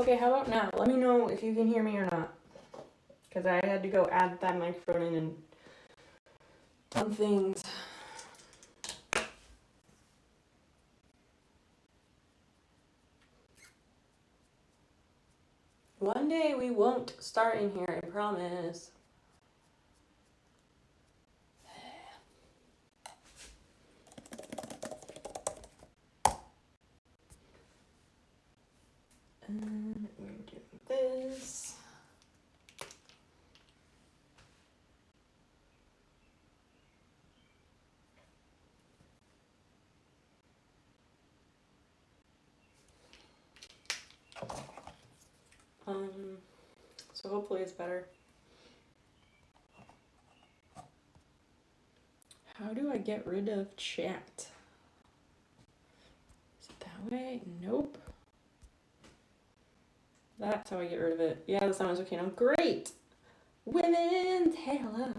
Okay, how about now? Let me know if you can hear me or not. Because I had to go add that microphone in and some things. One day we won't start in here, I promise. And we're doing this. So hopefully it's better. How do I get rid of chat? Is it that way? Nope. That's how I get rid of it. Yeah, the sound is okay now. Great! Women's hello.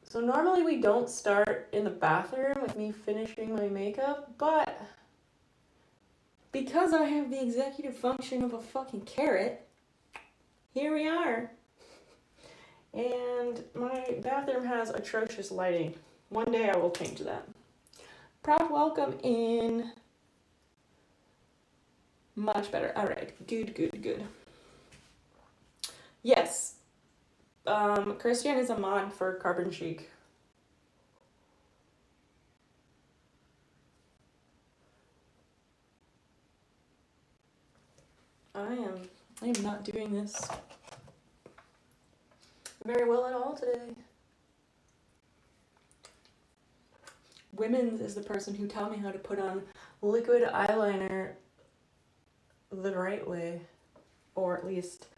So normally we don't start in the bathroom with me finishing my makeup, but because I have the executive function of a fucking carrot, here we are. And my bathroom has atrocious lighting. One day I will change that. Proud welcome in. Much better. All right. Good. Yes. Christian is a mod for Carbon Chic. I am not doing this very well at all today. Women's is the person who taught me how to put on liquid eyeliner the right way, or at least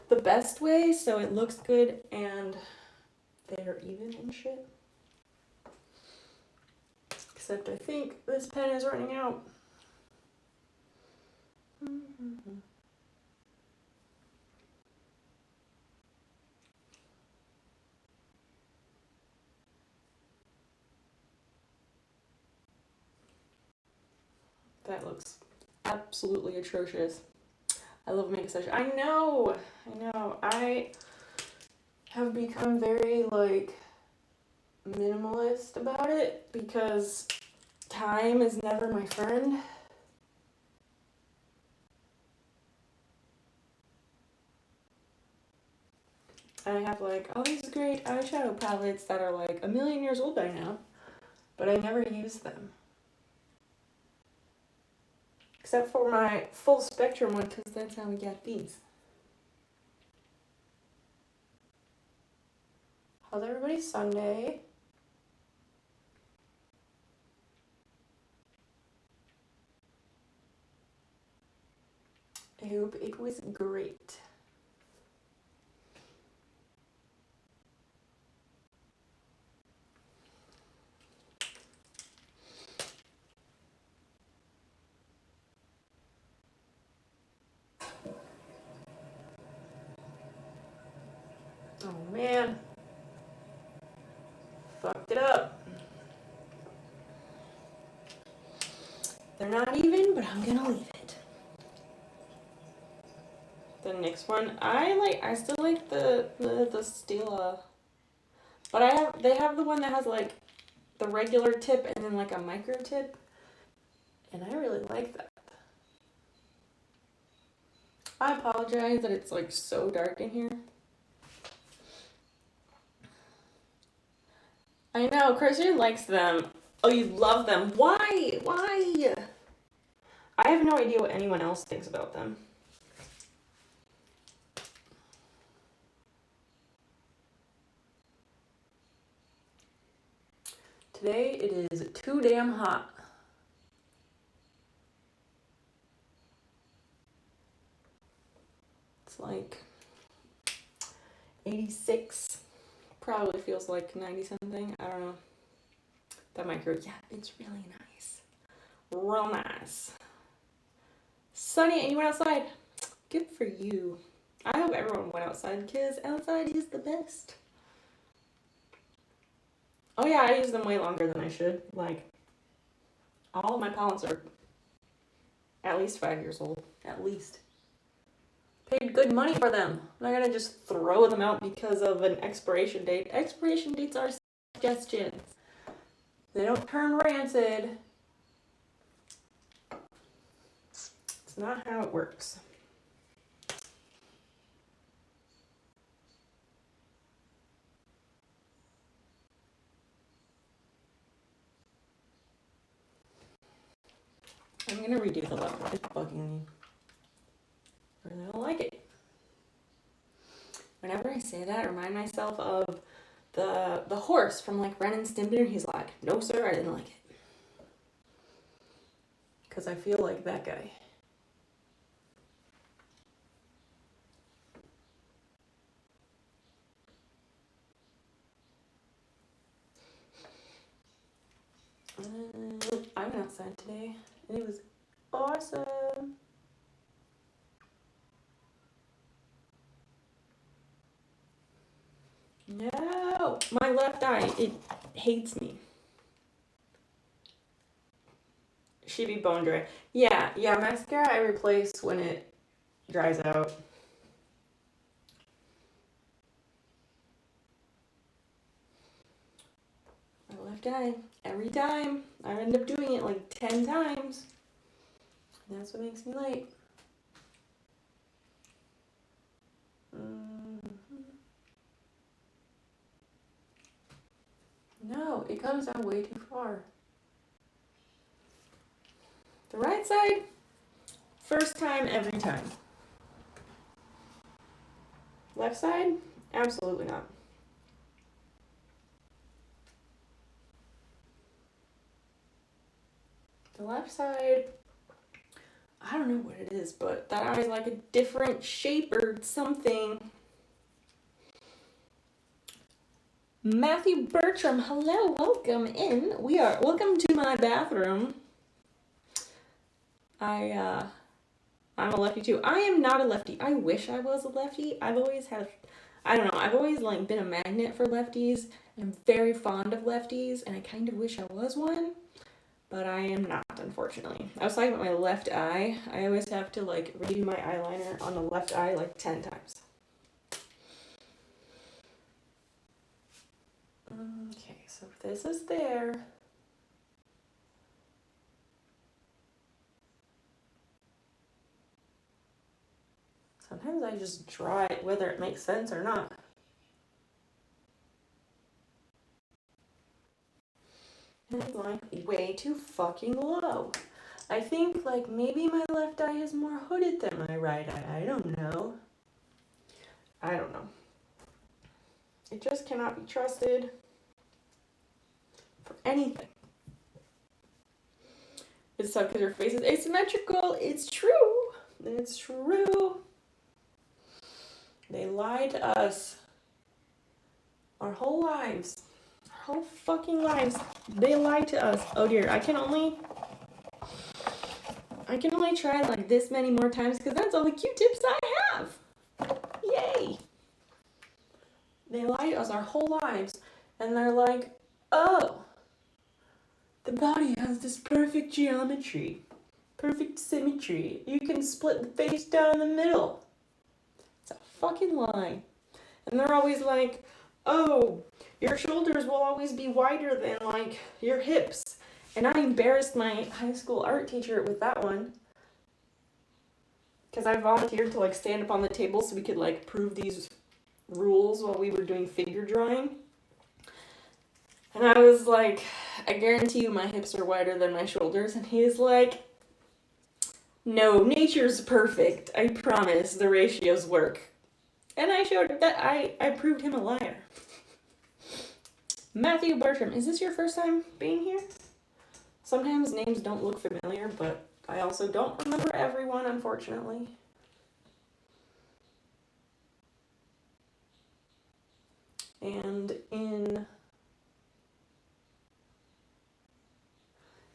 the best way, so it looks good and they're even and shit. Except I think this pen is running out. That looks absolutely atrocious. I love makeup session. I know. I have become very, minimalist about it because time is never my friend. I have, all these great eyeshadow palettes that are, a million years old by now, but I never use them. Except for my full spectrum one, because that's how we got these. How's everybody's Sunday? I hope it was great. Oh man. Fucked it up. They're not even, but I'm gonna leave it. The next one, I still like the Stila, but they have the one that has the regular tip and then a micro tip, and I really like that. I apologize that it's so dark in here. I know, Christian likes them. Oh, you love them. Why? I have no idea what anyone else thinks about them. Today it is too damn hot. It's 86. Probably feels like 90 something. I don't know. That micro, yeah, it's really nice. Real nice. Sunny, and you went outside. Good for you. I hope everyone went outside because outside is the best. Oh yeah, I use them way longer than I should. All of my palettes are At least 5 years old. At least. Paid good money for them. I'm not gonna just throw them out because of an expiration date. Expiration dates are suggestions. They don't turn rancid. It's not how it works. I'm gonna redo the left one. It's bugging me. I really don't like it. Whenever I say that, I remind myself of the horse from like Ren and Stimpy, and he's like, "No, sir, I didn't like it." Because I feel like that guy. I went outside today, and it was awesome. No, my left eye, it hates me. She be bone dry. Yeah, mascara I replace when it dries out. My left eye, every time. I end up doing it like 10 times. And that's what makes me late. No, it comes down way too far. The right side, first time, every time. Left side, absolutely not. The left side, I don't know what it is, but that eye is like a different shape or something. Matthew Bertram, hello, welcome in. Welcome to my bathroom. I'm a lefty too. I am not a lefty. I wish I was a lefty. I've always like been a magnet for lefties, and I'm very fond of lefties, and I kind of wish I was one, but I am not, unfortunately. I was talking about my left eye. I always have to like redo my eyeliner on the left eye like 10 times. Okay, so this is there. Sometimes I just draw it whether it makes sense or not. And it's like way too fucking low. I think like maybe my left eye is more hooded than my right eye. I don't know. It just cannot be trusted for anything. It's so because your face is asymmetrical. It's true. It's true. They lied to us our whole lives. Our whole fucking lives. They lied to us. Oh dear, I can only try like this many more times because that's all the Q-tips I have. Yay. They lied to us our whole lives. And they're like, oh, the body has this perfect geometry. Perfect symmetry. You can split the face down the middle. It's a fucking lie. And they're always like, oh, your shoulders will always be wider than like your hips. And I embarrassed my high school art teacher with that one. Because I volunteered to like stand up on the table so we could like prove these rules while we were doing figure drawing. And I was like, I guarantee you my hips are wider than my shoulders. And he's like, no, nature's perfect. I promise the ratios work. And I showed that I proved him a liar. Matthew Bertram, is this your first time being here? Sometimes names don't look familiar, but I also don't remember everyone, unfortunately. And in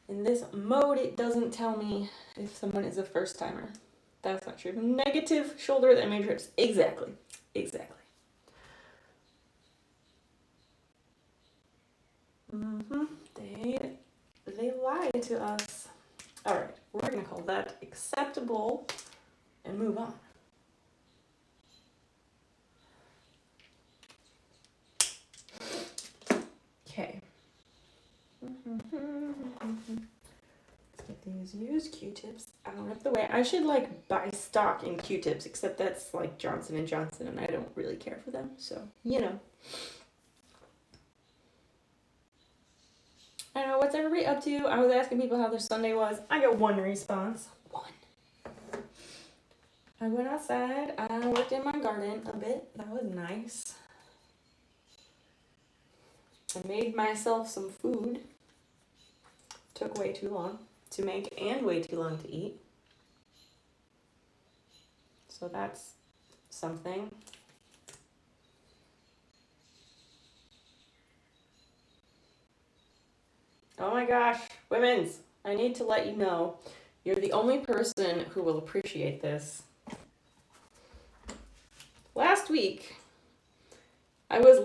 this mode, it doesn't tell me if someone is a first timer. That's not true. Negative shoulder image hips. Exactly. They lied to us. All right. we're gonna call that acceptable and move on. Okay. Let's get these used Q-tips out of the way. I should like buy stock in Q-tips, except that's like Johnson & Johnson and I don't really care for them, so you know. I don't know, what's everybody up to? I was asking people how their Sunday was. I got one response. One. I went outside, I worked in my garden a bit. That was nice. I made myself some food. Took way too long to make and way too long to eat. So that's something. Oh my gosh, women's, I need to let you know, you're the only person who will appreciate this. Last week, I was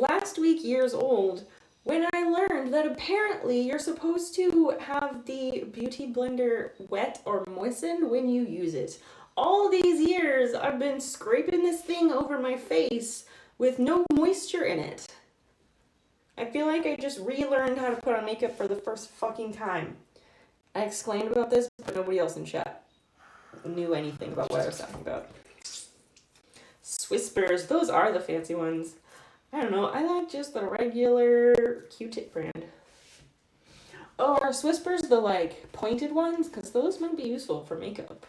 years old when I learned that apparently you're supposed to have the beauty blender wet or moistened when you use it. All these years I've been scraping this thing over my face with no moisture in it. I feel like I just relearned how to put on makeup for the first fucking time. I exclaimed about this, but nobody else in chat knew anything about what I was talking about. Swispers, those are the fancy ones. I don't know, I like just the regular Q-tip brand. Oh, are Swispers the like pointed ones? Because those might be useful for makeup.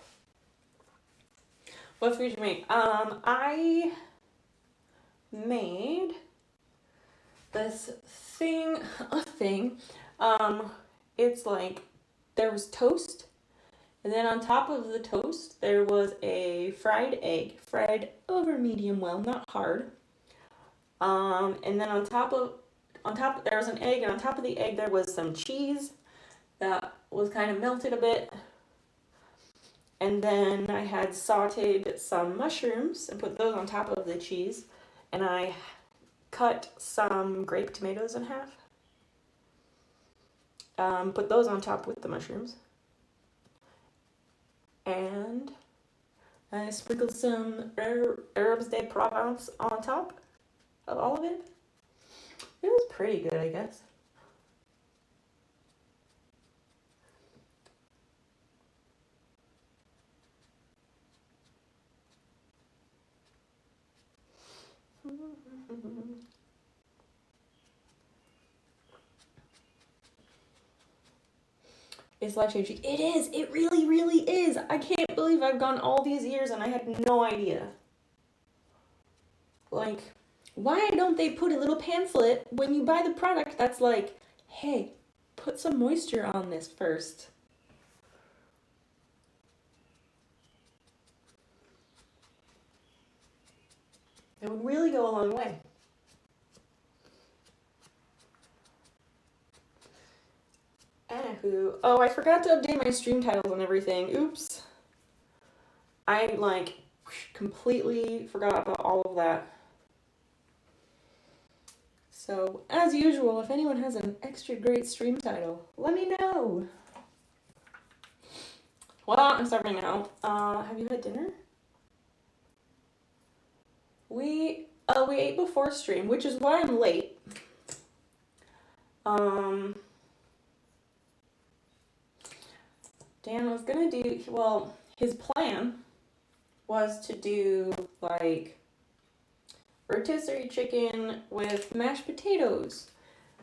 What food did you make? I made this thing, it's like, there was toast, and then on top of the toast, there was a fried egg, fried over medium well, not hard. And then on top, there was an egg, and on top of the egg, there was some cheese that was kind of melted a bit. And then I had sauteed some mushrooms and put those on top of the cheese, and I cut some grape tomatoes in half. Put those on top with the mushrooms. And I sprinkled some herbes de Provence on top of all of it. It was pretty good, I guess. It's life changing. It is. It really, really is. I can't believe I've gone all these years and I had no idea. Like, why don't they put a little pamphlet when you buy the product that's like, hey, put some moisture on this first. It would really go a long way. Anywho, oh, I forgot to update my stream titles and everything. Oops. I like completely forgot about all of that. So, as usual, if anyone has an extra great stream title, let me know. Well, I'm starving now. Have you had dinner? We ate before stream, which is why I'm late. Dan was gonna do, well, his plan was to do like rotisserie chicken with mashed potatoes.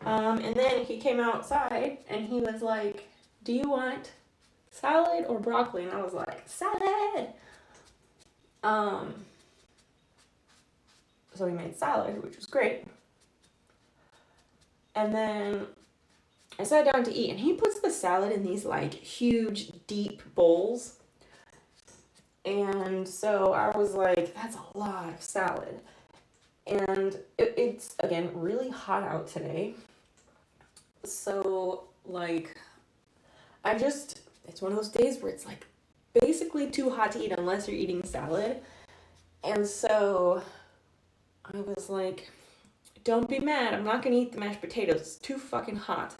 And then he came outside and he was like, do you want salad or broccoli? And I was like, salad! So he made salad, which was great. And then I sat down to eat, and he puts the salad in these like huge, deep bowls. And so I was like, that's a lot of salad. And it's, again, really hot out today. So, like, it's one of those days where it's like basically too hot to eat unless you're eating salad. And so I was like, don't be mad, I'm not gonna eat the mashed potatoes, it's too fucking hot.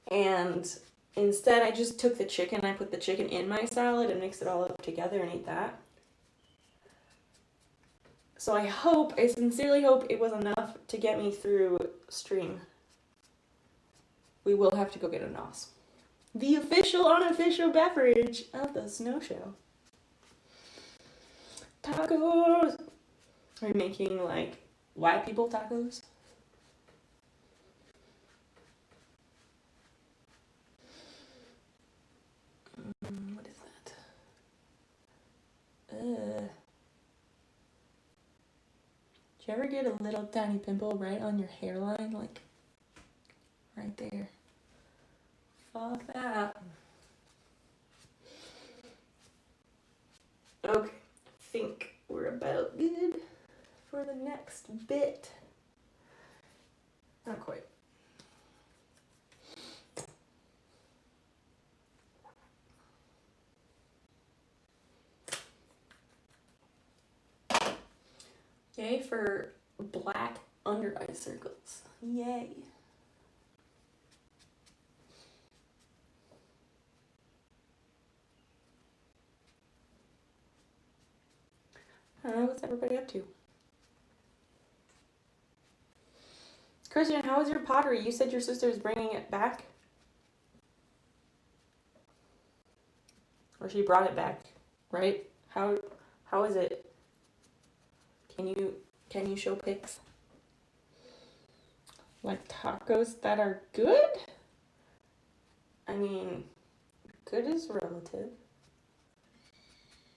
And instead I just took the chicken, I put the chicken in my salad and mixed it all up together and ate that. So I sincerely hope it was enough to get me through stream. We will have to go get a NOS. The official, unofficial beverage of the snow show. Tacos! Are you making, like, white people tacos? What is that? Did you ever get a little tiny pimple right on your hairline? Like, right there. Fuck that. Okay, I think we're about good for the next bit. Not quite. Yay for black under eye circles. Yay. I don't know, what's everybody up to? Christian, how is your pottery? You said your sister is bringing it back? Or she brought it back, right? How is it? Can you show pics? Like tacos that are good? I mean, good is relative.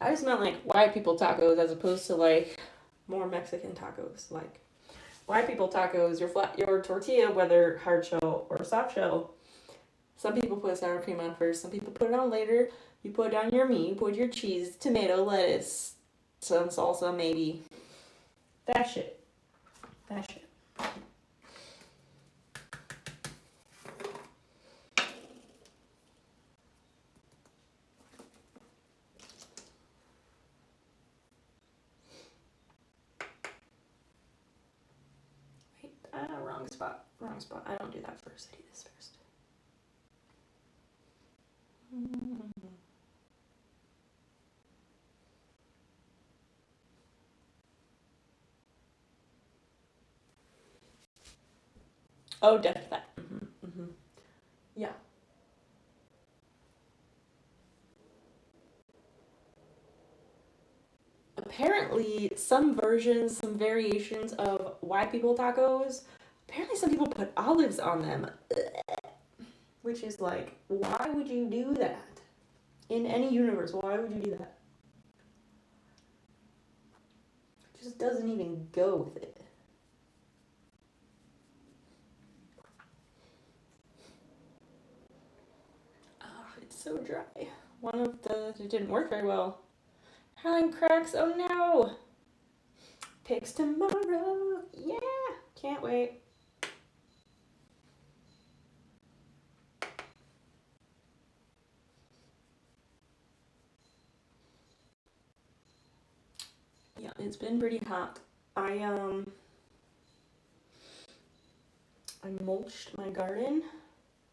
I just meant like white people tacos as opposed to like more Mexican tacos. Like white people tacos, your tortilla, whether hard shell or soft shell. Some people put sour cream on first, some people put it on later. You put on your meat, you put your cheese, tomato, lettuce, some salsa maybe. That shit. That shit. Wait, wrong spot. Wrong spot. I don't do that first. I do this first. Oh, definitely that. Yeah. Apparently, some versions, some variations of white people tacos, apparently some people put olives on them. Which is like, why would you do that? In any universe, why would you do that? It just doesn't even go with it. It's so dry. It didn't work very well. Howling cracks, oh no! Pics tomorrow, yeah! Can't wait. Yeah, it's been pretty hot. I mulched my garden.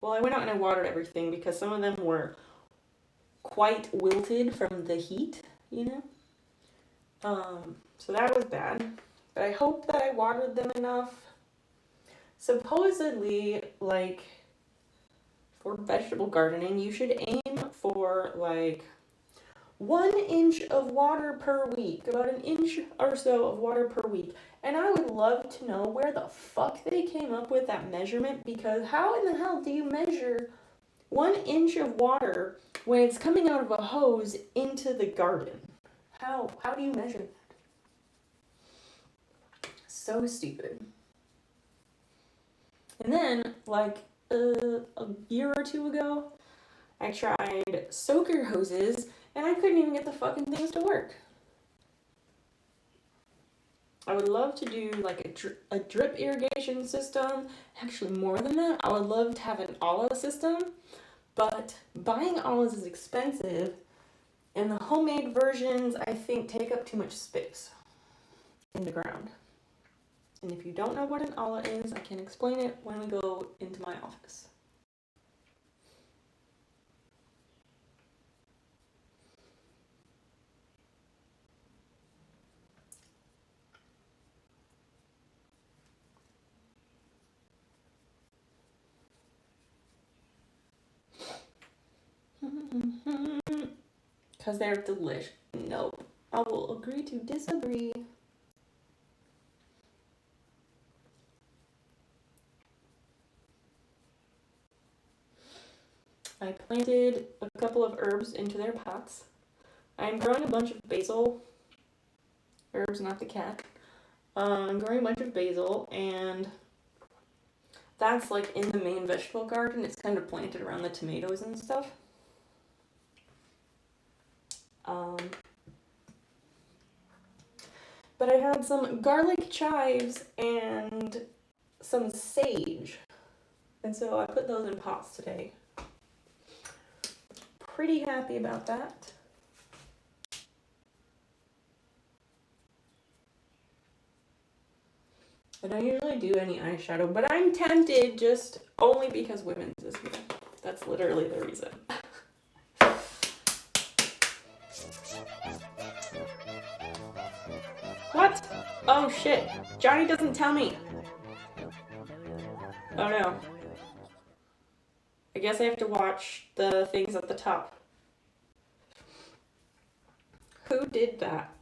Well, I went out and I watered everything because some of them were quite wilted from the heat, you know? So that was bad. But I hope that I watered them enough. Supposedly, like, for vegetable gardening, you should aim for, like, 1 inch of water per week. About an inch or so of water per week. And I would love to know where the fuck they came up with that measurement, because how in the hell do you measure 1 inch of water when it's coming out of a hose into the garden? How do you measure that? So stupid. And then, like, a year or two ago, I tried soaker hoses, and I couldn't even get the fucking things to work. I would love to do like a drip irrigation system. Actually, more than that, I would love to have an olive system. But buying olives is expensive, and the homemade versions, I think, take up too much space in the ground. And if you don't know what an olive is, I can explain it when we go into my office. because they're delicious. Nope. I will agree to disagree. I planted a couple of herbs into their pots. I'm growing a bunch of basil. Herbs, not the cat. I'm growing a bunch of basil, and that's like in the main vegetable garden. It's kind of planted around the tomatoes and stuff. But I had some garlic chives and some sage. And so I put those in pots today. Pretty happy about that. I don't usually do any eyeshadow, but I'm tempted just only because women's is here. That's literally the reason. What? Oh shit. Johnny doesn't tell me. Oh no. I guess I have to watch the things at the top. Who did that?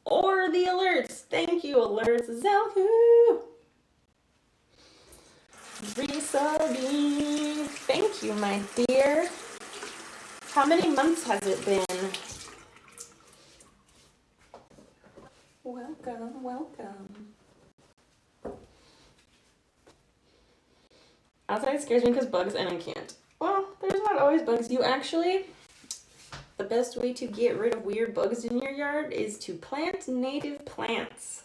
Or the alerts. Thank you, alerts. Zelku. Resubbing. Thank you, my dear. How many months has it been? Welcome, welcome. Outside scares me because bugs and I can't. Well, there's not always bugs. You actually, the best way to get rid of weird bugs in your yard is to plant native plants.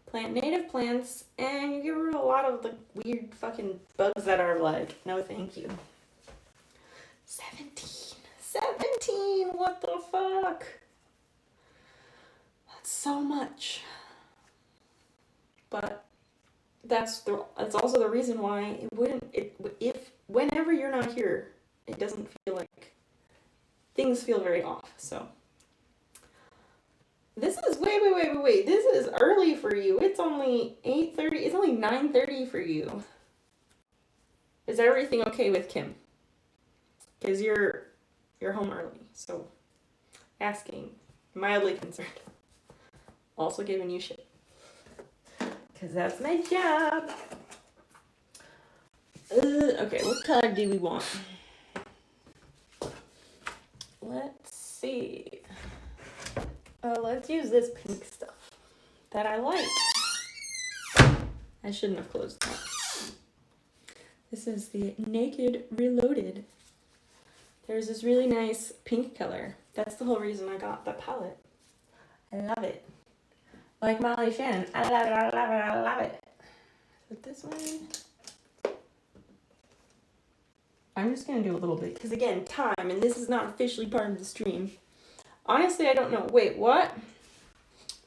Plant native plants and you get rid of a lot of the weird fucking bugs that are like, no thank you. 17, what the fuck? That's so much. But that's also the reason why whenever you're not here, it doesn't feel like things feel very off. So this is wait. This is early for you. It's only 8:30. It's only 9:30 for you. Is everything okay with Kim? Because you're home early. So asking, mildly concerned. Also giving you shit. Because that's my job. Okay, what color do we want? Let's see. Let's use this pink stuff that I like. I shouldn't have closed that. This is the Naked Reloaded. There's this really nice pink color. That's the whole reason I got the palette. I love it. Like Molly Shannon. I love it. Is it this one? I'm just going to do a little bit. Because again, time. And this is not officially part of the stream. Honestly, I don't know. Wait, what?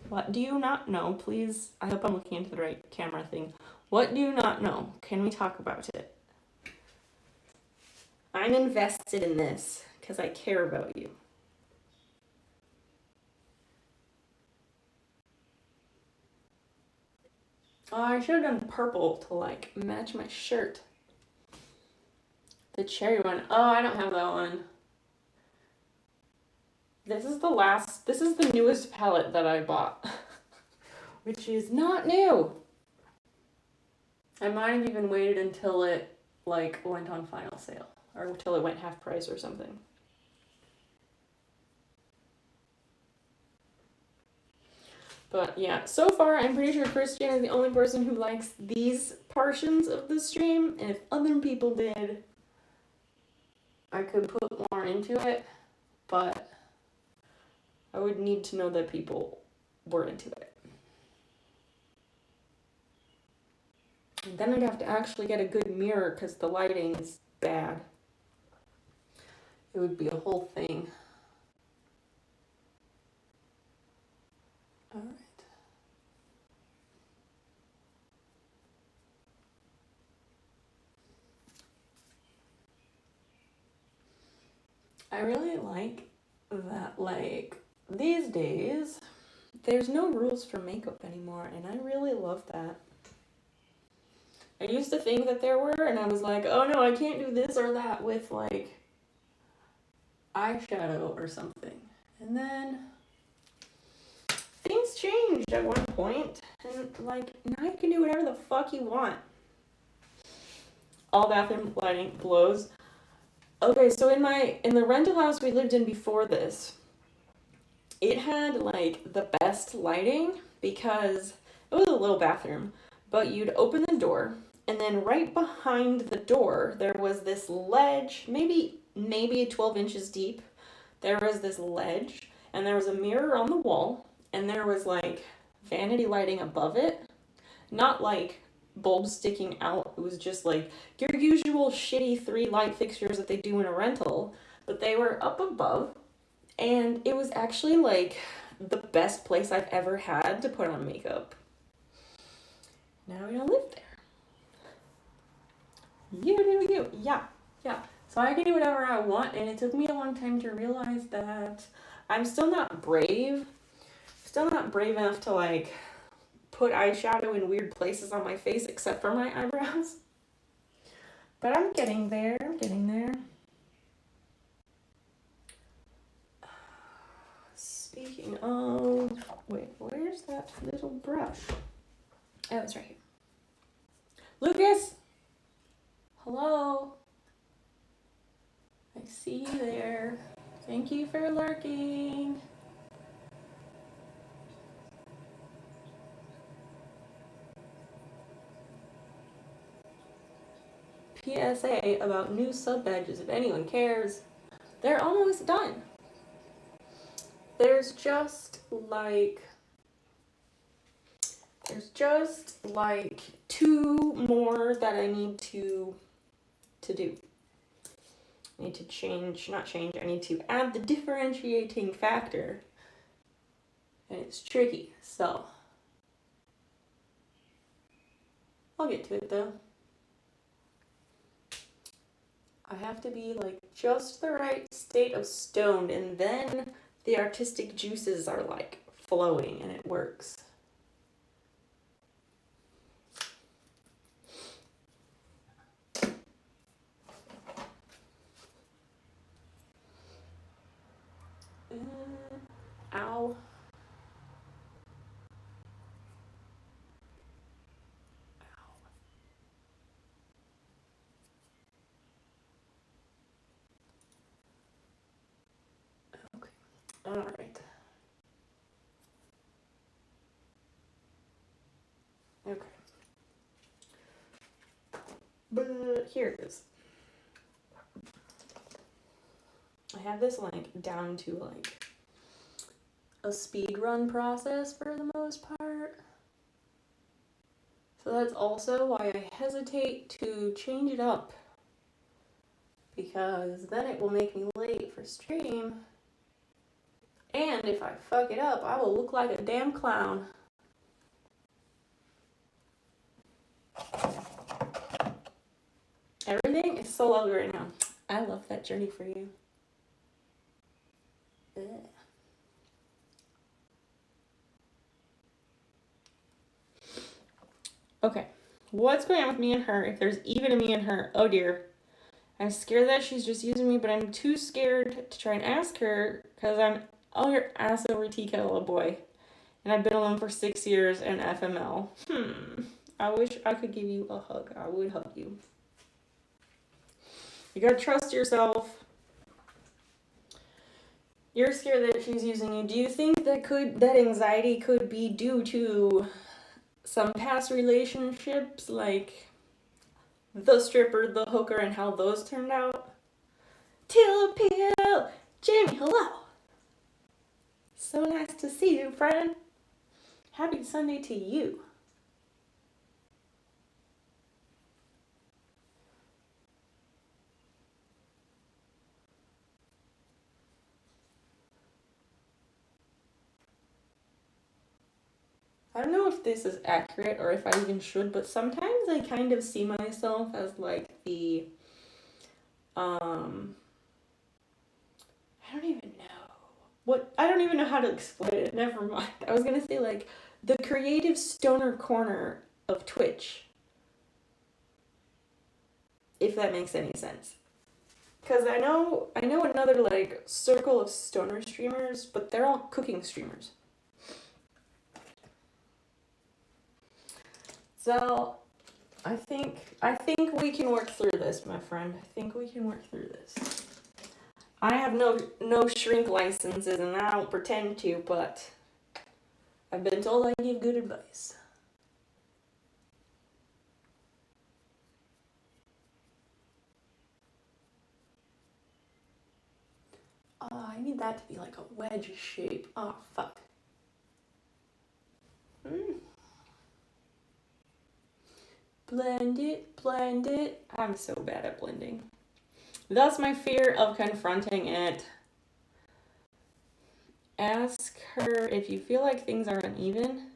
What do you not know? Please, I hope I'm looking into the right camera thing. What do you not know? Can we talk about it? I'm invested in this because I care about you. Oh, I should have done purple to like match my shirt. The cherry one. Oh, I don't have that one. This is the newest palette that I bought. Which is not new. I might have even waited until it like went on final sale. Or until it went half price or something. But yeah, so far I'm pretty sure Christian is the only person who likes these portions of the stream. And if other people did, I could put more into it. But I would need to know that people were into it. And then I'd have to actually get a good mirror because the lighting is bad. It would be a whole thing. All right. I really like that, like, these days, there's no rules for makeup anymore, and I really love that. I used to think that there were, and I was like, oh no, I can't do this or that with, like, eyeshadow or something. And then things changed at one point, and like now you can do whatever the fuck you want. All bathroom lighting blows. Okay, so in the rental house we lived in before this, it had like the best lighting because it was a little bathroom, but you'd open the door and then right behind the door there was this ledge, maybe 12 inches deep. There was this ledge and there was a mirror on the wall and there was like vanity lighting above it. Not like bulbs sticking out. It was just like your usual shitty 3 light fixtures that they do in a rental, but they were up above. And it was actually like the best place I've ever had to put on makeup. Now we don't live there. Yeah. So I can do whatever I want, and it took me a long time to realize that I'm still not brave. Still not brave enough to like put eyeshadow in weird places on my face except for my eyebrows. But I'm getting there. Speaking of, wait, where's that little brush? Oh, it's right here. Lucas! Hello? I see you there. Thank you for lurking. PSA about new sub badges, if anyone cares. They're almost done. There's just like 2 more that I need to do. I need to I need to add the differentiating factor. And it's tricky, so I'll get to it though. I have to be like just the right state of stoned, and then the artistic juices are like flowing and it works. Ow. Okay. All right. Okay. But here it is. I have this like down to like a speed run process for the most part. So that's also why I hesitate to change it up, because then it will make me late for stream. And if I fuck it up, I will look like a damn clown. Everything is so lovely right now. I love that journey for you. Ugh. Okay, what's going on with me and her, if there's even a me and her? Oh dear. I'm scared that she's just using me, but I'm too scared to try and ask her because I'm your ass over tea kettle, boy. And I've been alone for 6 years and FML. I wish I could give you a hug. I would hug you. You gotta trust yourself. You're scared that she's using you. Do you think that anxiety could be due to some past relationships, like the stripper, the hooker, and how those turned out? Teal, Jamie, hello. So nice to see you, friend. Happy Sunday to you. I don't know if this is accurate or if I even should, but sometimes I kind of see myself as like the, I don't even know. I don't even know how to explain it. Never mind. I was gonna say like the creative stoner corner of Twitch. If that makes any sense. Because I know another like circle of stoner streamers, but they're all cooking streamers. So I think we can work through this, my friend. I think we can work through this. I have no shrink licenses and I don't pretend to, but I've been told I give good advice. Oh, I need that to be like a wedge shape. Oh, fuck. Blend it, blend it. I'm so bad at blending. That's my fear of confronting it. Ask her if you feel like things are uneven.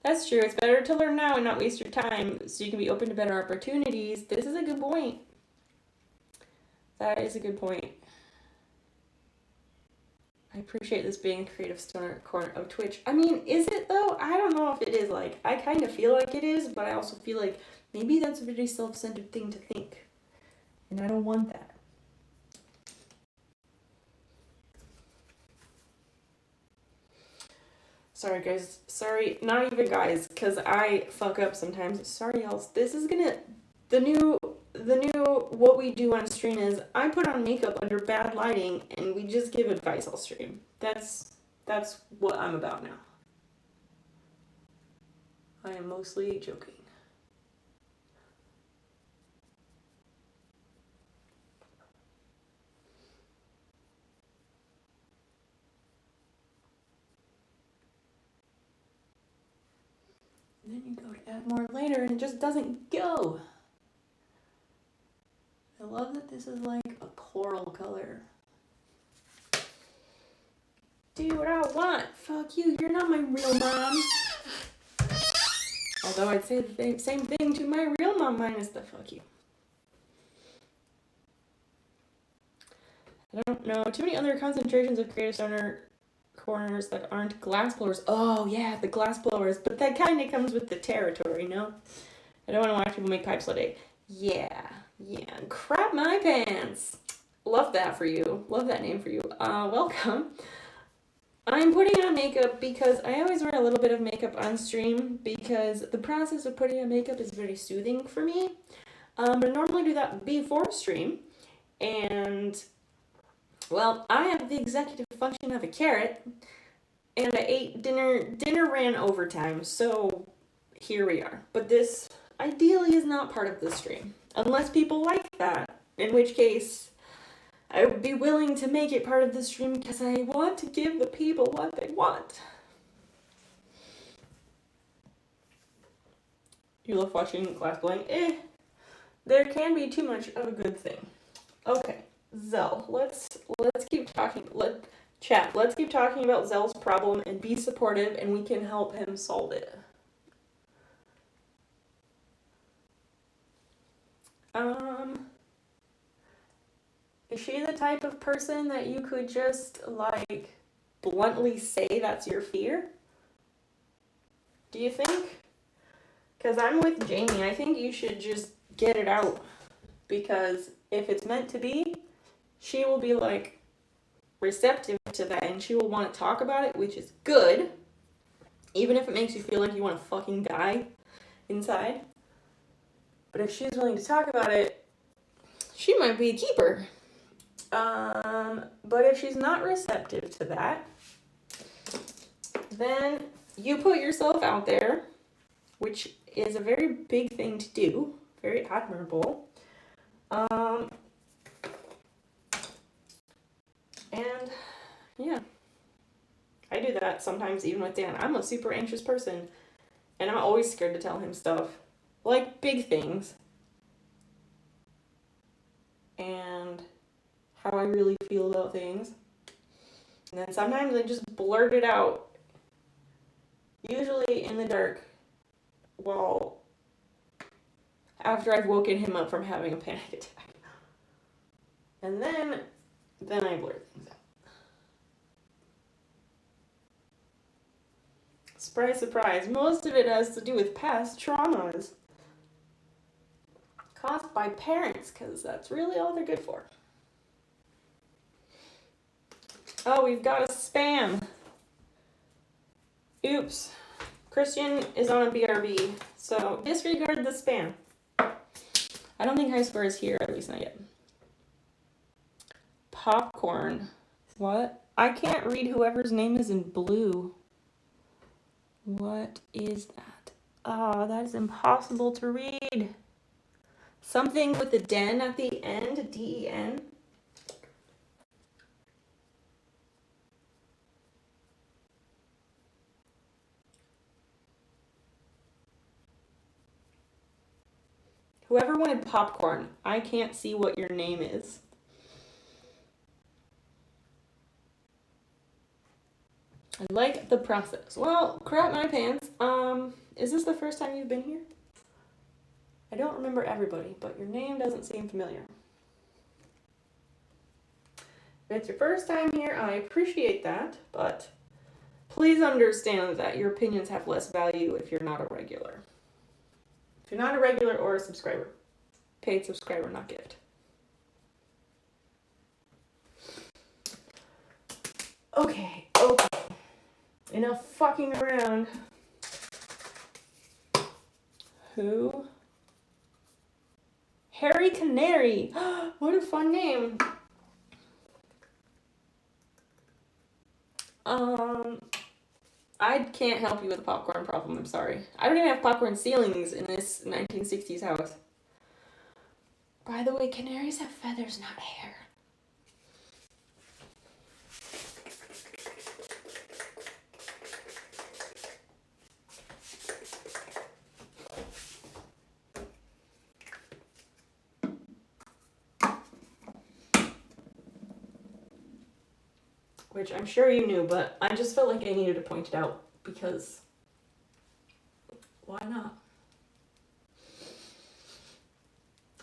That's true. It's better to learn now and not waste your time so you can be open to better opportunities. This is a good point. That is a good point. I appreciate this being a creative stoner corner of Twitch. I mean, is it though? I don't know if it is. Like, I kind of feel like it is, but I also feel like maybe that's a very self-centered thing to think. And I don't want that. Sorry, guys. Sorry, not even guys, because I fuck up sometimes. Sorry, y'all. This is gonna... The new what we do on stream is I put on makeup under bad lighting and we just give advice all stream. That's what I'm about now. I am mostly joking. And then you go to add more later and it just doesn't go. I love that this is like a coral color. Do what I want. Fuck you. You're not my real mom. Although I'd say the same thing to my real mom minus the fuck you. I don't know. Too many other concentrations of creative stoner corners that aren't glass blowers. Oh, yeah, the glass blowers. But that kind of comes with the territory, no? I don't want to watch people make pipes all day. Yeah. Crap my pants. Love that for you. Love that name for you. Welcome. I'm putting on makeup because I always wear a little bit of makeup on stream because the process of putting on makeup is very soothing for me. But I normally do that before stream. And, well, I have the executive function of a carrot. And I ate dinner. Dinner ran overtime, so here we are. But this ideally is not part of the stream. Unless people like that. In which case, I would be willing to make it part of the stream because I want to give the people what they want. You love watching glass blowing? There can be too much of a good thing. Okay, Zell, let's keep talking. Let's keep talking about Zell's problem and be supportive and we can help him solve it. Is she the type of person that you could just, like, bluntly say that's your fear? Do you think? Because I'm with Jamie. I think you should just get it out. Because if it's meant to be, she will be, like, receptive to that. And she will want to talk about it, which is good. Even if it makes you feel like you want to fucking die inside. But if she's willing to talk about it, she might be a keeper. But if she's not receptive to that, then you put yourself out there, which is a very big thing to do, very admirable. And yeah, I do that sometimes even with Dan. I'm a super anxious person, and I'm always scared to tell him stuff, like big things. And how I really feel about things. And then sometimes I just blurt it out. Usually in the dark. Well, after I've woken him up from having a panic attack. And then I blurt things out. Surprise, surprise. Most of it has to do with past traumas. Caused by parents, because that's really all they're good for. Oh, we've got a spam. Oops. Christian is on a BRB, so disregard the spam. I don't think High Score is here, at least not yet. Popcorn. What? I can't read whoever's name is in blue. What is that? Oh, that is impossible to read. Something with a den at the end, D-E-N. Whoever wanted popcorn, I can't see what your name is. I like the process. Well, crap my pants. Is this the first time you've been here? I don't remember everybody, but your name doesn't seem familiar. If it's your first time here, I appreciate that, but please understand that your opinions have less value if you're not a regular. If you're not a regular or a subscriber. Paid subscriber, not gift. Okay. Enough fucking around. Who? Harry Canary. What a fun name. I can't help you with the popcorn problem, I'm sorry. I don't even have popcorn ceilings in this 1960s house. By the way, canaries have feathers, not hair. Which I'm sure you knew, but I just felt like I needed to point it out because why not?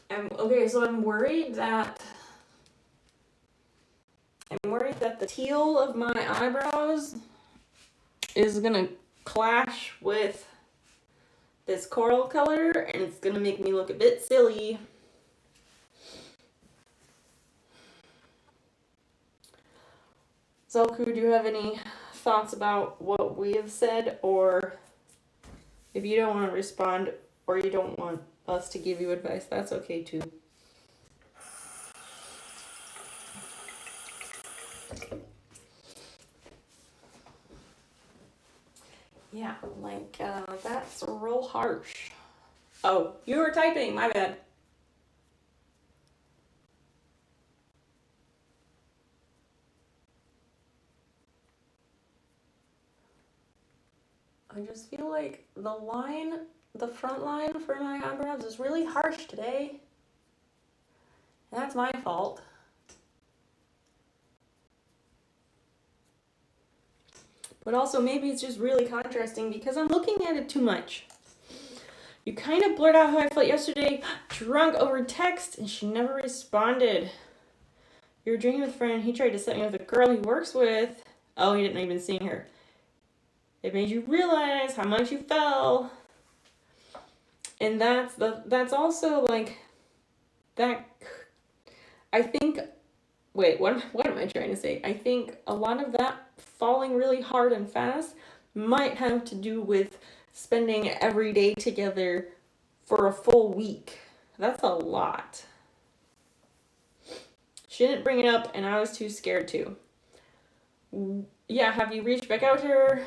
So I'm worried that the teal of my eyebrows is gonna clash with this coral color and it's gonna make me look a bit silly. Zelku, do you have any thoughts about what we have said? Or if you don't want to respond or you don't want us to give you advice, that's okay too. Yeah, like, that's real harsh. Oh, you were typing, my bad. I just feel like the front line for my eyebrows is really harsh today. And that's my fault. But also maybe it's just really contrasting because I'm looking at it too much. You kind of blurred out how I felt yesterday, drunk over text, and she never responded. You were drinking with a friend, he tried to set me up with a girl he works with. Oh, he didn't even see her. It made you realize how much you fell. And that's also like that. I think, wait, what am I trying to say? I think a lot of that falling really hard and fast might have to do with spending every day together for a full week. That's a lot. She didn't bring it up and I was too scared to. Yeah, have you reached back out to her?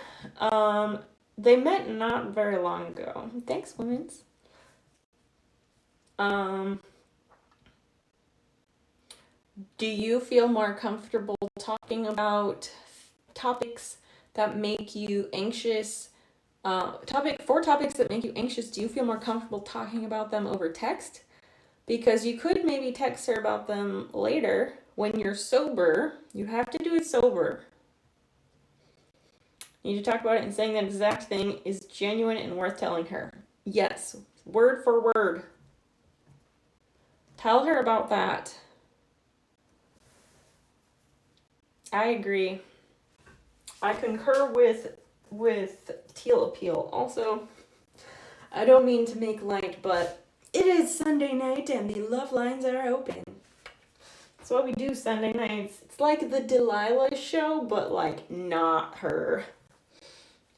They met not very long ago. Thanks, women's. Do you feel more comfortable talking about topics that make you anxious? Topics that make you anxious, do you feel more comfortable talking about them over text? Because you could maybe text her about them later when you're sober. You have to do it sober. You need to talk about it and saying that exact thing is genuine and worth telling her. Yes, word for word. Tell her about that. I agree. I concur with Teal Appeal. Also, I don't mean to make light, but it is Sunday night and the love lines are open. That's what we do Sunday nights. It's like the Delilah show, but like not her.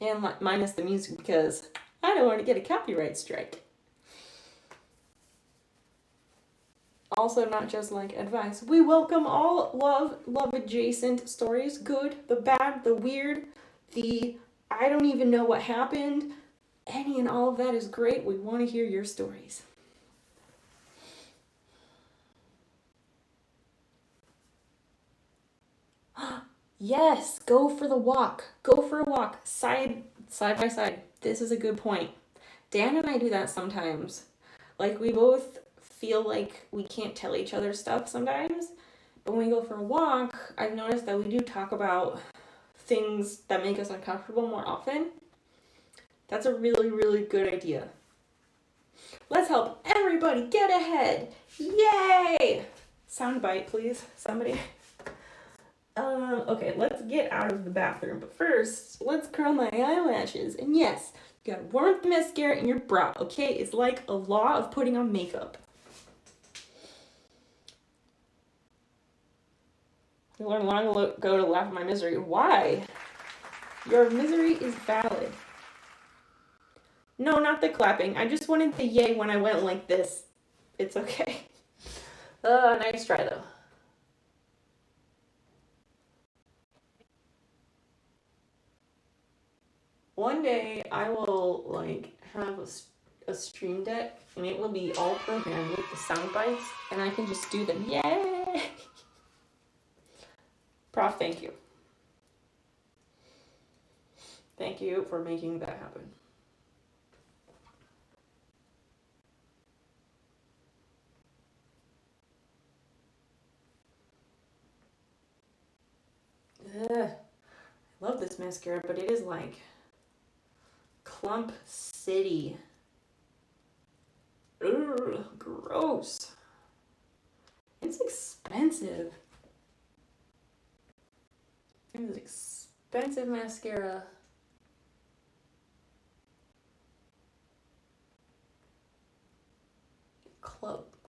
And like, minus the music because I don't want to get a copyright strike. Also, not just like advice. We welcome all love adjacent stories. Good, the bad, the weird, the I don't even know what happened. Any and all of that is great. We want to hear your stories. Yes, go for the walk. Go for a walk. Side by side. This is a good point. Dan and I do that sometimes. Like we both feel like we can't tell each other stuff sometimes. But when we go for a walk, I've noticed that we do talk about things that make us uncomfortable more often. That's a really, really good idea. Let's help everybody get ahead. Yay! Soundbite, please, somebody. Okay, let's get out of the bathroom. But first, let's curl my eyelashes. And yes, you gotta warm up the mascara in your brow, okay? It's like a law of putting on makeup. I learned long ago to laugh at my misery. Why? Your misery is valid. No, not the clapping. I just wanted the yay when I went like this. It's okay. Nice try though. One day I will like have a stream deck and it will be all programmed with the sound bites and I can just do them. Yay! Prof, thank you. Thank you for making that happen. Ugh. I love this mascara, but it is like Clump City. Ugh, gross. It's expensive. It is expensive mascara.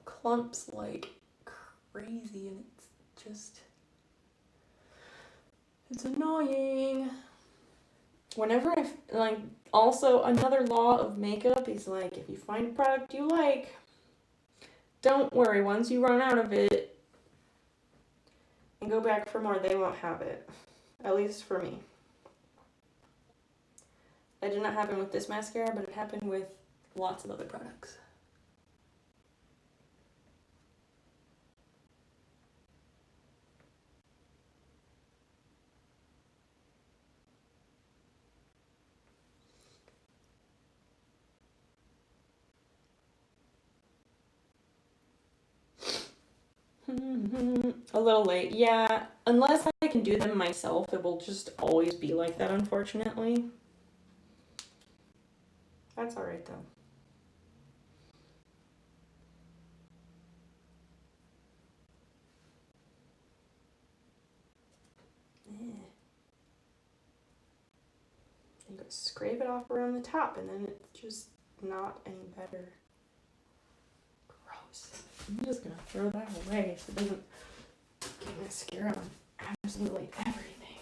Clumps like crazy and it's just... It's annoying. Whenever I, like, also another law of makeup is like, if you find a product you like, don't worry, once you run out of it and go back for more, they won't have it. At least for me. That did not happen with this mascara, but it happened with lots of other products. A little late, yeah. Unless I can do them myself, it will just always be like that, unfortunately. That's alright, though. You gotta scrape it off around the top, and then it's just not any better. Gross. I'm just gonna throw that away so it doesn't get mascara on absolutely everything.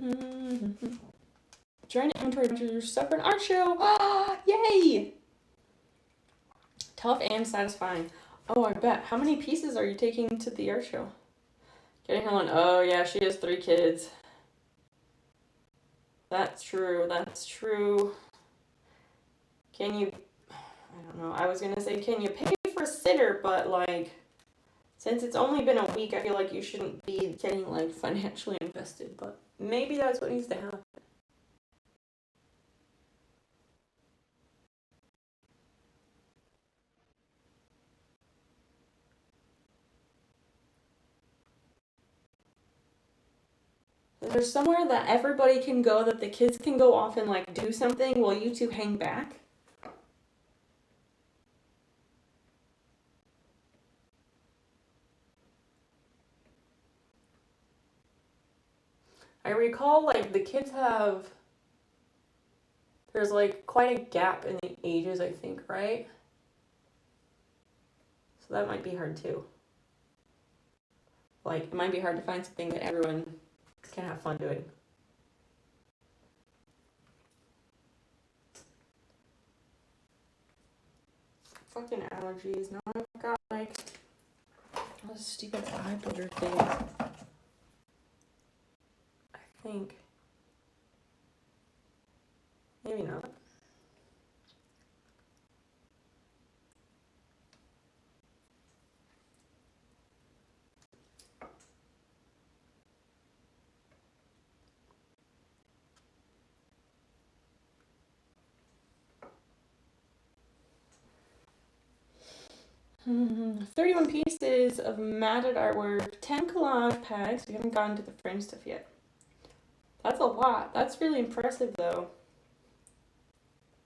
Mm-hmm. Trying to inventory your stuff for an art show. Ah, yay! Tough and satisfying. Oh, I bet. How many pieces are you taking to the art show? Getting Helen. Oh, yeah, she has 3 kids. That's true. That's true. Can you... I don't know. I was going to say, can you pay for a sitter? But, like, since it's only been a week, I feel like you shouldn't be getting, like, financially invested. But maybe that's what needs to happen. Is there somewhere that everybody can go, that the kids can go off and, like, do something while you two hang back? I recall, like, the kids have There's like quite a gap in the ages, I think, right? So that might be hard too. Like, it might be hard to find something that everyone can have fun doing. Fucking allergies. Now I've got like all this stupid eye butter thing. I think. Maybe not. Mm-hmm. 31 pieces of matted artwork, 10 collage packs. We haven't gotten to the frame stuff yet. That's a lot. That's really impressive, though.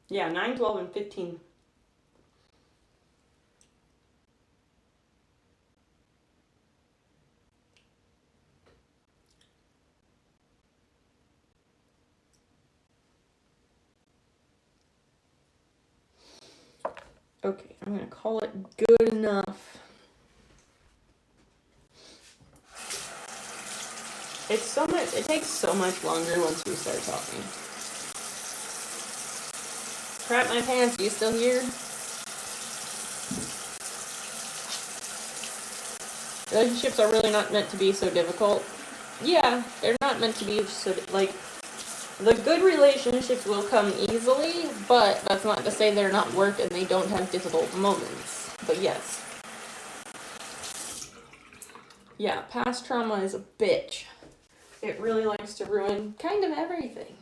Yeah, 9, 12, and 15. Okay, I'm gonna call it good enough. It's so much. It takes so much longer once we start talking. Crap my pants. Are you still here? Relationships are really not meant to be so difficult. Yeah, they're not meant to be so like. The good relationships will come easily, but that's not to say they're not work and they don't have difficult moments. But yes. Yeah, past trauma is a bitch. It really likes to ruin kind of everything.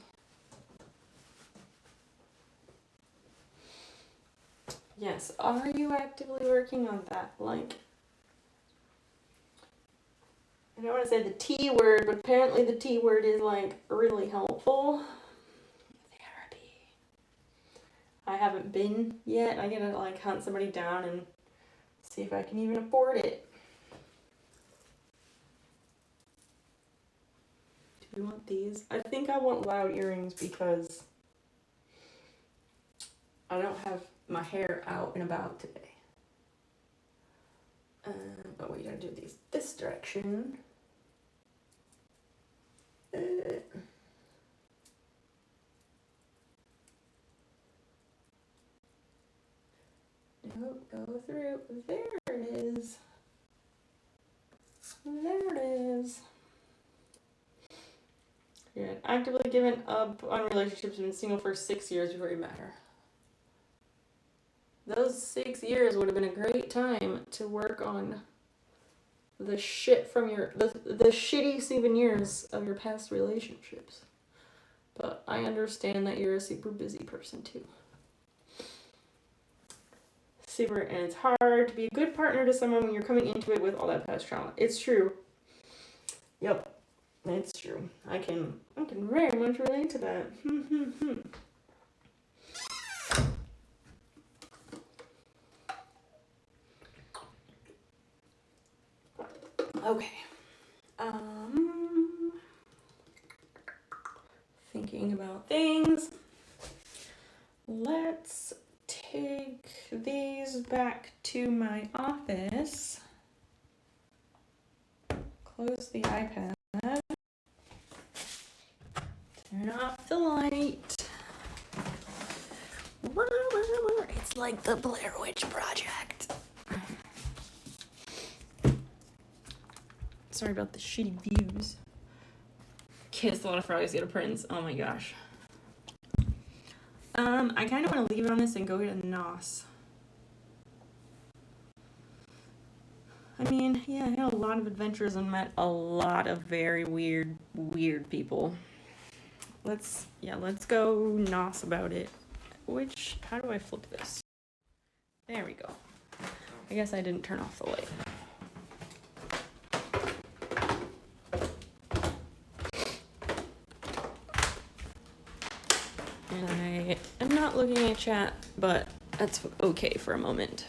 Yes, are you actively working on that? Like, I don't want to say the T word, but apparently the T word is like really helpful. Therapy. I haven't been yet. I gotta like hunt somebody down and see if I can even afford it. Do we want these? I think I want loud earrings because I don't have my hair out and about today. But we gotta do these this direction. Nope, go through. There it is. There it is. You're actively given up on relationships and been single for 6 years before you met her. Those 6 years would have been a great time to work on the shit from the shitty souvenirs of your past relationships. But I understand that you're a super busy person too. And it's hard to be a good partner to someone when you're coming into it with all that past trauma. It's true. Yep, it's true. I can very much relate to that. Okay. Thinking about things. Let's take these back to my office. Close the iPad. Turn off the light. It's like the Blair Witch Project. Sorry about the shitty views. Kiss a lot of frogs, get a prince. Oh my gosh. I kind of want to leave it on this and go get a NOS. I mean, yeah, I had a lot of adventures and met a lot of very weird people. Let's go NOS about it. How do I flip this? There we go. I guess I didn't turn off the light. And I am not looking at chat, but that's okay for a moment.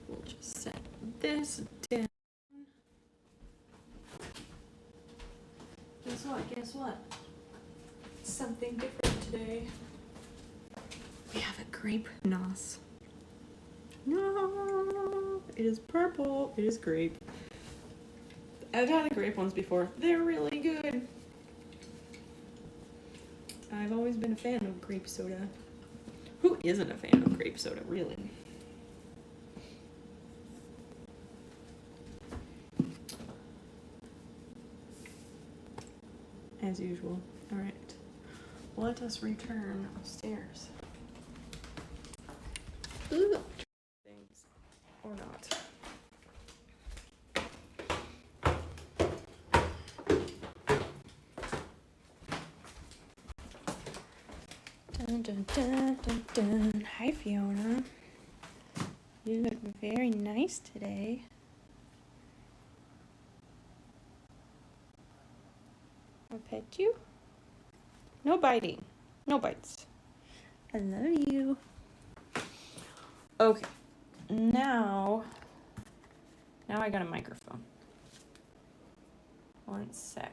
We'll just set this down. Guess what? something different today. We have a grape nos. No, it is purple. It is grape. I've had the grape ones before. They're really good. I've always been a fan of grape soda. Who isn't a fan of grape soda, really? As usual. All right. Let us return upstairs. Ooh. Things or not. Dun, dun, dun, dun, dun. Hi, Fiona. You look very nice today. I'll pet you. No biting. No bites. I love you. Okay. Now I got a microphone. One sec.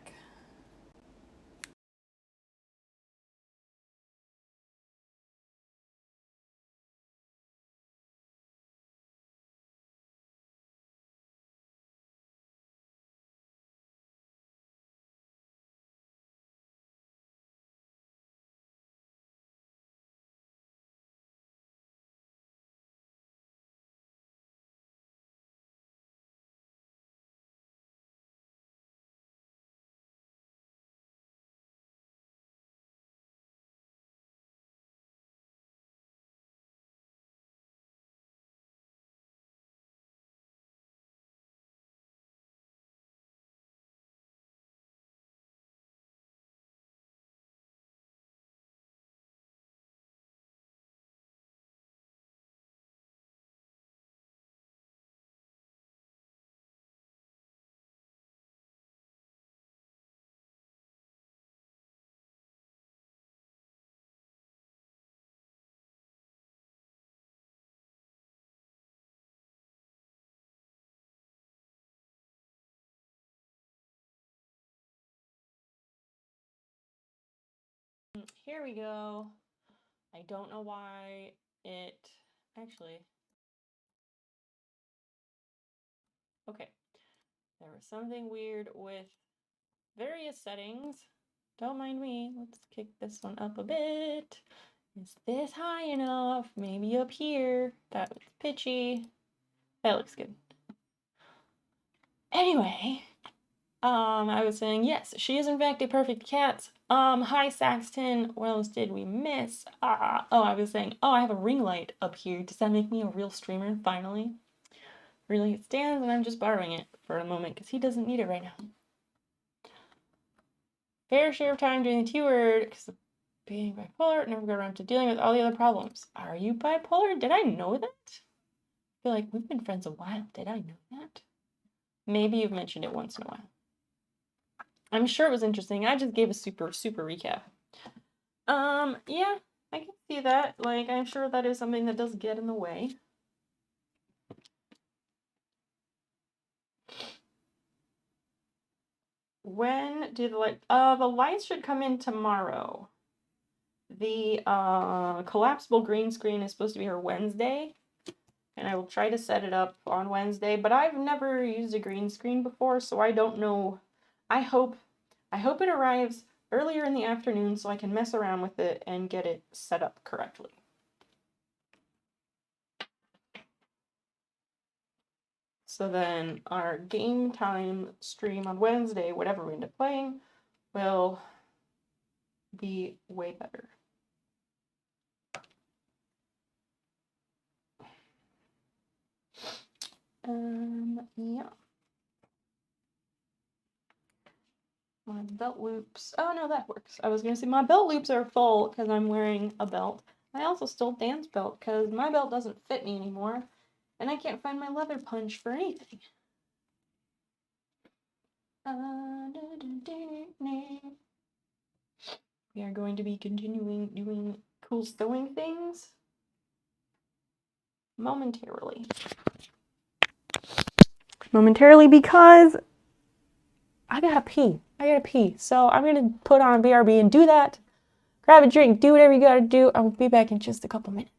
Here we go. I don't know why it actually. Okay. There was something weird with various settings. Don't mind me. Let's kick this one up a bit. Is this high enough? Maybe up here. That was pitchy. That looks good. Anyway, I was saying, yes, she is in fact a perfect cat. Hi Saxton, what else did we miss? I was saying, I have a ring light up here. Does that make me a real streamer, finally? Really, it stands and I'm just borrowing it for a moment because he doesn't need it right now. Fair share of time doing the T-word because of being bipolar, never got around to dealing with all the other problems. Are you bipolar? Did I know that? I feel like we've been friends a while. Did I know that? Maybe you've mentioned it once in a while. I'm sure it was interesting. I just gave a super recap. Yeah, I can see that. Like, I'm sure that is something that does get in the way. When do the lights should come in tomorrow. The collapsible green screen is supposed to be here Wednesday, and I will try to set it up on Wednesday, but I've never used a green screen before, so I don't know. I hope it arrives earlier in the afternoon so I can mess around with it and get it set up correctly. So then our game time stream on Wednesday, whatever we end up playing, will be way better. Yeah. My belt loops. Oh no, that works. I was gonna say my belt loops are full because I'm wearing a belt. I also stole Dan's belt because my belt doesn't fit me anymore, and I can't find my leather punch for anything. We are going to be continuing doing cool sewing things momentarily. Because I gotta pee. So I'm gonna put on BRB and do that. grab a drink, do whatever you gotta do. I will be back in just a couple minutes.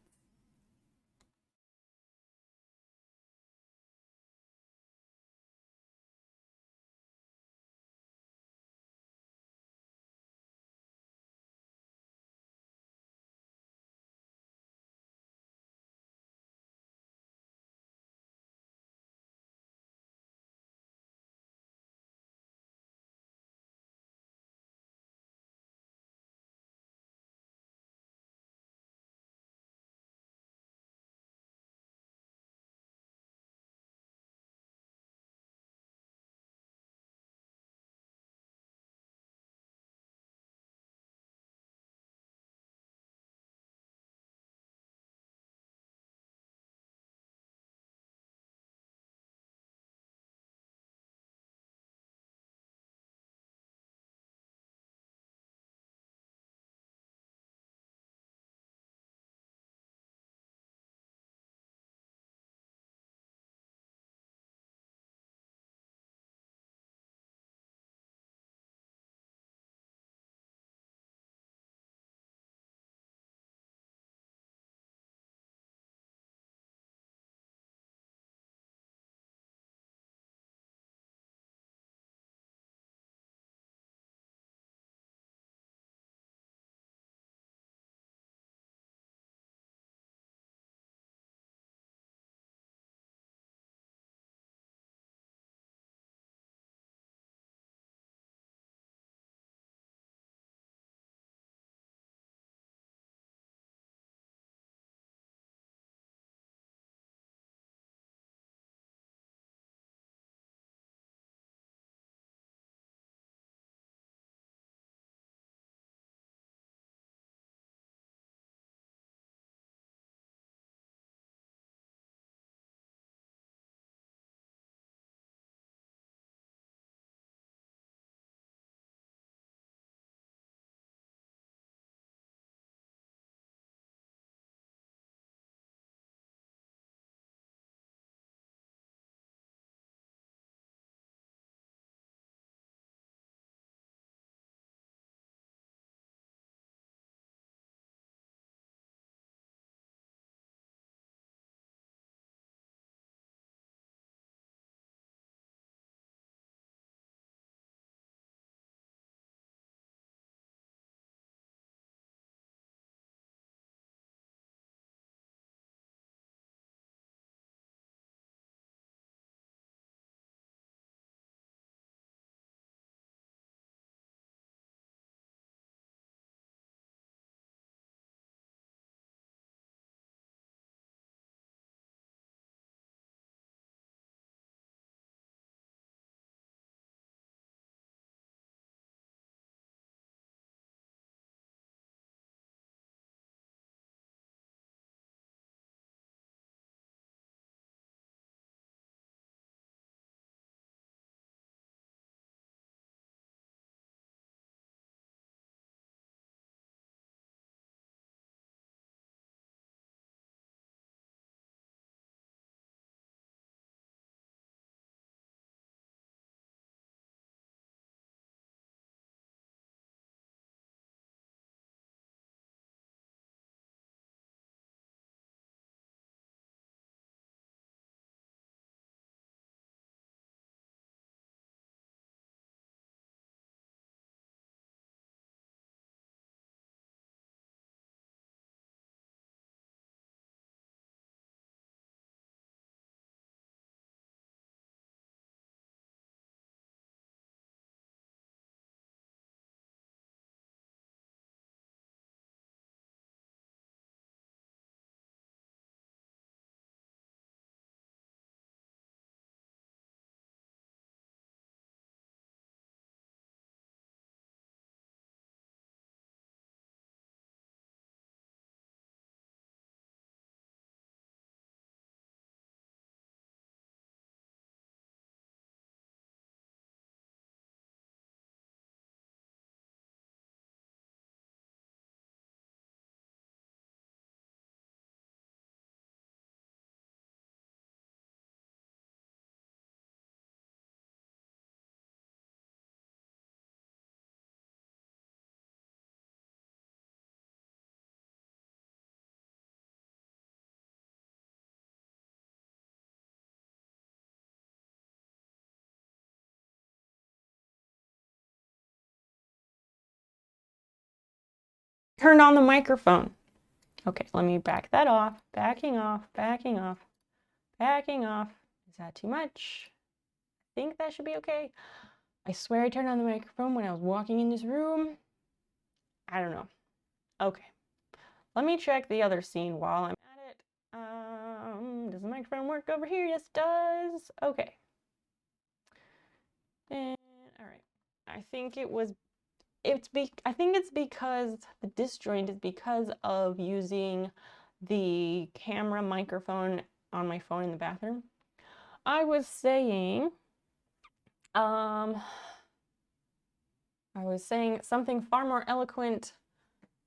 turned on the microphone. Okay, let me back that off. Backing off, backing off, backing off. Is that too much? I think that should be okay. I swear I turned on the microphone when I was walking in this room. I don't know. Okay. Let me check the other scene while I'm at it. Does the microphone work over here? Yes, it does. Okay. And all right. I think it's because the disjoint is because of using the camera microphone on my phone in the bathroom. I was saying something far more eloquent,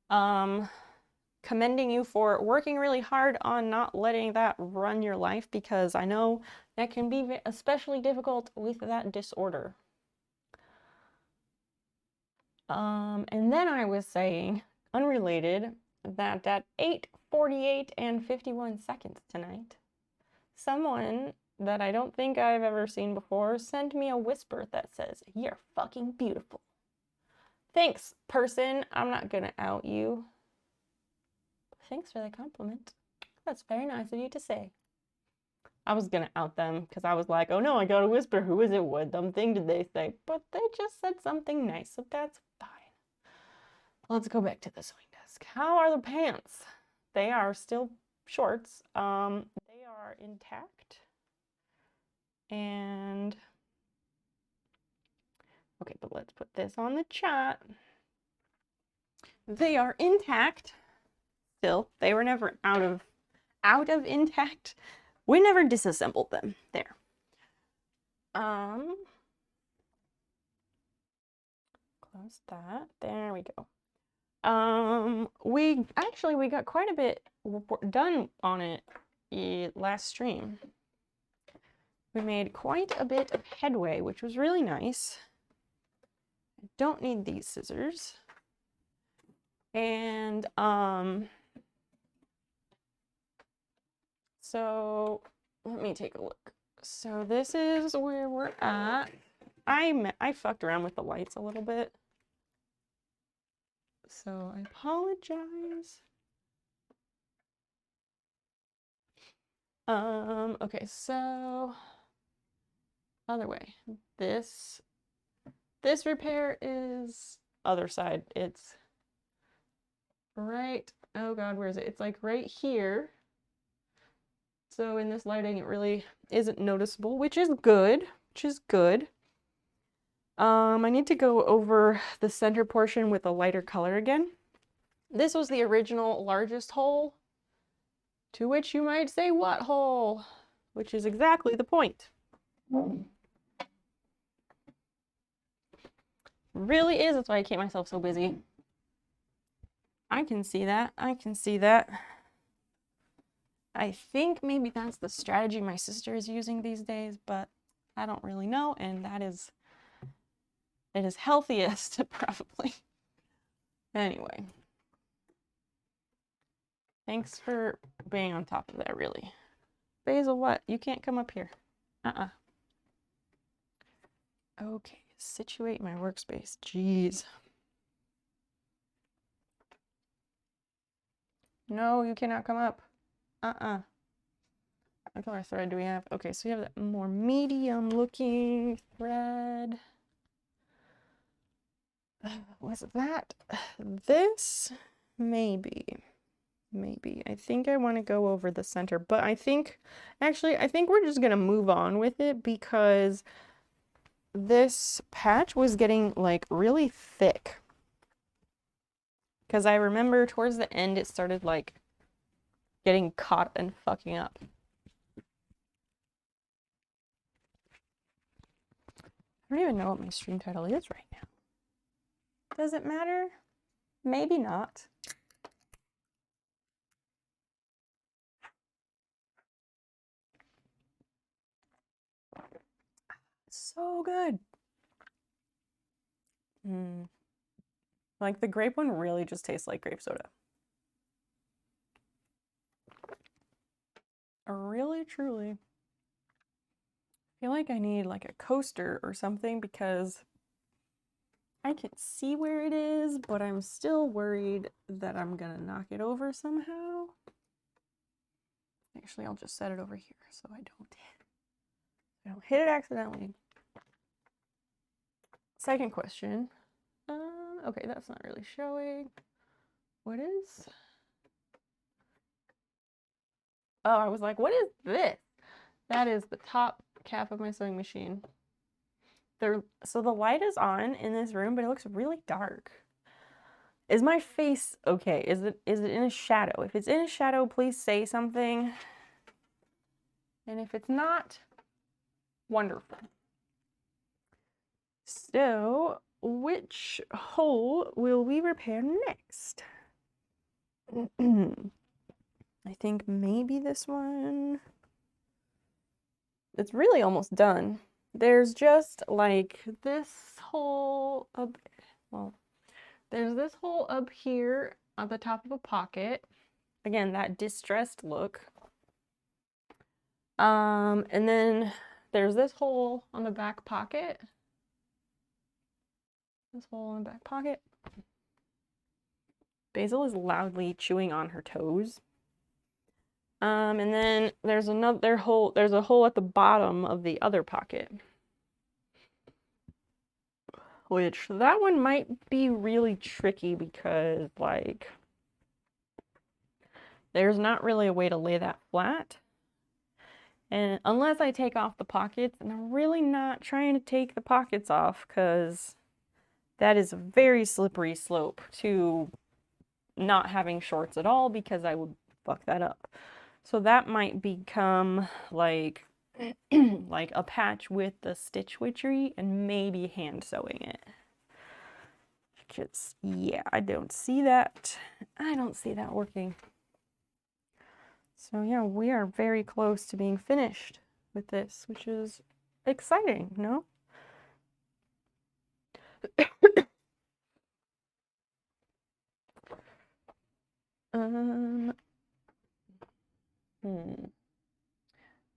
commending you for working really hard on not letting that run your life, because I know that can be especially difficult with that disorder. And then I was saying, unrelated, that at 8:48 and 51 seconds tonight, someone that I don't think I've ever seen before sent me a whisper that says, "You're fucking beautiful." Thanks, person. I'm not gonna out you. Thanks for the compliment. That's very nice of you to say. I was gonna out them because I was like, oh no, I got a whisper. Who is it? What dumb thing did they say? But they just said something nice, so that's fine. Let's go back to the sewing desk. How are the pants? They are still shorts. They are intact. And okay, but let's put this on the chat. They are intact. Still, they were never out of intact. We never disassembled them. There. Close that. There we go. We got quite a bit done on it last stream. We made quite a bit of headway, which was really nice. I don't need these scissors. And so let me take a look. So this is where we're at. I fucked around with the lights a little bit, so I apologize. Okay, so other way. This repair is other side. It's right, oh God, where is it? It's like right here. So in this lighting, it really isn't noticeable, which is good, I need to go over the center portion with a lighter color again. This was the original largest hole, to which you might say, what hole? Which is exactly the point. Really is, that's why I keep myself so busy. I can see that, I can see that. I think maybe that's the strategy my sister is using these days, but I don't really know, and it is healthiest, probably. Anyway. Thanks for being on top of that, really. Basil, what? You can't come up here. Okay, situate my workspace. Jeez. No, you cannot come up. What color thread do we have? Okay, so we have that more medium looking thread. Was that? This? Maybe. I think I want to go over the center, but I think we're just gonna move on with it because this patch was getting like really thick. Because I remember towards the end it started like getting caught and fucking up. I don't even know what my stream title is right now. Does it matter? Maybe not. So good. Like the grape one really just tastes like grape soda. Really, truly. I feel like I need like a coaster or something because I can see where it is, but I'm still worried that I'm gonna knock it over somehow. Actually, I'll just set it over here so I don't hit it accidentally. Second question. Okay, that's not really showing. What is? Oh, I was like, what is this? That is the top cap of my sewing machine. So the light is on in this room, but it looks really dark. Is my face okay? Is it in a shadow? If it's in a shadow, please say something. And if it's not, wonderful. So, which hole will we repair next? I think maybe this one. It's really almost done. There's just like this hole up, well, there's this hole up here at the top of a pocket. Again, that distressed look. And then there's this hole on the back pocket. This hole in the back pocket. Basil is loudly chewing on her toes. And then there's a hole at the bottom of the other pocket. Which, that one might be really tricky because, like, there's not really a way to lay that flat. And unless I take off the pockets, and I'm really not trying to take the pockets off because that is a very slippery slope to not having shorts at all because I would fuck that up. So that might become like like a patch with the stitch witchery and maybe hand sewing it. Just, yeah, I don't see that. I don't see that working. So yeah, we are very close to being finished with this, which is exciting, no?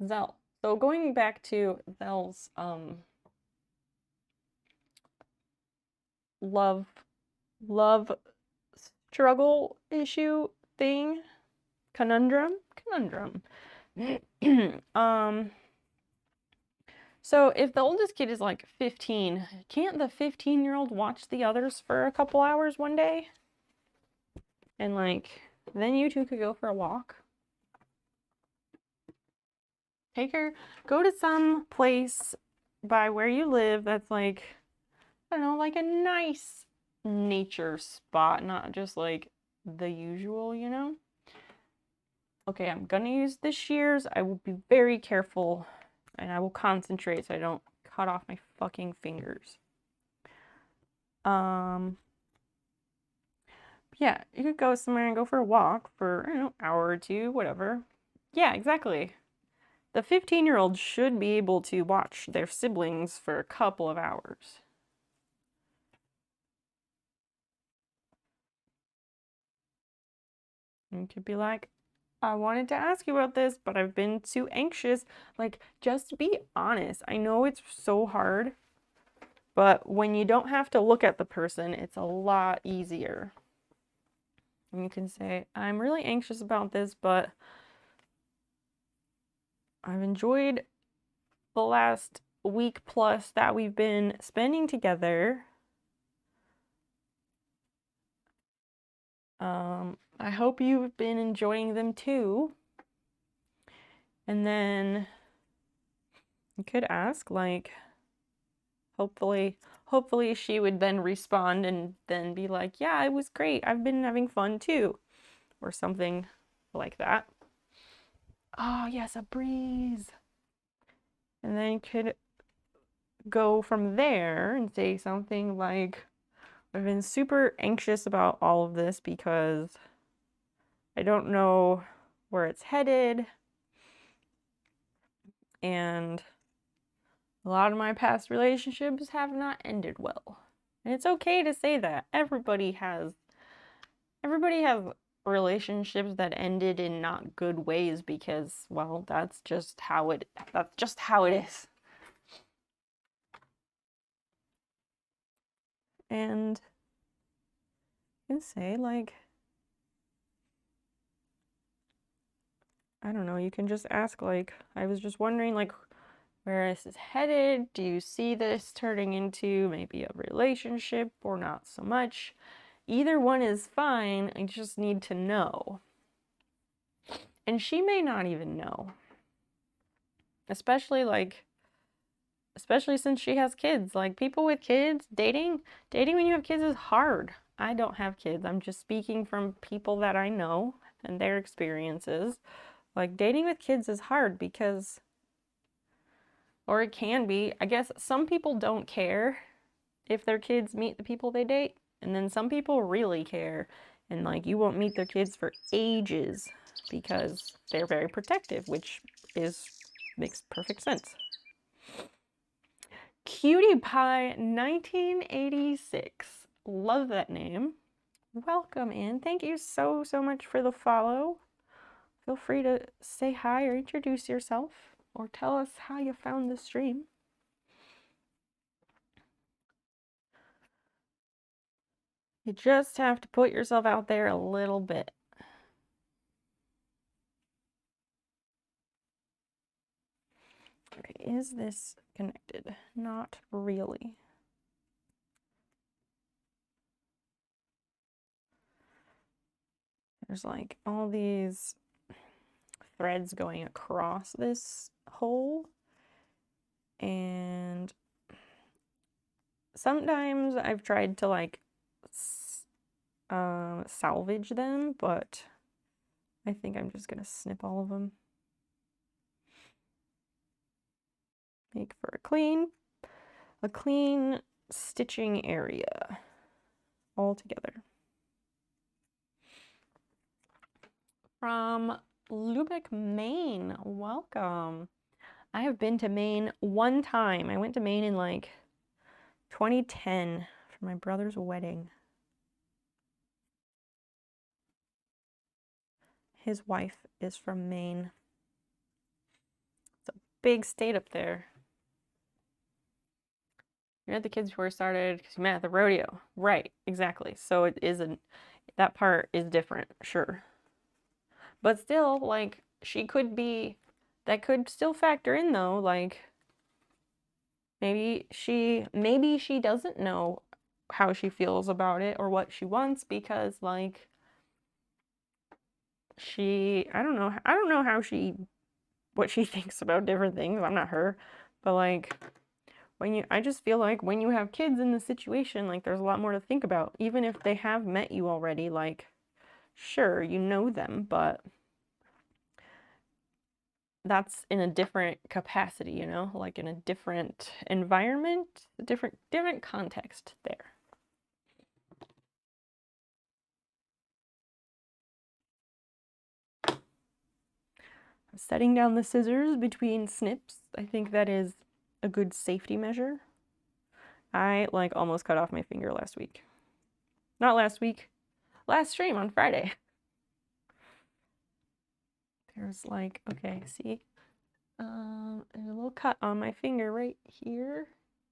Zell. So going back to Zell's love struggle issue thing, conundrum. So if the oldest kid is like 15, can't the 15-year-old watch the others for a couple hours one day? And like, then you two could go for a walk. Take her, go to some place by where you live that's like, I don't know, like a nice nature spot, not just like the usual, you know? Okay, I'm gonna use the shears. I will be very careful and I will concentrate so I don't cut off my fucking fingers. Yeah, you could go somewhere and go for a walk for, I don't know, an hour or two, whatever. Yeah, exactly. The 15-year-old should be able to watch their siblings for a couple of hours. You could be like, I wanted to ask you about this, but I've been too anxious. Like, just be honest. I know it's so hard, but when you don't have to look at the person, it's a lot easier. And you can say, I'm really anxious about this, but I've enjoyed the last week plus that we've been spending together. I hope you've been enjoying them too. And then you could ask, like, hopefully she would then respond and then be like, yeah, it was great. I've been having fun too. Or something like that. Oh, yes, a breeze. And then you could go from there and say something like, I've been super anxious about all of this because I don't know where it's headed. And a lot of my past relationships have not ended well. And it's okay to say that. Everybody has relationships that ended in not good ways because, well, that's just how it is. and you can say, like, I don't know, you can just ask, like, I was just wondering, like, where this is headed. Do you see this turning into maybe a relationship or not so much? Either one is fine. I just need to know. And she may not even know. Especially since she has kids. Like, people with kids, dating when you have kids is hard. I don't have kids. I'm just speaking from people that I know and their experiences. Like, dating with kids is hard because, or it can be, I guess some people don't care if their kids meet the people they date, and then some people really care, and like you won't meet their kids for ages because they're very protective, which makes perfect sense. Cutie Pie 1986. Love that name. Welcome in. Thank you so much for the follow. Feel free to say hi or introduce yourself or tell us how you found the stream. You just have to put yourself out there a little bit. Okay, is this connected? Not really. There's like all these threads going across this hole, and sometimes I've tried to like salvage them, but I think I'm just gonna snip all of them. Make for a clean stitching area all together. From Lubeck, Maine, welcome. I have been to Maine one time. I went to Maine in like 2010 for my brother's wedding. His wife is from Maine. It's a big state up there. You met the kids before we started because you met at the rodeo. Right, exactly. So it isn't, that part is different, sure. But still, like, that could still factor in though, like, maybe she doesn't know how she feels about it or what she wants because, like, I don't know what she thinks about different things. I'm not her. But, like, I just feel like when you have kids in the situation, like, there's a lot more to think about. Even if they have met you already, like, sure, you know them, but that's in a different capacity, you know, like in a different environment, different context there. I'm setting down the scissors between snips. I think that is a good safety measure. I like almost cut off my finger last week. Not last week, last stream on Friday. There's like, okay, see, there's a little cut on my finger right here,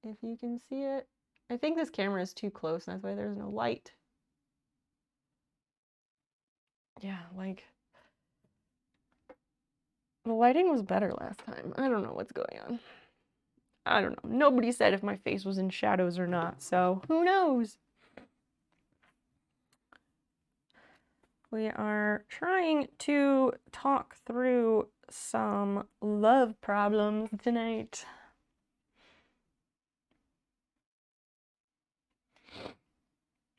if you can see it. I think this camera is too close, and that's why there's no light. Yeah, like, the lighting was better last time. I don't know what's going on. I don't know. Nobody said if my face was in shadows or not, so who knows? We are trying to talk through some love problems tonight.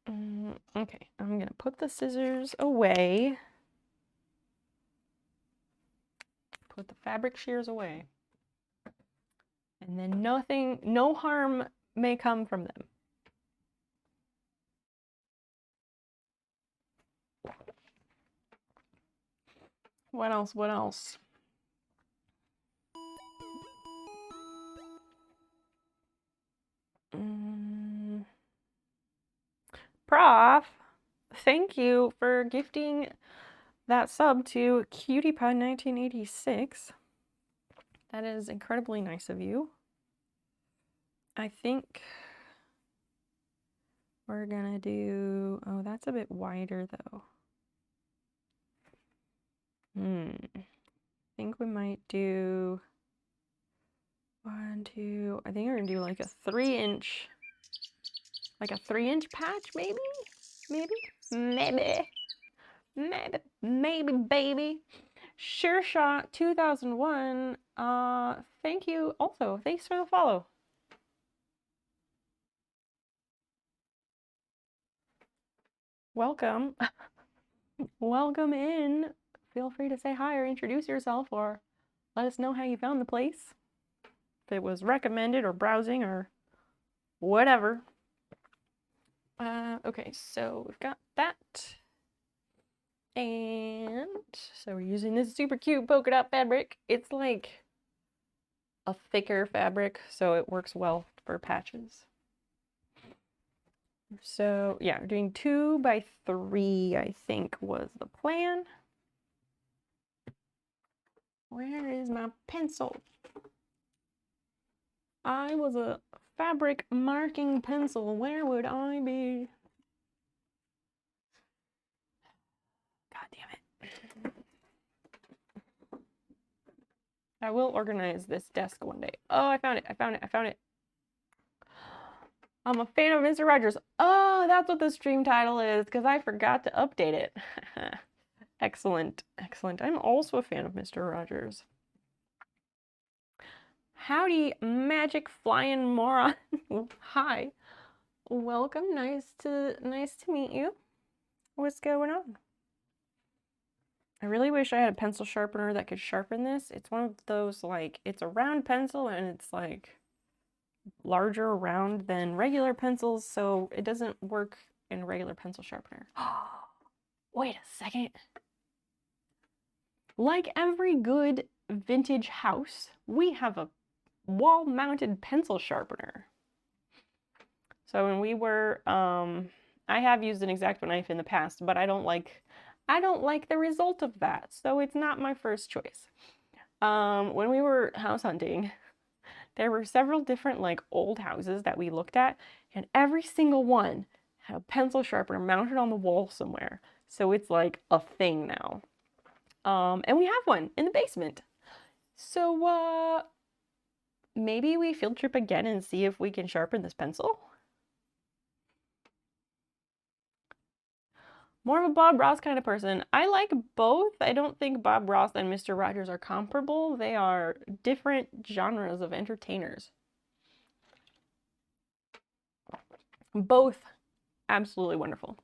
Okay, I'm gonna put the scissors away. Put the fabric shears away. And then no harm may come from them. What else? Prof, thank you for gifting that sub to Cutie Pie 1986. That is incredibly nice of you. I think we're gonna do, oh, that's a bit wider though. I think we might do 1, 2, I think we're gonna do like a 3-inch, like a 3-inch patch, maybe, baby. Sure Shot 2001. Thank you also. Thanks for the follow. Welcome. Welcome in. Feel free to say hi or introduce yourself or let us know how you found the place. If it was recommended or browsing or whatever. Okay, so we've got that. And so we're using this super cute polka dot fabric. It's like a thicker fabric, so it works well for patches. So yeah, we're doing 2 by 3, I think was the plan. Where is my pencil? I was a fabric marking pencil. Where would I be? God damn it. I will organize this desk one day. Oh, I found it. I'm a fan of Mr. Rogers. Oh, that's what the stream title is, because I forgot to update it. Excellent. I'm also a fan of Mr. Rogers. Howdy, magic flying moron. Hi. Welcome. Nice to meet you. What's going on? I really wish I had a pencil sharpener that could sharpen this. It's one of those, like, it's a round pencil and it's like larger round than regular pencils, so it doesn't work in a regular pencil sharpener. Wait a second. Like every good vintage house, we have a wall-mounted pencil sharpener. So when we were, I have used an X-Acto knife in the past, but I don't like the result of that, so it's not my first choice. When we were house hunting, there were several different like old houses that we looked at, and every single one had a pencil sharpener mounted on the wall somewhere. So it's like a thing now. And we have one in the basement. So maybe we field trip again and see if we can sharpen this pencil. More of a Bob Ross kind of person. I like both. I don't think Bob Ross and Mr. Rogers are comparable. They are different genres of entertainers. Both absolutely wonderful.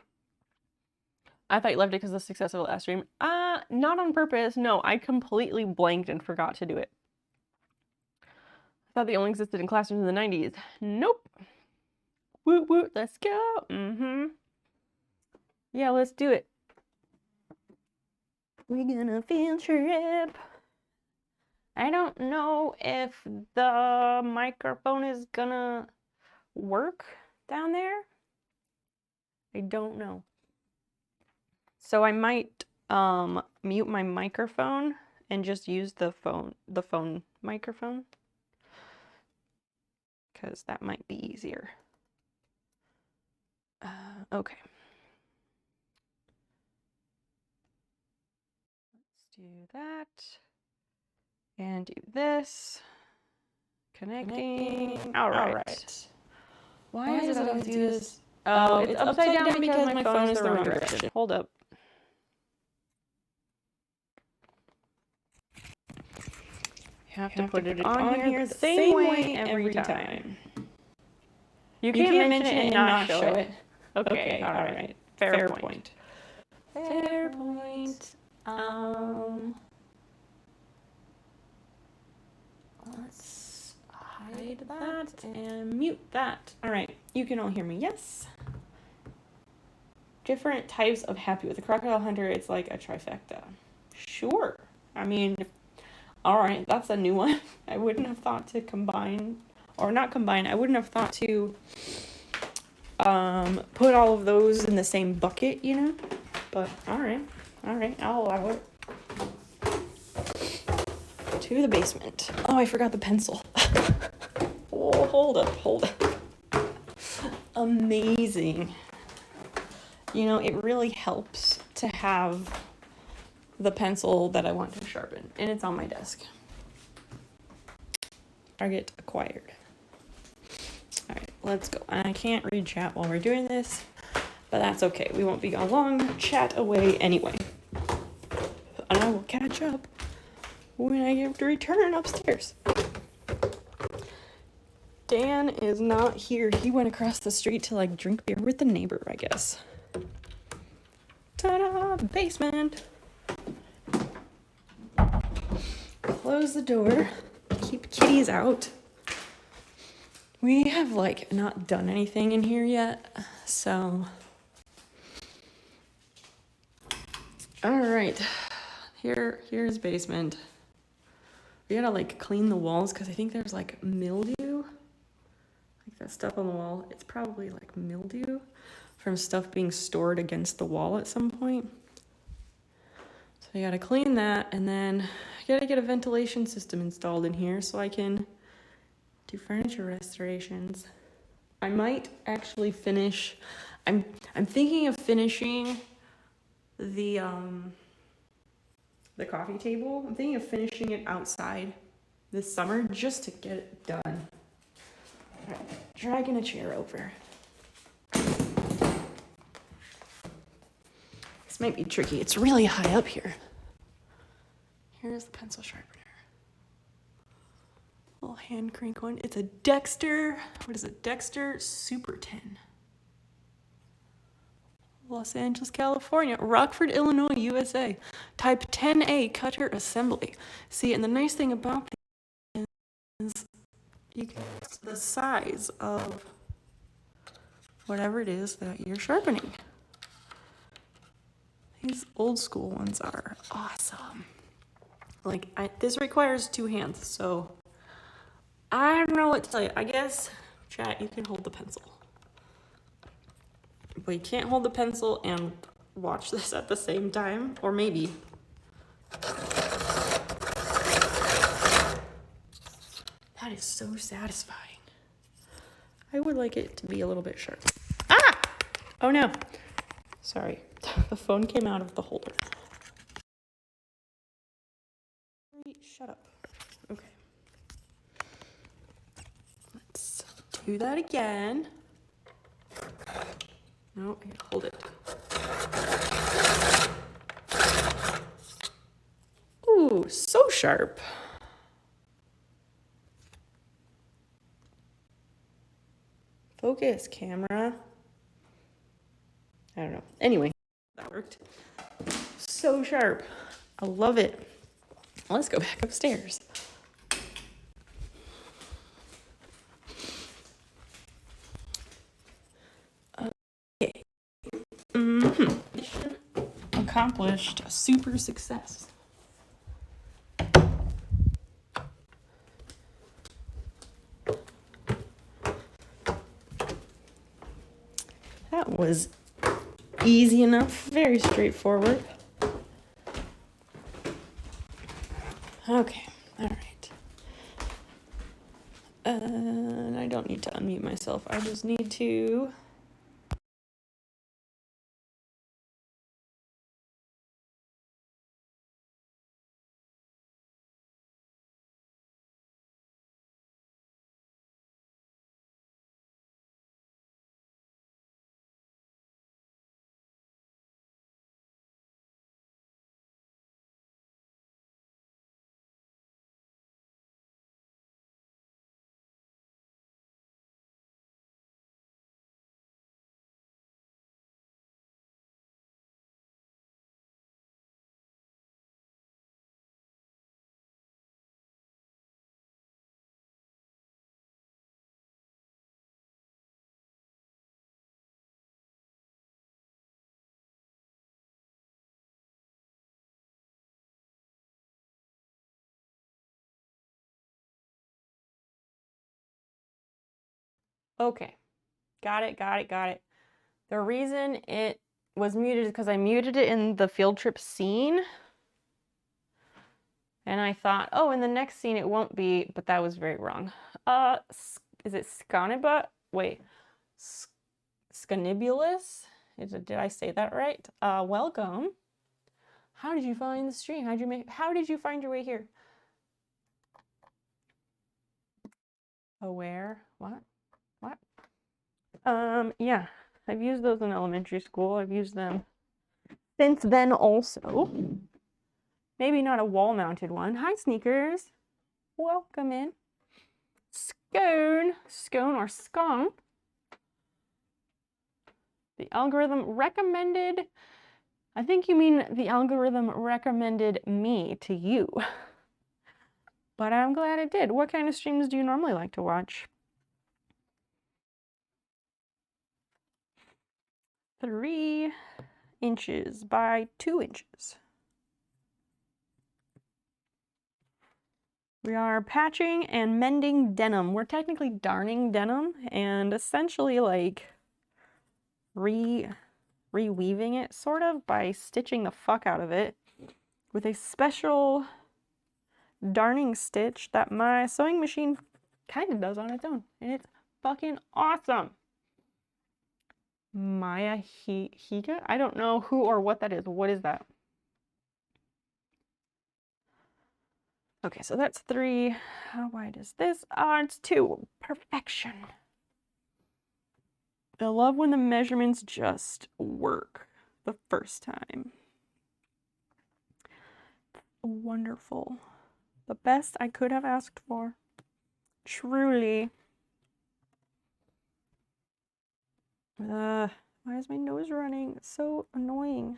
I thought you loved it because of the success of the last stream. Not on purpose. No, I completely blanked and forgot to do it. I thought they only existed in classrooms in the 90s. Nope. Woot woot, let's go. Yeah, let's do it. We're gonna field trip. I don't know if the microphone is gonna work down there. I don't know. So I might mute my microphone and just use the phone microphone, because that might be easier. Okay. Let's do that. And do this. Connecting. All right. Why is it always do this? Oh, it's upside down because my phone is the wrong direction. Hold up. You have to put it on here the same way every time. You can't mention it and not show it. Okay, all right. Fair point. Fair point. Let's hide that and mute that. All right, you can all hear me, yes? Different types of happy. With a crocodile hunter, it's like a trifecta. Sure. I mean, all right, that's a new one. I wouldn't have thought to combine, or not combine, I wouldn't have thought to put all of those in the same bucket, you know? But all right, I'll allow it. To the basement. Oh, I forgot the pencil. Oh, hold up. amazing. You know, it really helps to have the pencil that I want to sharpen, and it's on my desk. Target acquired. All right, let's go. I can't read chat while we're doing this, but that's okay. We won't be a long chat away anyway. And I will catch up when I have to return upstairs. Dan is not here. He went across the street to like drink beer with the neighbor, I guess. Ta-da! Basement. Close the door. Keep kitties out. We have like not done anything in here yet, so. All right, here's basement. We gotta like clean the walls because I think there's like mildew. Like that stuff on the wall. It's probably like mildew from stuff being stored against the wall at some point. So I gotta clean that, and then I gotta get a ventilation system installed in here so I can do furniture restorations. I might actually finish. I'm thinking of finishing the coffee table. I'm thinking of finishing it outside this summer just to get it done. All right, dragging a chair over. This might be tricky. It's really high up here. Here's the pencil sharpener. Little hand crank one. It's a Dexter. What is it? Dexter Super 10. Los Angeles, California. Rockford, Illinois, USA. Type 10A cutter assembly. See, and the nice thing about this is you can the size of whatever it is that you're sharpening. These old school ones are awesome. Like, this requires 2 hands, so I don't know what to tell you. I guess, chat, you can hold the pencil. But you can't hold the pencil and watch this at the same time, or maybe. That is so satisfying. I would like it to be a little bit sharp. Ah! Oh no. Sorry. The phone came out of the holder. Shut up. Okay. Let's do that again. No, I gotta hold it. Ooh, so sharp. Focus, camera. I don't know. Anyway, that worked. So sharp. I love it. Let's go back upstairs. Okay. Mission accomplished. A super success. That was easy enough. Very straightforward. Okay, all right. And I don't need to unmute myself. I just need to... Okay, got it. The reason it was muted is because I muted it in the field trip scene. And I thought, oh, in the next scene it won't be, but that was very wrong. Is it Scanaba? Wait, Scanibulus. Did I say that right? Welcome. How did you find the stream? How did you find your way here? Aware? What? What? Yeah. I've used those in elementary school. I've used them since then also. Maybe not a wall-mounted one. Hi, Sneakers. Welcome in. Scone or scone. The algorithm recommended, I think you mean the algorithm recommended me to you. But I'm glad it did. What kind of streams do you normally like to watch? 3 inches by 2 inches. We are patching and mending denim. We're technically darning denim and essentially like reweaving it sort of by stitching the fuck out of it with a special darning stitch that my sewing machine kind of does on its own, and it's fucking awesome. Maya Higa? I don't know who or what that is. What is that? Okay, so that's 3. How wide is this? It's 2. Perfection. I love when the measurements just work the first time. Wonderful. The best I could have asked for. Truly. Why is my nose running? It's so annoying.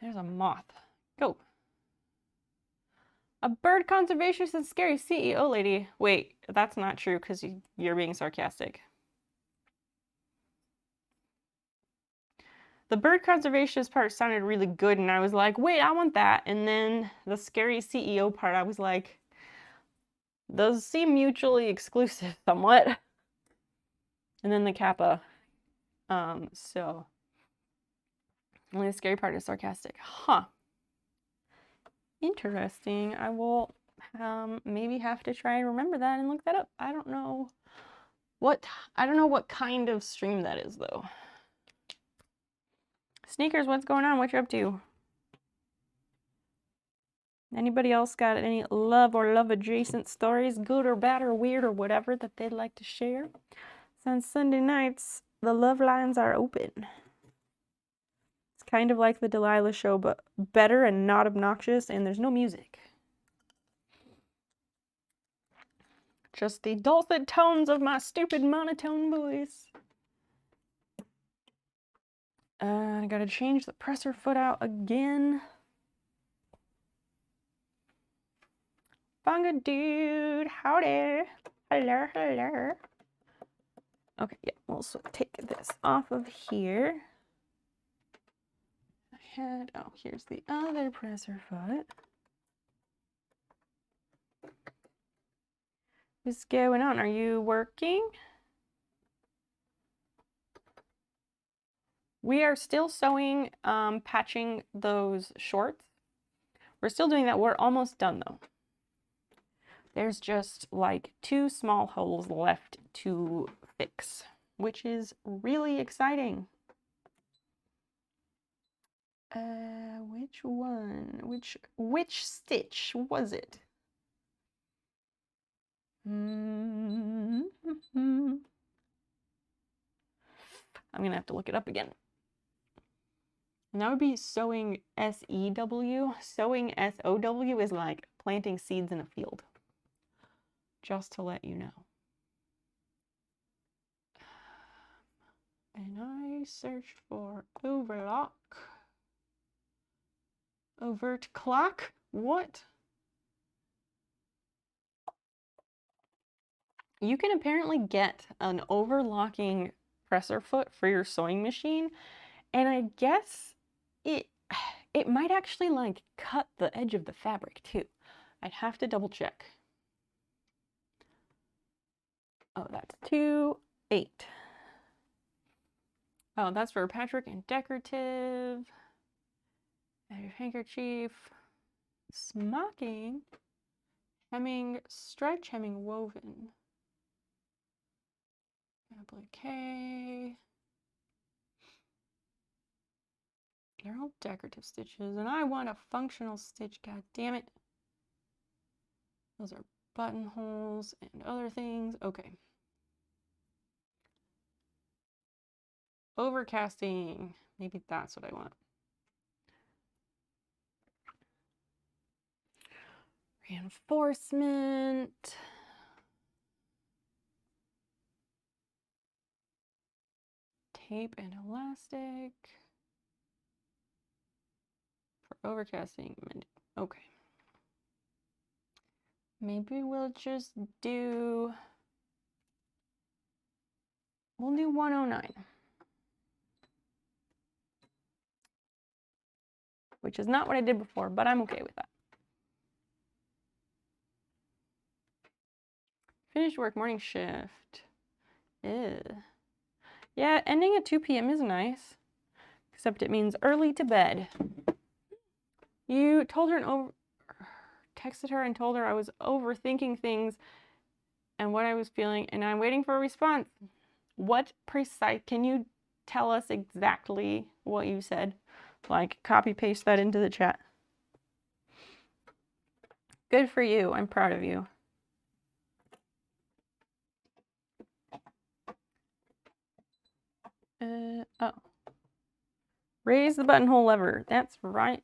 There's a moth. Go. A bird conservationist and scary CEO lady. Wait, that's not true because you're being sarcastic. The bird conservationist part sounded really good, and I was like, wait, I want that. And then the scary CEO part, I was like, those seem mutually exclusive somewhat. And then the kappa. So only the scary part is sarcastic. Huh. Interesting. I will maybe have to try and remember that and look that up. I don't know what kind of stream that is though. Sneakers, what's going on? What you up to? Anybody else got any love or love adjacent stories, good or bad or weird or whatever that they'd like to share? Since Sunday nights, the love lines are open. It's kind of like the Delilah show, but better and not obnoxious, and there's no music. Just the dulcet tones of my stupid monotone voice. I gotta change the presser foot out again. Bunga dude, howdy. Hello, hello. Okay, yeah, we'll take this off of here. Oh, here's the other presser foot. What's going on? Are you working? We are still sewing, patching those shorts. We're still doing that. We're almost done though. There's just like 2 small holes left to fix, which is really exciting. Which one? Which stitch was it? I'm gonna have to look it up again. And that would be sewing SEW. Sewing SOW is like planting seeds in a field. Just to let you know. And I searched for overlock. Overt clock? What? You can apparently get an overlocking presser foot for your sewing machine, and I guess it might actually like cut the edge of the fabric too. I'd have to double check. Oh, that's 2-8. Oh, that's for Patrick and decorative. Handkerchief. Smocking. Hemming, stretch hemming woven. applique. They're all decorative stitches, and I want a functional stitch, god damn it. Those are buttonholes and other things. Okay. Overcasting. Maybe that's what I want. Reinforcement. Tape and elastic. For overcasting. Okay. Maybe we'll just do... We'll do 109. Which is not what I did before, but I'm okay with that. Finished work, morning shift. Ew. Yeah, ending at 2 p.m. is nice. Except it means early to bed. You told her texted her and told her I was overthinking things and what I was feeling, and I'm waiting for a response. What precise, can you tell us exactly what you said? Like, copy paste that into the chat. Good for you. I'm proud of you. Oh. Raise the buttonhole lever. That's right.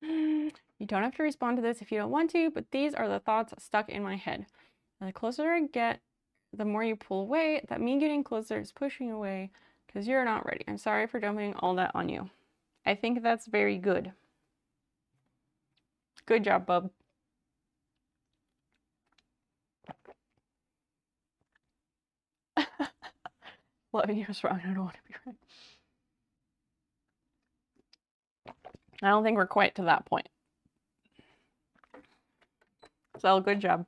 You don't have to respond to this if you don't want to, but these are the thoughts stuck in my head. And the closer I get, the more you pull away. That me getting closer is pushing away because you're not ready. I'm sorry for dumping all that on you. I think that's very good. Good job, bub. Loving you is wrong. I don't want to be right. I don't think we're quite to that point. So, good job.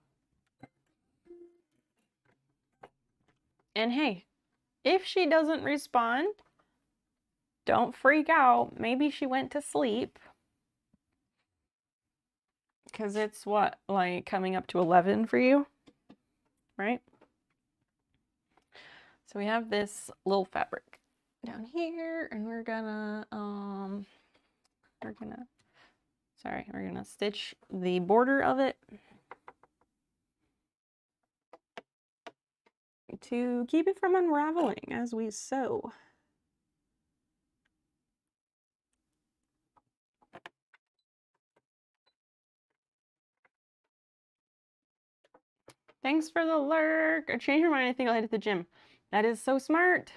And hey, if she doesn't respond, don't freak out. Maybe she went to sleep. Because it's what, like coming up to 11 for you, right? So we have this little fabric down here, and we're gonna stitch the border of it to keep it from unraveling as we sew. Thanks for the lurk. I changed my mind. I think I'll head to the gym. That is so smart.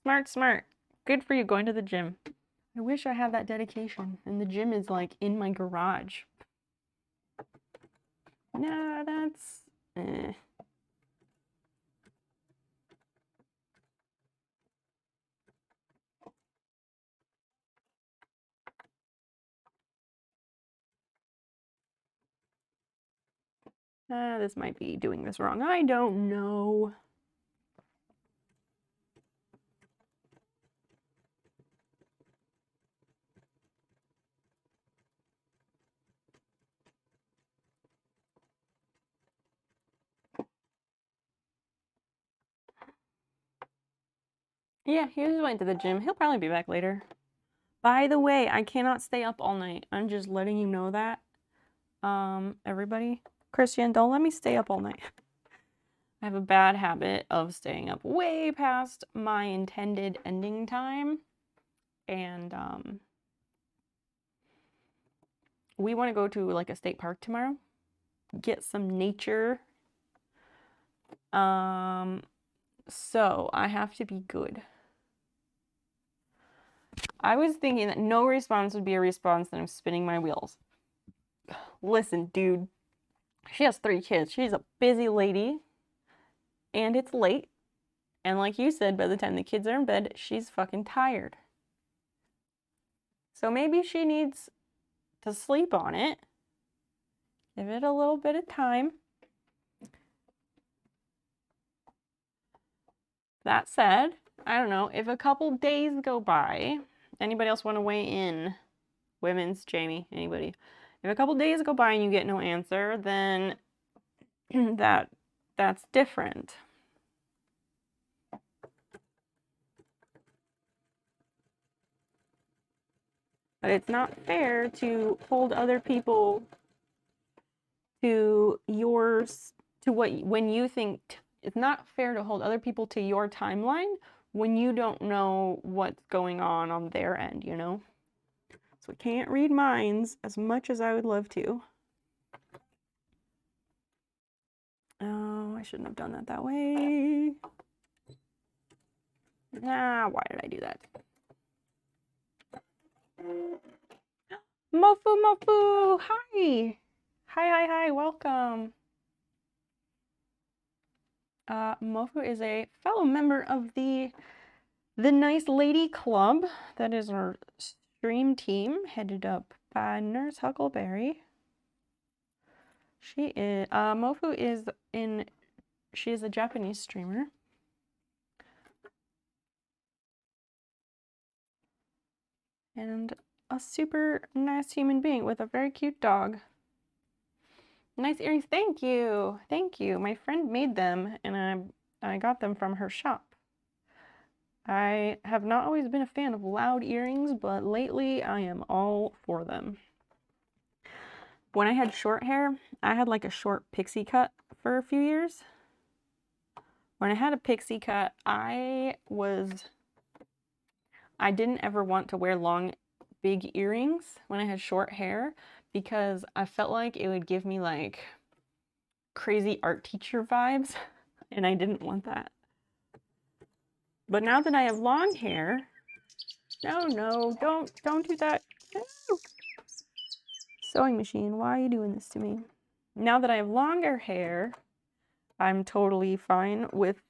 Smart, smart. Good for you going to the gym. I wish I had that dedication. And the gym is like in my garage. No, that's... This might be doing this wrong. I don't know. Yeah, he just went to the gym. He'll probably be back later. By the way, I cannot stay up all night. I'm just letting you know that. Everybody. Christian, don't let me stay up all night. I have a bad habit of staying up way past my intended ending time. And, we want to go to like a state park tomorrow. Get some nature. So I have to be good. I was thinking that no response would be a response, and I'm spinning my wheels. Listen, dude. She has 3 kids. She's a busy lady. And it's late. And like you said, by the time the kids are in bed, she's fucking tired. So maybe she needs to sleep on it. Give it a little bit of time. That said, I don't know, if a couple days go by Anybody else want to weigh in? Women's, Jamie, anybody? If a couple days go by and you get no answer, then that's different. But it's not fair to hold other people to yours, to what, when you think, it's not fair to hold other people to your timeline when you don't know what's going on their end, you know? So we can't read minds as much as I would love to. Oh, I shouldn't have done that way. Nah, why did I do that? Mofu, hi! Hi, welcome. Mofu is a fellow member of the Nice Lady Club. That is our stream team, headed up by Nurse Huckleberry. She is, Mofu is she is a Japanese streamer. And a super nice human being with a very cute dog. Nice earrings, thank you. Thank you. My friend made them and I got them from her shop. I have not always been a fan of loud earrings, but lately I am all for them. When I had short hair, I had like a short pixie cut for a few years. When I had a pixie cut, I didn't ever want to wear long, big earrings when I had short hair because I felt like it would give me like crazy art teacher vibes, and I didn't want that. But now that I have long hair, no, don't do that. No. Sewing machine, why are you doing this to me? Now that I have longer hair, I'm totally fine with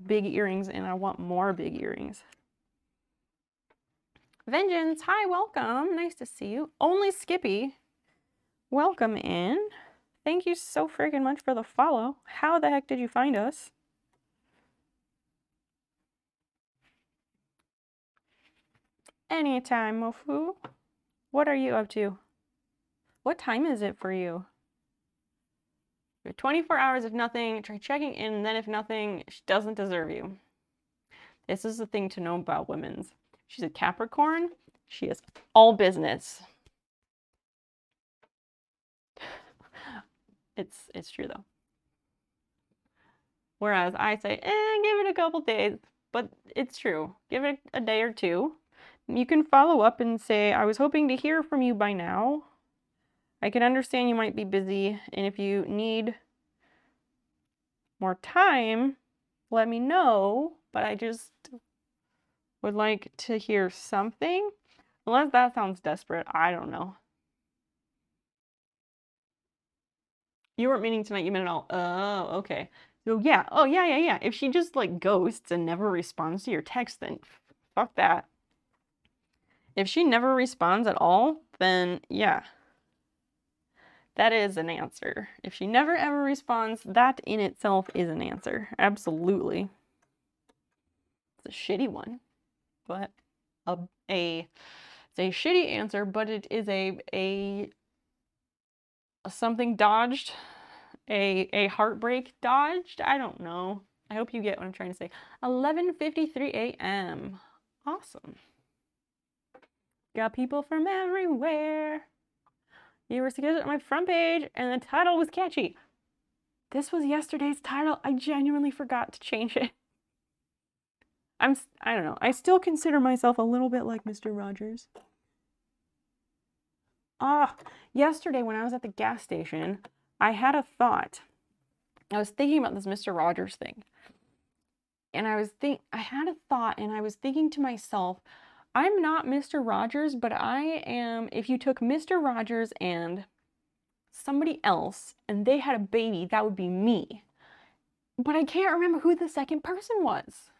big earrings, and I want more big earrings. Vengeance, hi, welcome. Nice to see you. Only Skippy, welcome in. Thank you so freaking much for the follow. How the heck did you find us? Anytime, Mofu. What are you up to? What time is it for you? 24 hours if nothing, try checking in, and then if nothing, she doesn't deserve you. This is the thing to know about women's. She's a Capricorn. She is all business. It's true though. Whereas I say, give it a couple days, but it's true. Give it a day or two. You can follow up and say, I was hoping to hear from you by now. I can understand you might be busy, and if you need more time, let me know, but I just would like to hear something. Unless that sounds desperate, I don't know. You weren't meaning tonight, you meant it all. Oh, okay. So yeah, oh yeah. If she just like ghosts and never responds to your text, then fuck that. If she never responds at all, then yeah. That is an answer. If she never ever responds, that in itself is an answer. Absolutely. It's a shitty one, but it's a shitty answer, but it is a something dodged, a heartbreak dodged. I don't know. I hope you get what I'm trying to say. 11:53 a.m. Awesome. Got people from everywhere. You were suggested on my front page, and the title was catchy. This was yesterday's title. I genuinely forgot to change it. I don't know. I still consider myself a little bit like Mr. Rogers. Yesterday when I was at the gas station, I had a thought. I was thinking about this Mr. Rogers thing. And I had a thought, and I was thinking to myself, I'm not Mr. Rogers, but I am, if you took Mr. Rogers and somebody else, and they had a baby, that would be me. But I can't remember who the second person was.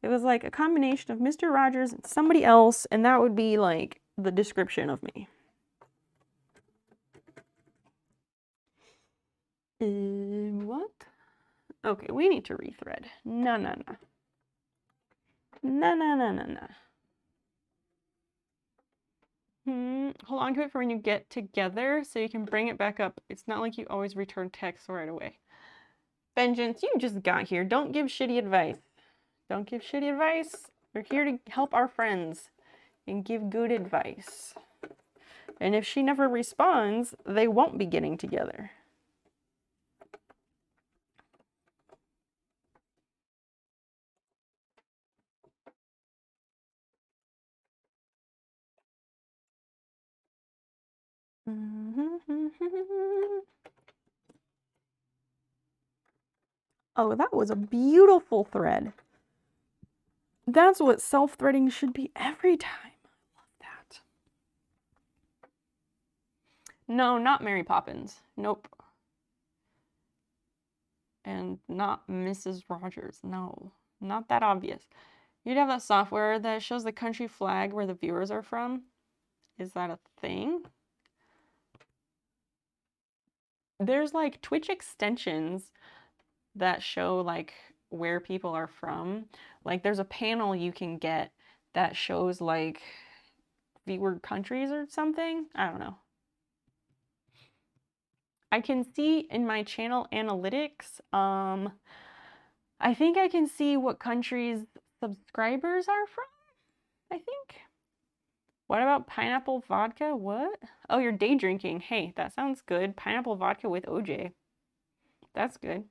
It was like a combination of Mr. Rogers and somebody else, and that would be like the description of me. What? Okay, we need to rethread. No. hold on to it for when you get together so you can bring it back up. It's not like you always return text right away. Vengeance, you just got here. Don't give shitty advice. Don't give shitty advice. We're here to help our friends and give good advice. And if she never responds, they won't be getting together. Oh, that was a beautiful thread. That's what self-threading should be every time. I love that. No, not Mary Poppins. Nope. And not Mrs. Rogers. No, not that obvious. You'd have that software that shows the country flag where the viewers are from. Is that a thing? There's like Twitch extensions that show like where people are from. Like there's a panel you can get that shows like viewer countries or something. I don't know. I can see in my channel analytics, I think I can see what countries subscribers are from, I think. What about pineapple vodka? What? Oh, you're day drinking. Hey, that sounds good. Pineapple vodka with OJ. That's good.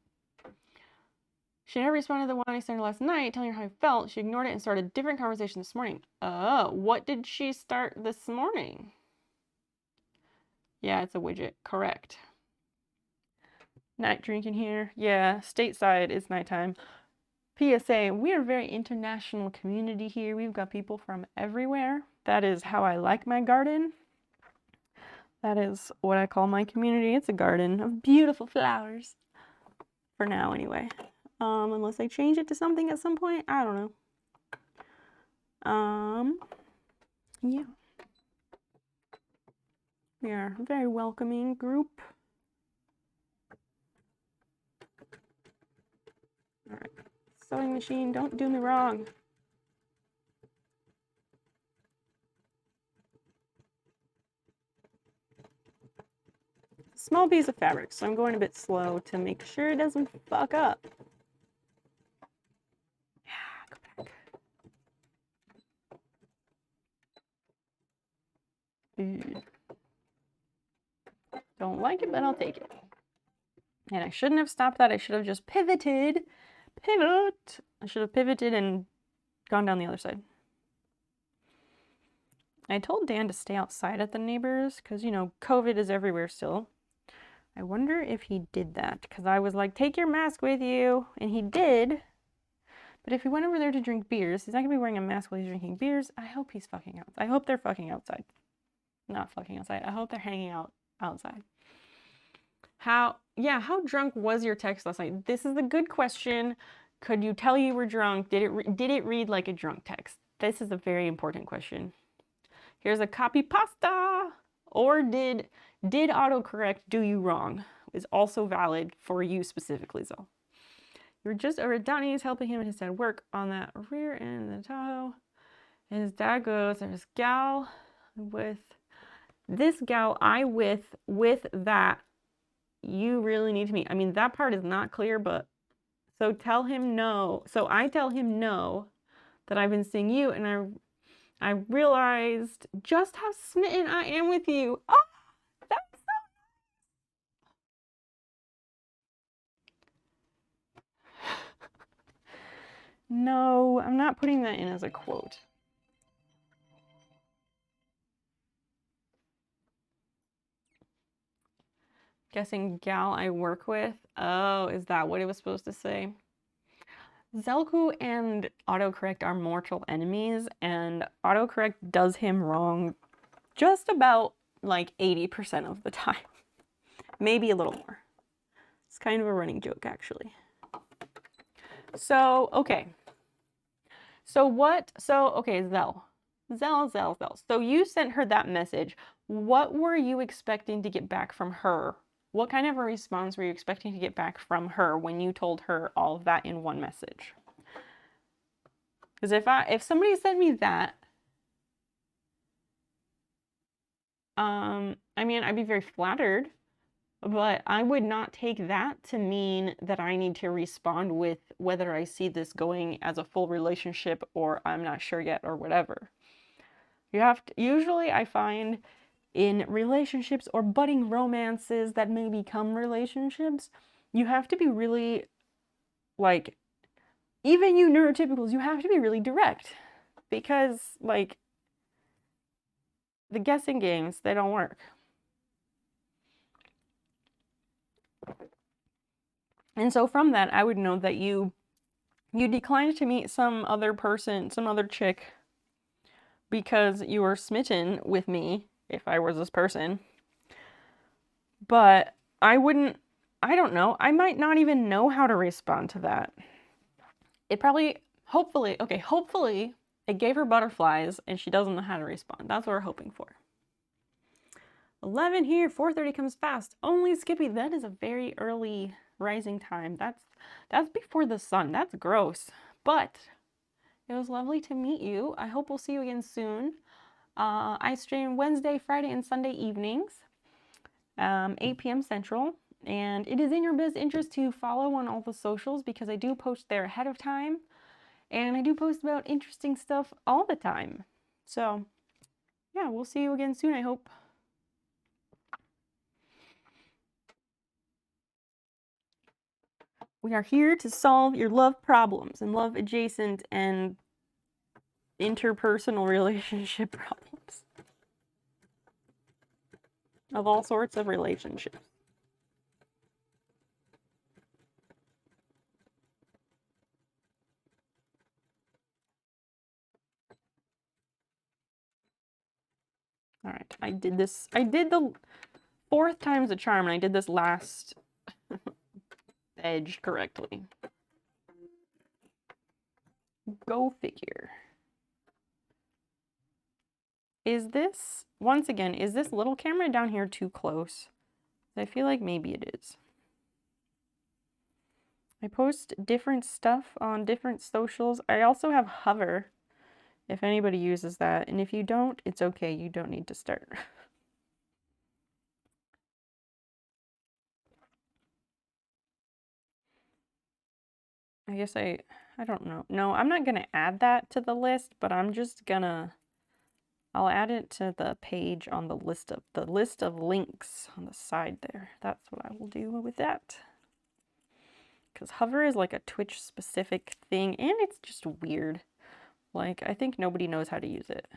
She never responded to the one I sent her last night, telling her how I felt. She ignored it and started a different conversation this morning. Oh, what did she start this morning? Yeah, it's a widget. Correct. Night drinking here. Yeah, stateside is nighttime. PSA, we are a very international community here. We've got people from everywhere. That is how I like my garden. That is what I call my community. It's a garden of beautiful flowers. For now, anyway. Unless I change it to something at some point. I don't know. Yeah. We are a very welcoming group. All right. Sewing machine, don't do me wrong. Small piece of fabric, so I'm going a bit slow to make sure it doesn't fuck up. Yeah, go back. Don't like it, but I'll take it. And I shouldn't have stopped that. I should have just pivoted. Pivot! I should have pivoted and gone down the other side. I told Dan to stay outside at the neighbors because, you know, COVID is everywhere still. I wonder if he did that because I was like, take your mask with you. And he did. But if he went over there to drink beers, he's not going to be wearing a mask while he's drinking beers. I hope he's fucking out. I hope they're fucking outside. Not fucking outside. I hope they're hanging out outside. How drunk was your text last night? This is a good question. Could you tell you were drunk? Did it read like a drunk text? This is a very important question. Here's a copy pasta. Or did autocorrect do you wrong? Is also valid for you specifically, so. You're just over at Donnie's helping him and his dad work on that rear end of the Tahoe. And his dad goes, there's gal with this gal with that you really need to meet. I mean, that part is not clear, but so tell him no. So I tell him no, that I've been seeing you, and I realized just how smitten I am with you. Oh, that's so no, I'm not putting that in as a quote. Guessing gal I work with. Oh, is that what it was supposed to say? Zelku and autocorrect are mortal enemies, and autocorrect does him wrong just about like 80% of the time. Maybe a little more. It's kind of a running joke, actually. So, okay. Okay, Zell. So you sent her that message. What were you expecting to get back from her? What kind of a response were you expecting to get back from her when you told her all of that in one message? Because if somebody sent me that, I mean, I'd be very flattered, but I would not take that to mean that I need to respond with whether I see this going as a full relationship or I'm not sure yet or whatever. You have to, usually I find in relationships or budding romances that may become relationships, you have to be really, like, even you neurotypicals, you have to be really direct because, like, the guessing games, they don't work. And so from that, I would know that you declined to meet some other person, some other chick, because you were smitten with me, if I was this person. But I wouldn't, I don't know, I might not even know how to respond to that. It probably, hopefully it gave her butterflies and she doesn't know how to respond. That's what we're hoping for. 11 here, 4:30 comes fast. Only Skippy, that is a very early rising time. That's before the sun. That's gross. But it was lovely to meet you. I hope we'll see you again soon. I stream Wednesday, Friday, and Sunday evenings, 8 p.m. Central. And it is in your best interest to follow on all the socials because I do post there ahead of time. And I do post about interesting stuff all the time. So, yeah, we'll see you again soon, I hope. We are here to solve your love problems and love adjacent and interpersonal relationship problems of all sorts of relationships. All right, I did the 4th time's a charm, and I did this last edge correctly. Go figure. Is this, once again, is this little camera down here too close? I feel like maybe it is. I post different stuff on different socials. I also have Hover, if anybody uses that. And if you don't, it's okay. You don't need to start. I guess I don't know. No, I'm not going to add that to the list, but I'm just gonna, I'll add it to the page on the list of links on the side there. That's what I will do with that. Because Hover is like a Twitch specific thing and it's just weird. Like, I think nobody knows how to use it.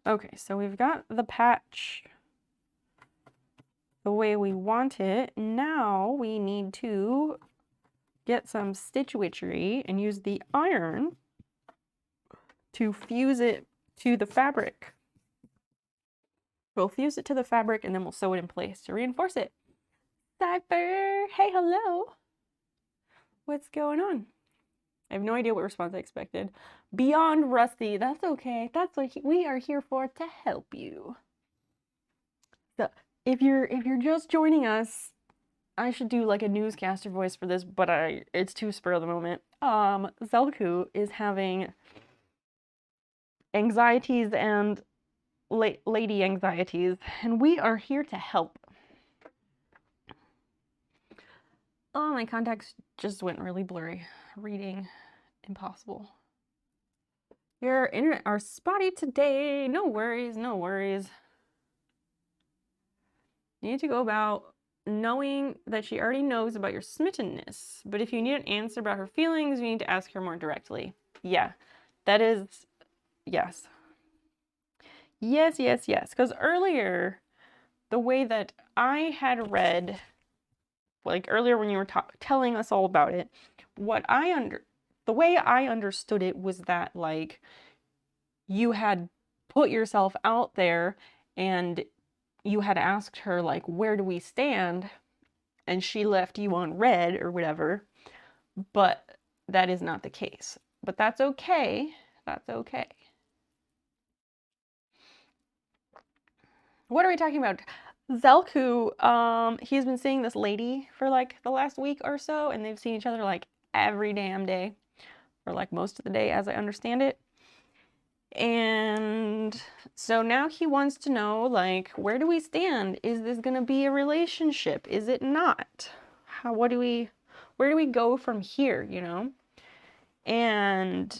Okay, so we've got the patch the way we want it. Now we need to get some stitch witchery and use the iron to fuse it to the fabric. We'll fuse it to the fabric and then we'll sew it in place to reinforce it. Cypher, hey, hello. What's going on? I have no idea what response I expected. Beyond rusty, that's okay. That's what we are here for, to help you. So if you're just joining us, I should do like a newscaster voice for this, but it's too spur of the moment. Zelku is having anxieties and lady anxieties, and we are here to help. Oh, my contacts just went really blurry. Reading impossible. Your internet are spotty today. No worries, no worries. You need to go about knowing that she already knows about your smittenness, but if you need an answer about her feelings, you need to ask her more directly. Yeah, that is, yes. Yes, yes, yes, because earlier, the way that I had read, like earlier when you were telling us all about it, the way I understood it was that, like, you had put yourself out there and you had asked her, like, where do we stand? And she left you on red or whatever, but that is not the case. But that's okay. That's okay. What are we talking about? Zelku, he's been seeing this lady for like the last week or so, and they've seen each other like every damn day. for like most of the day as I understand it. And so now he wants to know, like, where do we stand? Is this gonna be a relationship? Is it not? Where do we go from here, you know? And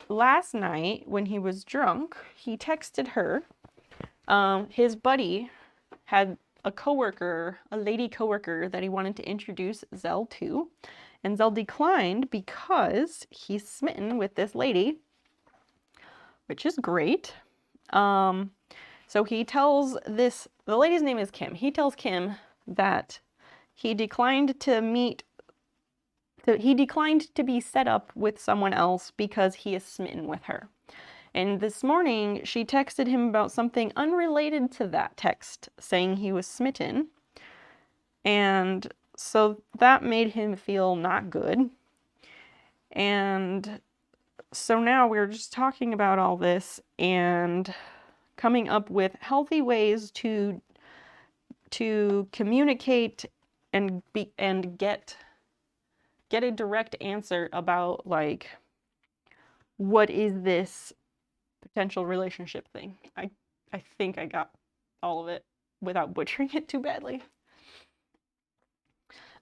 last night when he was drunk, he texted her. His buddy had a lady coworker that he wanted to introduce Zell to, and Zell declined because he's smitten with this lady, which is great. So he tells the lady's name is Kim. He tells Kim that he declined to be set up with someone else because he is smitten with her. And this morning, she texted him about something unrelated to that text, saying he was smitten. And so that made him feel not good. And so now we're just talking about all this and coming up with healthy ways to communicate and get a direct answer about, like, what is this potential relationship thing. I think I got all of it without butchering it too badly.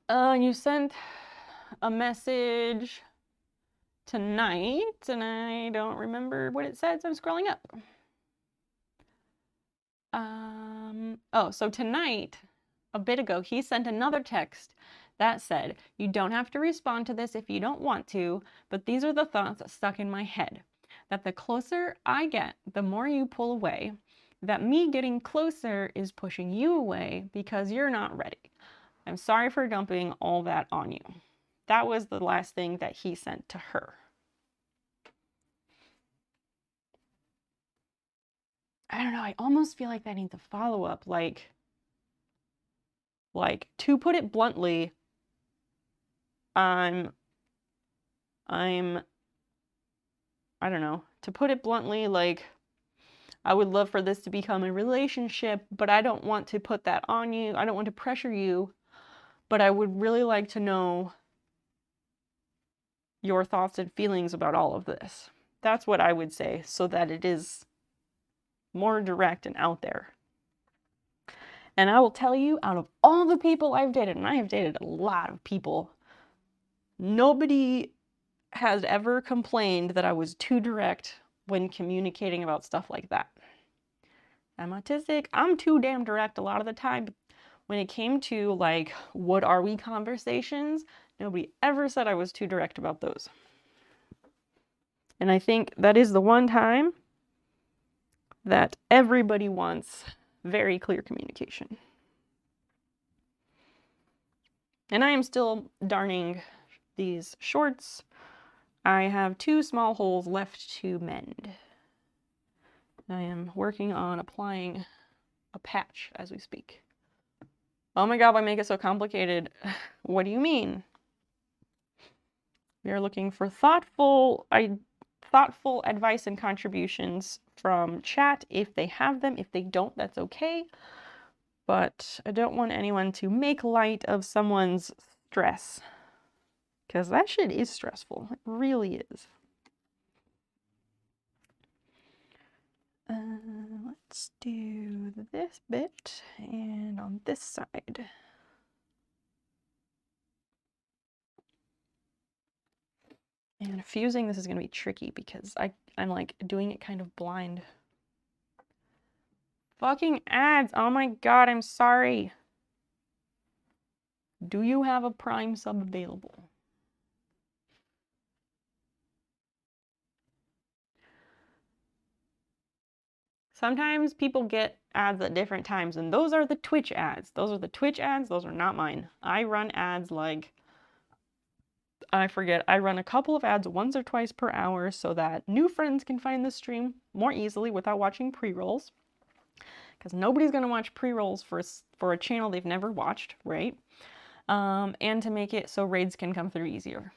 You sent a message tonight, and I don't remember what it said, so I'm scrolling up. Oh, so tonight, a bit ago, he sent another text that said, "You don't have to respond to this if you don't want to, but these are the thoughts stuck in my head. That the closer I get, the more you pull away. That me getting closer is pushing you away because you're not ready. I'm sorry for dumping all that on you." That was the last thing that he sent to her. I don't know, I almost feel like that needs a follow-up, like, to put it bluntly, I don't know, to put it bluntly, like, I would love for this to become a relationship, but I don't want to put that on you. I don't want to pressure you, but I would really like to know your thoughts and feelings about all of this. That's what I would say, so that it is more direct and out there. And I will tell you, out of all the people I've dated, and I have dated a lot of people, nobody has ever complained that I was too direct when communicating about stuff like that. I'm autistic. I'm too damn direct a lot of the time. When it came to, like, what are we conversations, nobody ever said I was too direct about those. And I think that is the one time that everybody wants very clear communication. And I am still darning these shorts. I have 2 small holes left to mend. I am working on applying a patch as we speak. Oh my god, why make it so complicated? What do you mean? We are looking for thoughtful advice and contributions from chat if they have them. If they don't, that's okay. But I don't want anyone to make light of someone's stress, because that shit is stressful. It really is. Let's do this bit, and on this side. And fusing this is going to be tricky because I'm like doing it kind of blind. Fucking ads! Oh my god, I'm sorry. Do you have a Prime sub available? Sometimes people get ads at different times, and those are the Twitch ads. Those are the Twitch ads, those are not mine. I run ads like, I run a couple of ads once or twice per hour so that new friends can find the stream more easily without watching pre-rolls. Because nobody's going to watch pre-rolls for a channel they've never watched, right? And to make it so raids can come through easier.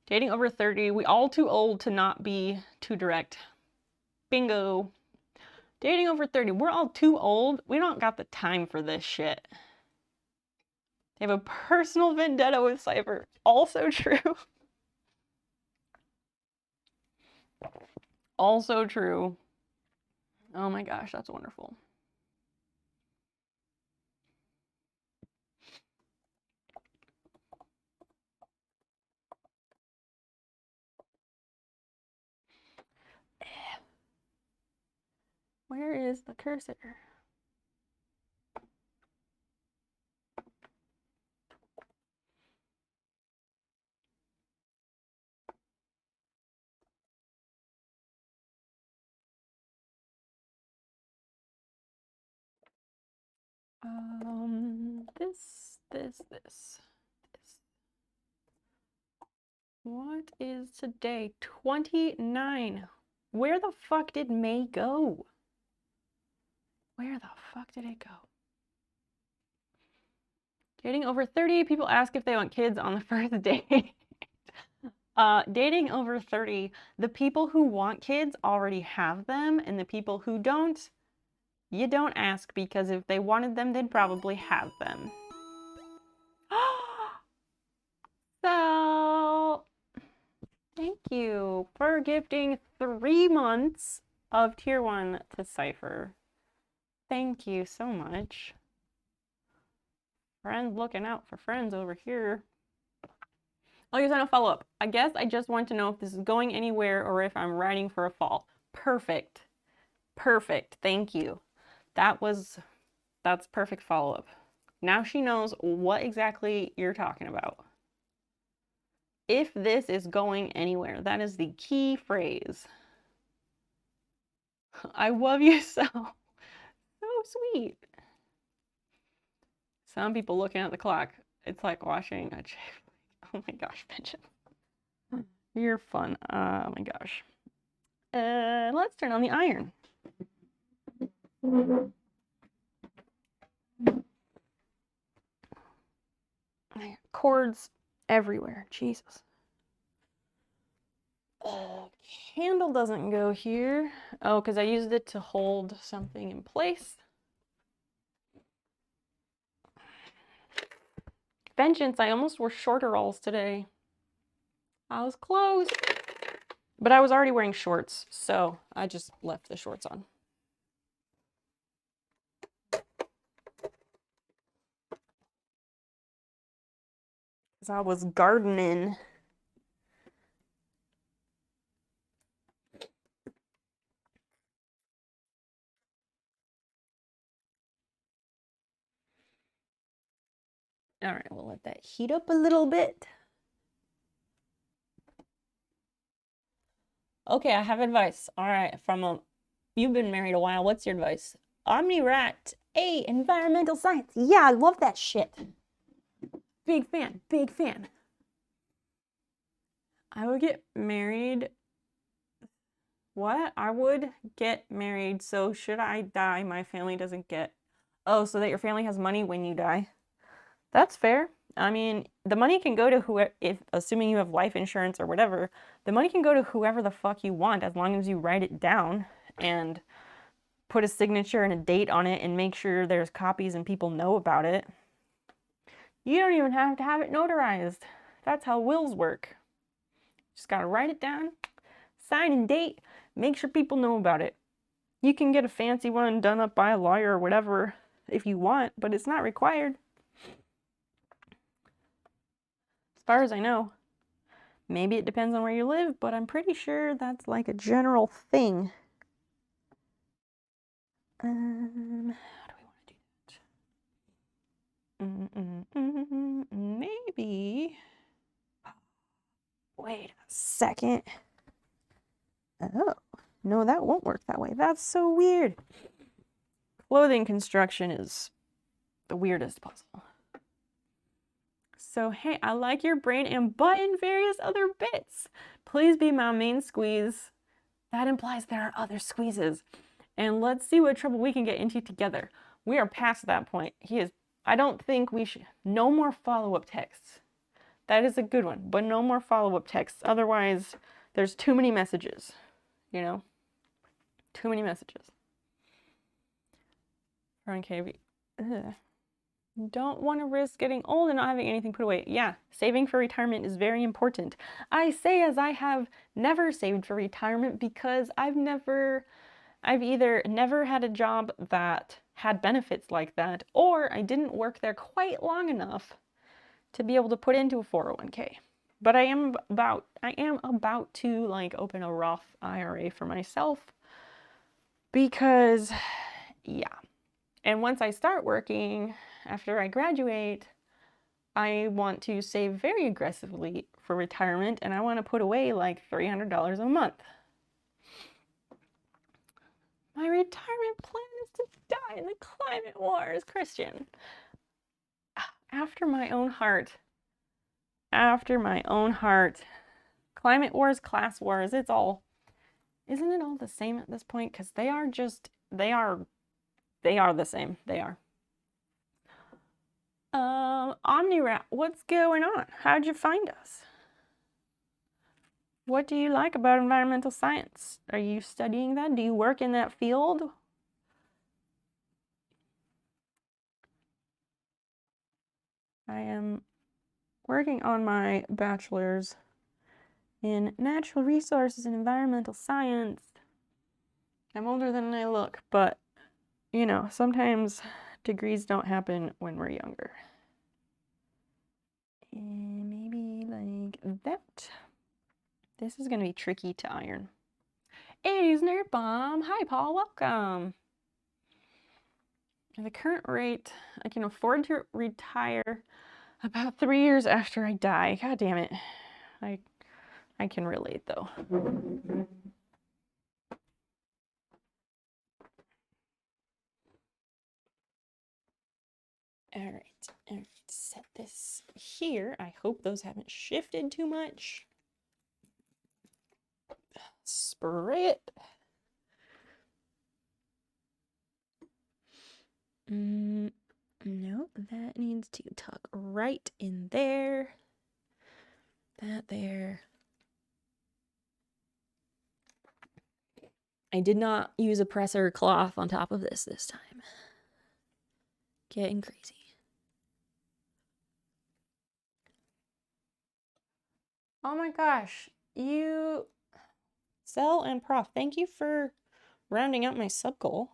Dating over 30, we all too old to not be too direct. Bingo. Dating over 30, we're all too old. We don't got the time for this shit. They have a personal vendetta with Cypher. Also true. Also true. Oh my gosh, that's wonderful. Where is the cursor? This. What is today? 29. Where the fuck did May go? Where the fuck did it go? Dating over 30, people ask if they want kids on the first date. Dating over 30, the people who want kids already have them, and the people who don't, you don't ask, because if they wanted them, they'd probably have them. So, thank you for gifting 3 months of Tier 1 to Cypher. Thank you so much. Friends looking out for friends over here. Oh, you sent a follow-up. I guess I just want to know if this is going anywhere or if I'm writing for a fall. Perfect. Perfect. Thank you. That's perfect follow-up. Now she knows what exactly you're talking about. If this is going anywhere, that is the key phrase. I love you so. So sweet. Some people looking at the clock. It's like watching a chick. Oh my gosh, Benjamin. You're fun. Oh my gosh. Let's turn on the iron. Cords everywhere. Jesus. Candle doesn't go here. Oh, because I used it to hold something in place. Vengeance, I almost wore shorter alls today. I was close. But I was already wearing shorts, so I just left the shorts on. Because I was gardening. All right, we'll let that heat up a little bit. Okay, I have advice. All right, you've been married a while. What's your advice? OmniRat. Hey, environmental science. Yeah, I love that shit. Big fan, big fan. I would get married. What? I would get married, so should I die, my family doesn't get. Oh, so that your family has money when you die. That's fair. I mean, the money can go to whoever, assuming you have life insurance or whatever, the money can go to whoever the fuck you want as long as you write it down and put a signature and a date on it and make sure there's copies and people know about it. You don't even have to have it notarized. That's how wills work. Just gotta write it down, sign and date, make sure people know about it. You can get a fancy one done up by a lawyer or whatever if you want, but it's not required. As far as I know. Maybe it depends on where you live, but I'm pretty sure that's like a general thing. How do we want to do that? Maybe. Wait a second. Oh, no, that won't work that way. That's so weird. Clothing construction is the weirdest puzzle. So, hey, I like your brain and butt and various other bits. Please be my main squeeze. That implies there are other squeezes. And let's see what trouble we can get into together. We are past that point. I don't think we should, no more follow-up texts. That is a good one, but no more follow-up texts. Otherwise, there's too many messages, you know? Too many messages. Run KV. Ugh. Don't want to risk getting old and not having anything put away. Yeah, saving for retirement is very important. I say as I have never saved for retirement because I've either never had a job that had benefits like that, or I didn't work there quite long enough to be able to put into a 401k. But I am about to like open a Roth IRA for myself because yeah. And once I start working after I graduate, I want to save very aggressively for retirement, and I want to put away like $300 a month. My retirement plan is to die in the climate wars, Christian. After my own heart. After my own heart. Climate wars, class wars, it's all, isn't it all the same at this point? Because they are the same. They are. OmniRat, what's going on? How'd you find us? What do you like about environmental science? Are you studying that? Do you work in that field? I am working on my bachelor's in natural resources and environmental science. I'm older than I look, but you know, sometimes degrees don't happen when we're younger. And maybe like that. This is going to be tricky to iron. 80s Nerd Bomb. Hi, Paul. Welcome. At the current rate, I can afford to retire about 3 years after I die. God damn it. I can relate, though. All right. Set this here. I hope those haven't shifted too much. Spray it. No, that needs to tuck right in there. That there. I did not use a presser cloth on top of this time. Getting crazy. Oh my gosh, you... Cell and Prof, thank you for rounding out my sub goal.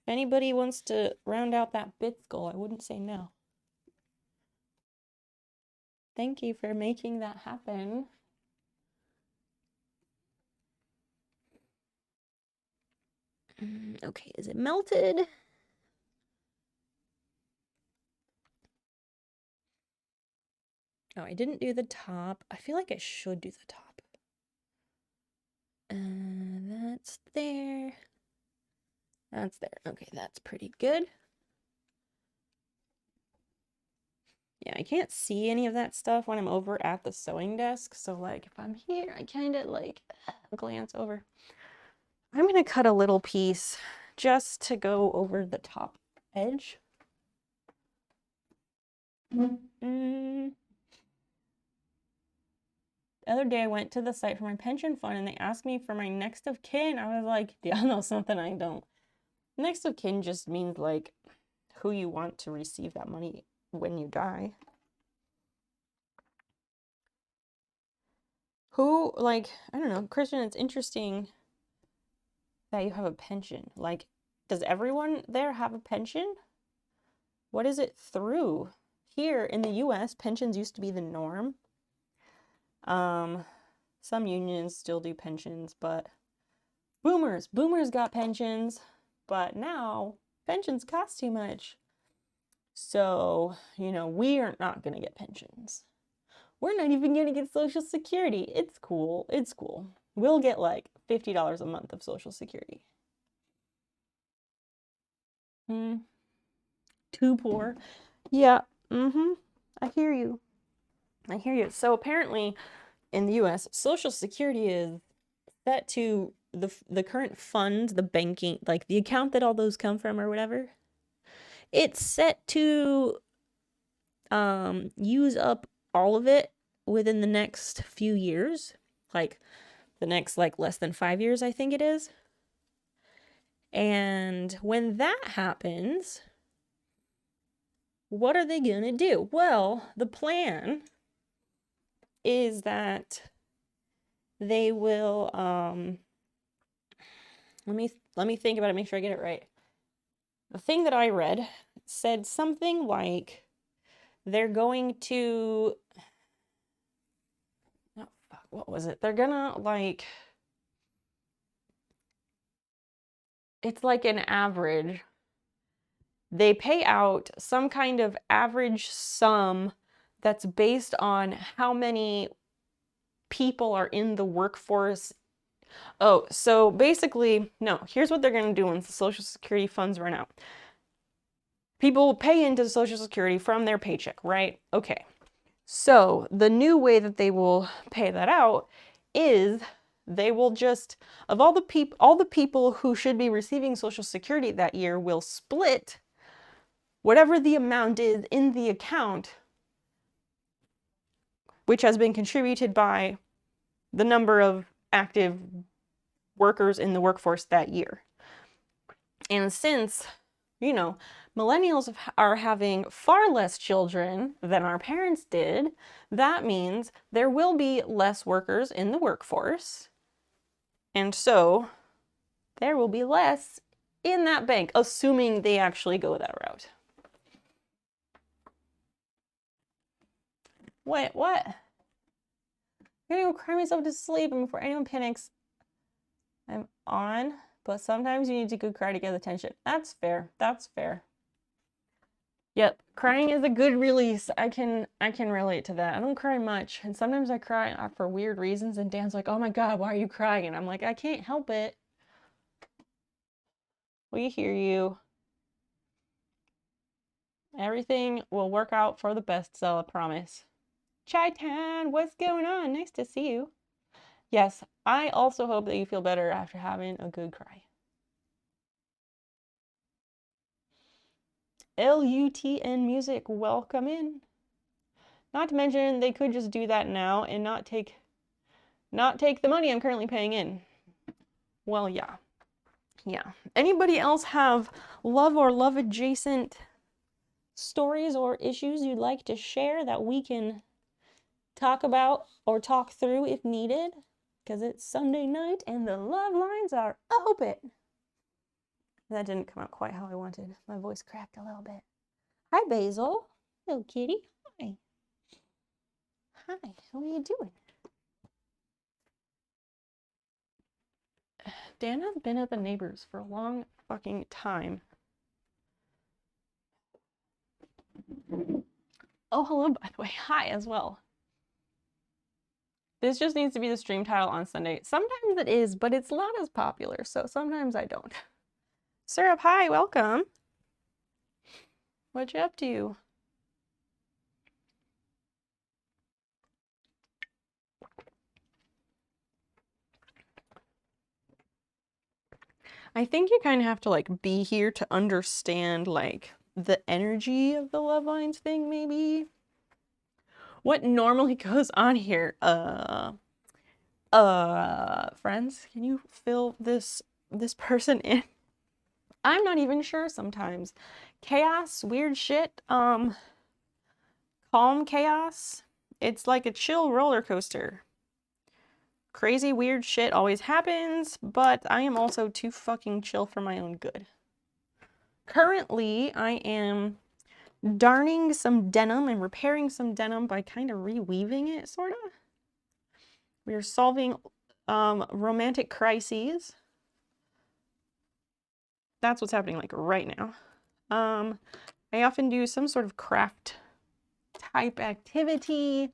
If anybody wants to round out that bits goal, I wouldn't say no. Thank you for making that happen. Okay, is it melted? Oh, I didn't do the top. I feel like I should do the top. That's there. That's there. Okay, that's pretty good. Yeah, I can't see any of that stuff when I'm over at the sewing desk. So like if I'm here, I kind of like glance over. I'm going to cut a little piece just to go over the top edge. The other day I went to the site for my pension fund and they asked me for my next of kin. I was like, do y'all know something I don't? Next of kin just means like who you want to receive that money when you die. Who, like, I don't know, Christian, it's interesting that you have a pension. Like, does everyone there have a pension? What is it through? Here in the US, pensions used to be the norm. Some unions still do pensions, but boomers got pensions, but now pensions cost too much. So, you know, we are not going to get pensions. We're not even going to get Social Security. It's cool. It's cool. We'll get like $50 a month of Social Security. Too poor. Yeah. I hear you. So apparently in the US, Social Security is set to the current fund, the banking, like the account that all those come from or whatever. It's set to use up all of it within the next few years, like the next like less than 5 years, I think it is. And when that happens, what are they gonna do? Well, the plan is that they will, let me think about it, make sure I get it right. The thing that I read said something like they're going to, oh, fuck, what was it? They're gonna, like, it's like an average. They pay out some kind of average sum that's based on how many people are in the workforce. Oh, so basically, no, here's what they're going to do once the Social Security funds run out. People will pay into Social Security from their paycheck, right? Okay. So the new way that they will pay that out is they will just, of all the people who should be receiving Social Security that year will split whatever the amount is in the account, which has been contributed by the number of active workers in the workforce that year. And since, you know, millennials are having far less children than our parents did, that means there will be less workers in the workforce. And so there will be less in that bank, assuming they actually go that route. Wait, what? I'm gonna go cry myself to sleep, and before anyone panics, I'm on, but sometimes you need to go cry to get attention. That's fair. That's fair. Yep, crying is a good release. I can relate to that. I don't cry much, and sometimes I cry for weird reasons, and Dan's like, "Oh my God, why are you crying?" And I'm like, "I can't help it." We hear you. Everything will work out for the best, so I promise. Chi-Town, what's going on? Nice to see you. Yes, I also hope that you feel better after having a good cry. LUTN Music, welcome in. Not to mention, they could just do that now and not take the money I'm currently paying in. Well, yeah. Yeah. Anybody else have love or love adjacent stories or issues you'd like to share that we can talk about or talk through if needed? Because it's Sunday night and the love lines are open. That didn't come out quite how I wanted. My voice cracked a little bit. Hi, Basil. Hello, kitty. Hi. Hi. How are you doing? Dan has been at the neighbors for a long fucking time. Oh, hello, by the way. Hi as well. This just needs to be the stream title on Sunday. Sometimes it is, but it's not as popular, so sometimes I don't. Syrup, hi, welcome. What you up to? I think you kind of have to like be here to understand like the energy of the Love Lines thing, maybe. What normally goes on here? Friends, can you fill this person in? I'm not even sure sometimes. Chaos, weird shit, calm chaos. It's like a chill roller coaster. Crazy weird shit always happens, but I am also too fucking chill for my own good. Currently, I am darning some denim and repairing some denim by kind of reweaving it, sort of. We are solving romantic crises. That's what's happening like right now. I often do some sort of craft type activity.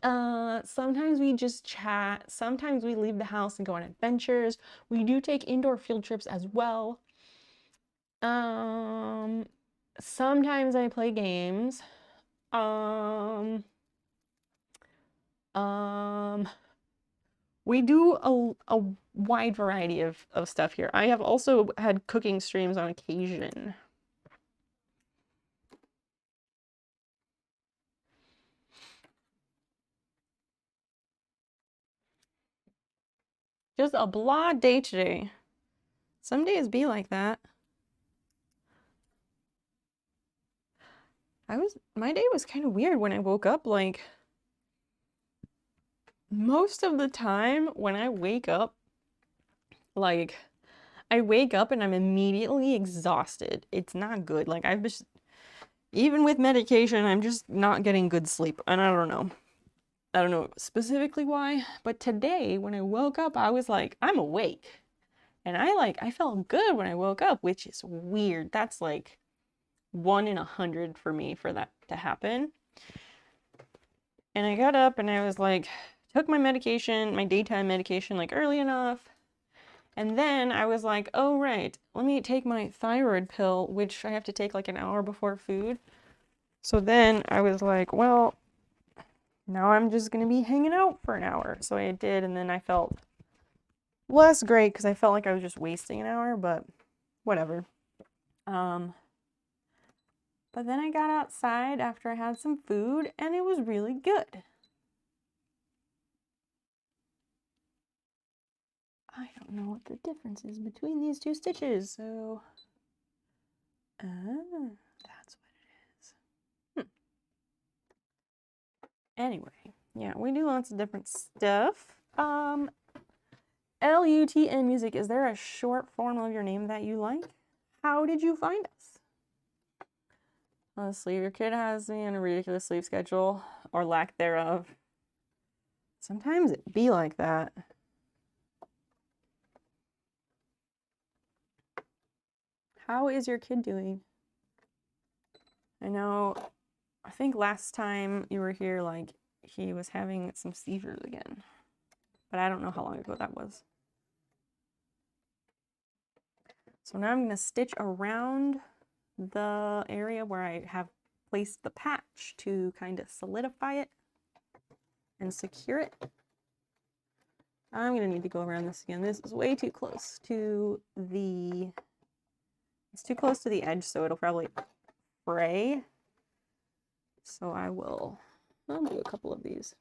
Sometimes we just chat. Sometimes we leave the house and go on adventures. We do take indoor field trips as well. Sometimes I play games. We do a wide variety of stuff here. I have also had cooking streams on occasion. Just a blah day today. Some days be like that. my day was kind of weird when I woke up. Like, most of the time when I wake up, like, I wake up and I'm immediately exhausted. It's not good. Like, I've just, even with medication, I'm just not getting good sleep. And I don't know. I don't know specifically why, but today when I woke up, I was like, I'm awake. And I felt good when I woke up, which is weird. That's like 1 in 100 for me for that to happen. And I got up and I was like, took my medication, my daytime medication, like early enough. And then I was like, oh, right, let me take my thyroid pill, which I have to take like an hour before food. So then I was like, well, now I'm just going to be hanging out for an hour. So I did, and then I felt less great because I felt like I was just wasting an hour, but whatever. But then I got outside after I had some food, and it was really good. I don't know what the difference is between these two stitches, so... that's what it is. Anyway, yeah, we do lots of different stuff. LUTN Music, is there a short form of your name that you like? How did you find us? Honestly, your kid has me on a ridiculous sleep schedule, or lack thereof. Sometimes it be like that. How is your kid doing? I know, I think last time you were here, like, he was having some seizures again. But I don't know how long ago that was. So now I'm going to stitch around the area where I have placed the patch to kind of solidify it and secure it. I'm going to need to go around this again. This is way too close to the... It's too close to the edge, so it'll probably fray. So I'll do a couple of these.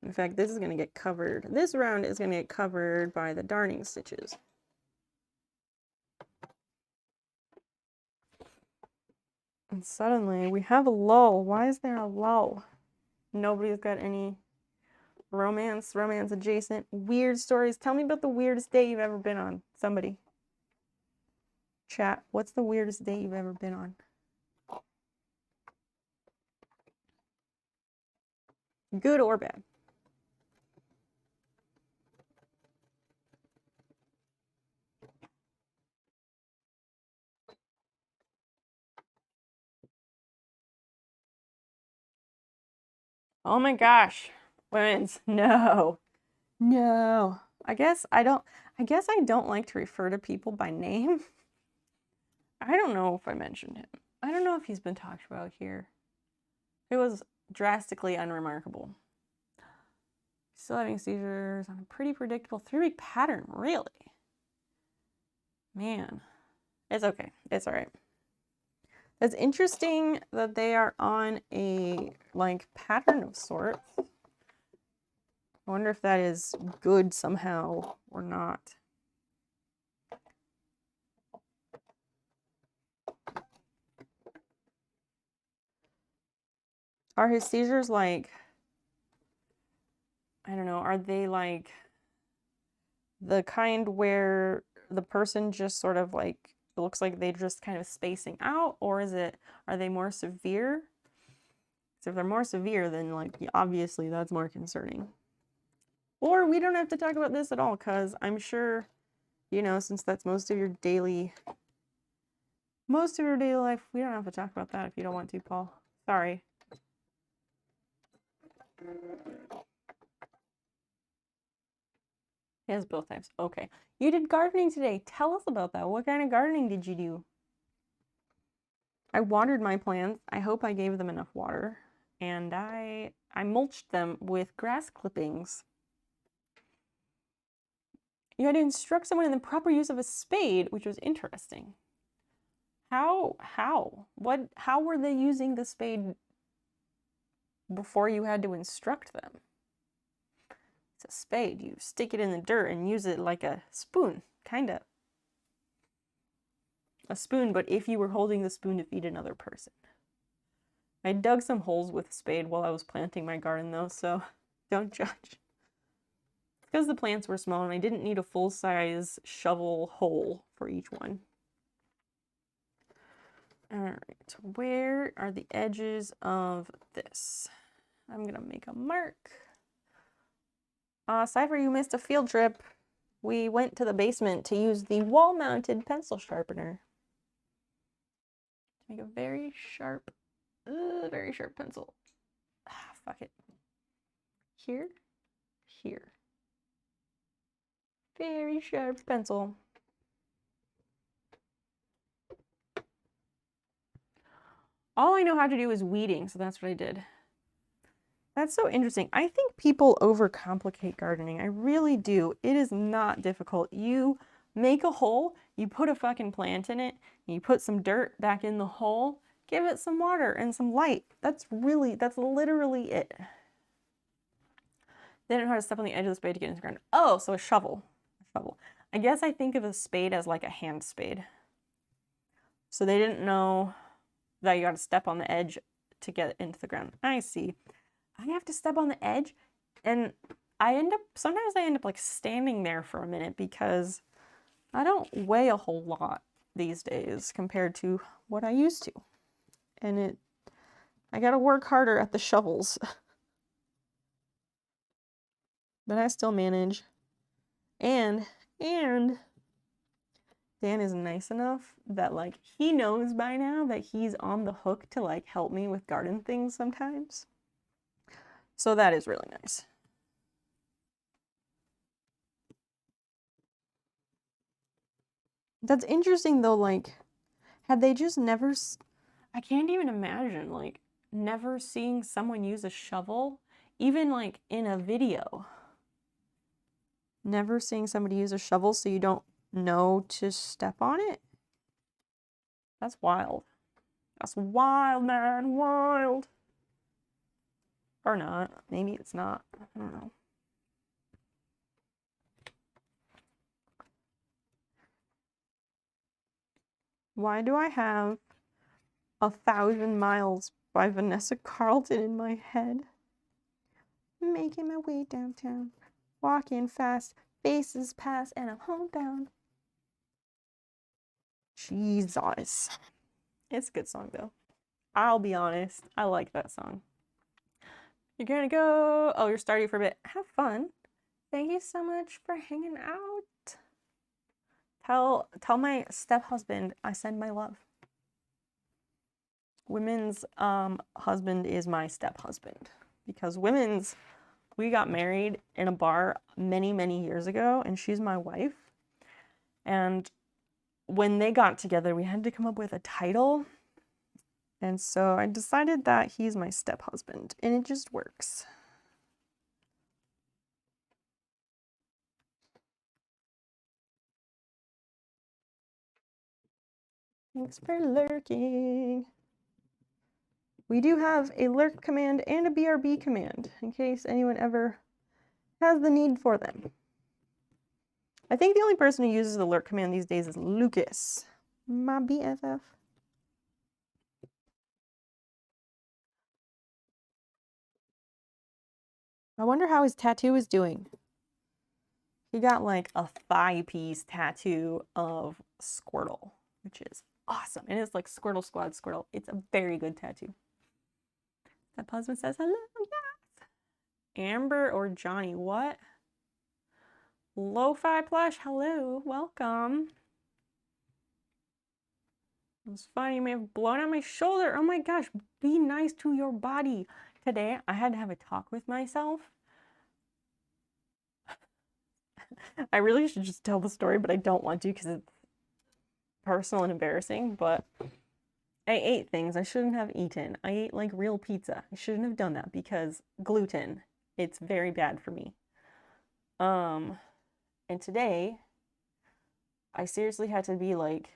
In fact, this is going to get covered. This round is going to get covered by the darning stitches. And suddenly we have a lull. Why is there a lull? Nobody's got any romance adjacent, weird stories. Tell me about the weirdest day you've ever been on. Somebody. Chat, what's the weirdest day you've ever been on? Good or bad? Oh my gosh. Women's. No. No. I guess I don't like to refer to people by name. I don't know if I mentioned him. I don't know if he's been talked about here. It was drastically unremarkable. Still having seizures on a pretty predictable 3-week pattern. Really? Man. It's okay. It's all right. It's interesting that they are on a, like, pattern of sorts. I wonder if that is good somehow or not. Are his seizures like, I don't know, are they like the kind where the person just sort of like, it looks like they're just kind of spacing out, or are they more severe? So if they're more severe, then like, obviously that's more concerning. Or we don't have to talk about this at all, because I'm sure, you know, since that's most of your daily life, we don't have to talk about that if you don't want to, Paul. Sorry. He has both types. Okay. You did gardening today. Tell us about that. What kind of gardening did you do? I watered my plants. I hope I gave them enough water. And I mulched them with grass clippings. You had to instruct someone in the proper use of a spade, which was interesting. How were they using the spade before you had to instruct them? It's a spade. You stick it in the dirt and use it like a spoon, kind of. a spoon, but if you were holding the spoon to feed another person. I dug some holes with a spade while I was planting my garden though, so don't judge. It's because the plants were small and I didn't need a full-size shovel hole for each one. Alright, where are the edges of this? I'm gonna make a mark. Cypher, you missed a field trip. We went to the basement to use the wall-mounted pencil sharpener. Make a very sharp pencil. Ah, fuck it. Here, here. Very sharp pencil. All I know how to do is weeding, so that's what I did. That's so interesting. I think people overcomplicate gardening. I really do. It is not difficult. You make a hole, you put a fucking plant in it, you put some dirt back in the hole, give it some water and some light. That's literally it. They didn't know how to step on the edge of the spade to get into the ground. Oh, so a shovel. A shovel. I guess I think of a spade as like a hand spade. So they didn't know that you got to step on the edge to get into the ground. I see. I have to step on the edge, and sometimes I end up like standing there for a minute because I don't weigh a whole lot these days compared to what I used to. And I gotta work harder at the shovels. But I still manage. And Dan is nice enough that like he knows by now that he's on the hook to like help me with garden things sometimes. So that is really nice. That's interesting though, like, had they just never, I can't even imagine, like, never seeing someone use a shovel, even like in a video. Never seeing somebody use a shovel so you don't know to step on it? That's wild. That's wild, man, wild. Or not. Maybe it's not. I don't know. Why do I have 1,000 Miles by Vanessa Carlton in my head? Making my way downtown, walking fast, faces pass, and I'm homebound. Jesus. It's a good song though. I'll be honest, I like that song. You're gonna go, oh, you're starting for a bit. Have fun. Thank you so much for hanging out. Tell my step-husband I send my love. Women's husband is my step-husband because we got married in a bar many, many years ago, and she's my wife. And when they got together, we had to come up with a title. And so I decided that he's my step-husband, and it just works. Thanks for lurking. We do have a lurk command and a BRB command, in case anyone ever has the need for them. I think the only person who uses the lurk command these days is Lucas, my BFF. I wonder how his tattoo is doing. He got like a thigh-piece tattoo of Squirtle, which is awesome. And it's like Squirtle Squad Squirtle. It's a very good tattoo. That husband says hello, yes. Amber or Johnny, what? Lo-fi plush, hello, welcome. It was funny, you may have blown out my shoulder. Oh my gosh, be nice to your body. Today, I had to have a talk with myself. I really should just tell the story, but I don't want to because it's personal and embarrassing, but I ate things I shouldn't have eaten. I ate like real pizza. I shouldn't have done that because gluten, it's very bad for me. And today, I seriously had to be like,